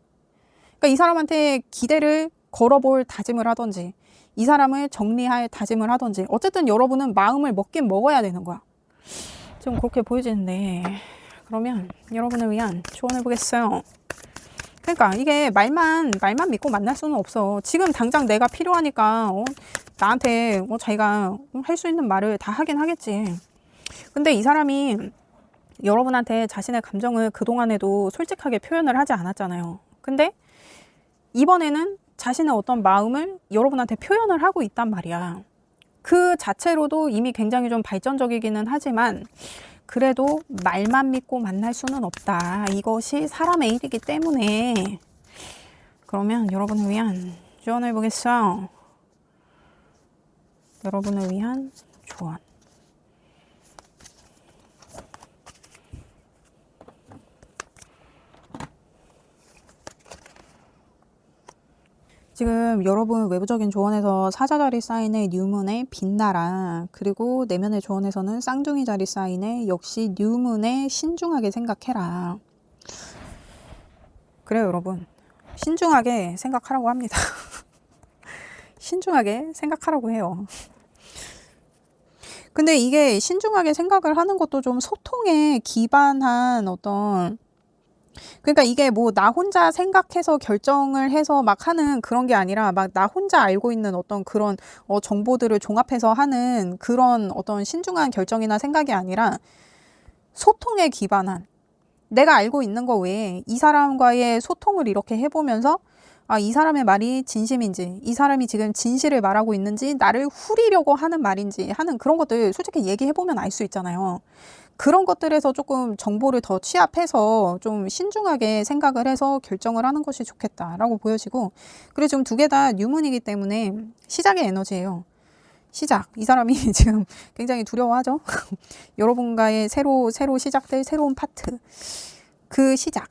S1: 그러니까 이 사람한테 기대를 걸어볼 다짐을 하든지 이 사람을 정리할 다짐을 하든지 어쨌든 여러분은 마음을 먹긴 먹어야 되는 거야. 좀 그렇게 보여지는데, 그러면 여러분을 위한 조언을 보겠어요. 그러니까 이게 말만 믿고 만날 수는 없어. 지금 당장 내가 필요하니까 나한테 뭐 자기가 할 수 있는 말을 다 하긴 하겠지. 근데 이 사람이 여러분한테 자신의 감정을 그동안에도 솔직하게 표현을 하지 않았잖아요. 근데 이번에는 자신의 어떤 마음을 여러분한테 표현을 하고 있단 말이야. 그 자체로도 이미 굉장히 좀 발전적이기는 하지만 그래도 말만 믿고 만날 수는 없다. 이것이 사람의 일이기 때문에. 그러면 여러분을 위한 조언을 보겠어요. 여러분을 위한 조언. 지금 여러분 외부적인 조언에서 사자자리 사인의 뉴문의 빛나라, 그리고 내면의 조언에서는 쌍둥이 자리 사인의 역시 뉴문의 신중하게 생각해라. 그래요 여러분, 신중하게 생각하라고 합니다. 신중하게 생각하라고 해요. 근데 이게 신중하게 생각을 하는 것도 좀 소통에 기반한 어떤, 그러니까 이게 뭐 나 혼자 생각해서 결정을 해서 막 하는 그런 게 아니라 막 나 혼자 알고 있는 어떤 그런 정보들을 종합해서 하는 그런 어떤 신중한 결정이나 생각이 아니라 소통에 기반한, 내가 알고 있는 거 외에 이 사람과의 소통을 이렇게 해보면서 아, 이 사람의 말이 진심인지, 이 사람이 지금 진실을 말하고 있는지, 나를 후리려고 하는 말인지 하는 그런 것들 솔직히 얘기해보면 알 수 있잖아요. 그런 것들에서 조금 정보를 더 취합해서 좀 신중하게 생각을 해서 결정을 하는 것이 좋겠다라고 보여지고, 그리고 지금 두 개 다 뉴문이기 때문에 시작의 에너지예요. 시작. 이 사람이 지금 굉장히 두려워하죠. 여러분과의 새로 시작될 새로운 파트, 그 시작.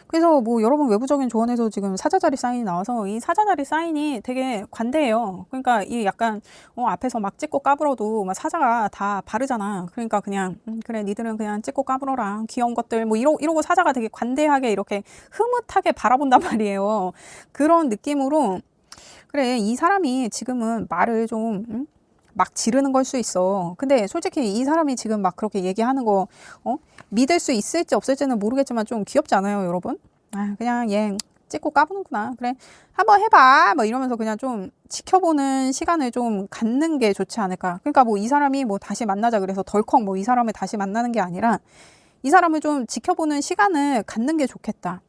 S1: 그래서 뭐 여러분 외부적인 조언에서 지금 사자자리 사인이 나와서 이 사자자리 사인이 되게 관대해요. 그러니까 이 약간 앞에서 막 찍고 까불어도 막 사자가 다 바르잖아. 그러니까 그냥 그래 니들은 그냥 찍고 까불어라 귀여운 것들 뭐 이러고 사자가 되게 관대하게 이렇게 흐뭇하게 바라본단 말이에요. 그런 느낌으로 그래 이 사람이 지금은 말을 좀 막 지르는 걸 수 있어. 근데 솔직히 이 사람이 지금 막 그렇게 얘기하는 거 믿을 수 있을지 없을지는 모르겠지만 좀 귀엽지 않아요 여러분? 아 그냥 얘 찍고 까부는구나. 그래 한번 해봐 뭐 이러면서 그냥 좀 지켜보는 시간을 좀 갖는 게 좋지 않을까. 그러니까 뭐 이 사람이 뭐 다시 만나자 그래서 덜컥 뭐 이 사람을 다시 만나는 게 아니라 이 사람을 좀 지켜보는 시간을 갖는 게 좋겠다.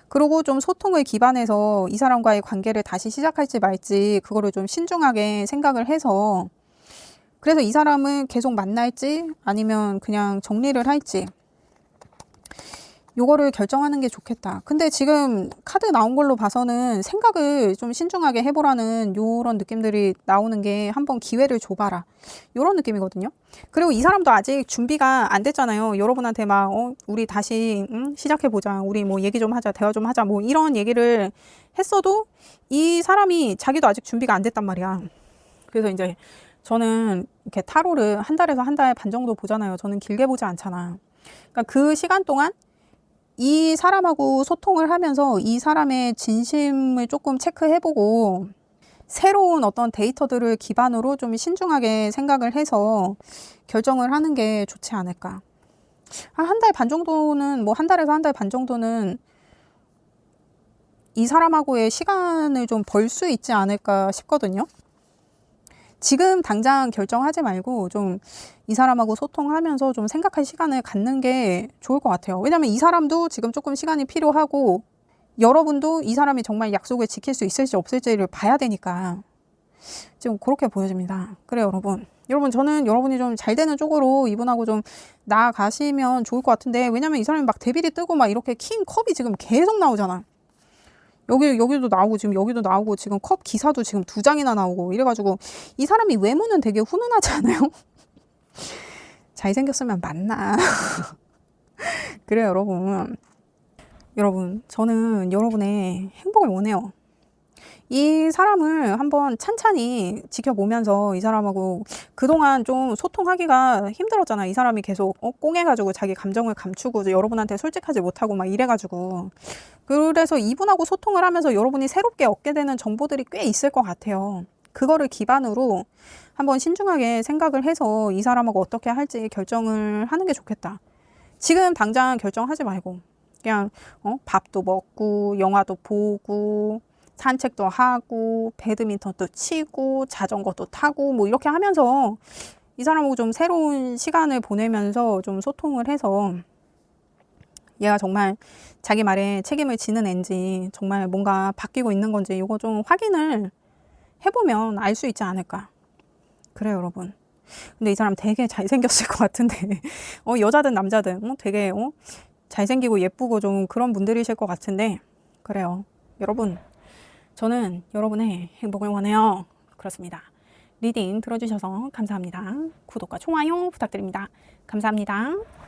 S1: 그리고 좀 소통을 기반해서 이 사람과의 관계를 다시 시작할지 말지 그거를 좀 신중하게 생각을 해서, 그래서 이 사람을 계속 만날지 아니면 그냥 정리를 할지 요거를 결정하는 게 좋겠다. 근데 지금 카드 나온 걸로 봐서는 생각을 좀 신중하게 해보라는 요런 느낌들이 나오는 게 한번 기회를 줘봐라 요런 느낌이거든요. 그리고 이 사람도 아직 준비가 안 됐잖아요. 여러분한테 막 우리 다시 시작해보자, 우리 뭐 얘기 좀 하자, 대화 좀 하자 뭐 이런 얘기를 했어도 이 사람이 자기도 아직 준비가 안 됐단 말이야. 그래서 이제 저는 이렇게 타로를 한 달에서 한 달 반 정도 보잖아요. 저는 길게 보지 않잖아. 그러니까 그 시간 동안 이 사람하고 소통을 하면서 이 사람의 진심을 조금 체크해보고 새로운 어떤 데이터들을 기반으로 좀 신중하게 생각을 해서 결정을 하는 게 좋지 않을까. 한 달 반 정도는 뭐 한 달에서 한 달 반 정도는 이 사람하고의 시간을 좀 벌 수 있지 않을까 싶거든요. 지금 당장 결정하지 말고 좀 이 사람하고 소통하면서 좀 생각할 시간을 갖는 게 좋을 것 같아요. 왜냐면 이 사람도 지금 조금 시간이 필요하고 여러분도 이 사람이 정말 약속을 지킬 수 있을지 없을지를 봐야 되니까 지금 그렇게 보여집니다. 그래요 여러분 저는 여러분이 좀 잘 되는 쪽으로 이분하고 좀 나아가시면 좋을 것 같은데, 왜냐면 이 사람이 막 데빌이 뜨고 막 이렇게 킹 컵이 지금 계속 나오잖아. 여기도 나오고 지금 여기도 나오고 지금 컵 기사도 지금 2장이나 나오고 이래가지고 이 사람이 외모는 되게 훈훈하지 않아요? 잘생겼으면 맞나. 그래요 여러분 저는 여러분의 행복을 원해요. 이 사람을 한번 찬찬히 지켜보면서 이 사람하고 그동안 좀 소통하기가 힘들었잖아. 이 사람이 계속 꽁해가지고 자기 감정을 감추고 여러분한테 솔직하지 못하고 막 이래가지고, 그래서 이분하고 소통을 하면서 여러분이 새롭게 얻게 되는 정보들이 꽤 있을 것 같아요. 그거를 기반으로 한번 신중하게 생각을 해서 이 사람하고 어떻게 할지 결정을 하는 게 좋겠다. 지금 당장 결정하지 말고 그냥 밥도 먹고 영화도 보고 산책도 하고 배드민턴도 치고 자전거도 타고 뭐 이렇게 하면서 이 사람하고 좀 새로운 시간을 보내면서 좀 소통을 해서 얘가 정말 자기 말에 책임을 지는 앤지 정말 뭔가 바뀌고 있는 건지 이거 좀 확인을 해보면 알 수 있지 않을까. 그래요, 여러분. 근데 이 사람 되게 잘생겼을 것 같은데 여자든 남자든 되게 잘생기고 예쁘고 좀 그런 분들이실 것 같은데 그래요. 여러분, 저는 여러분의 행복을 원해요. 그렇습니다. 리딩 들어주셔서 감사합니다. 구독과 좋아요 부탁드립니다. 감사합니다.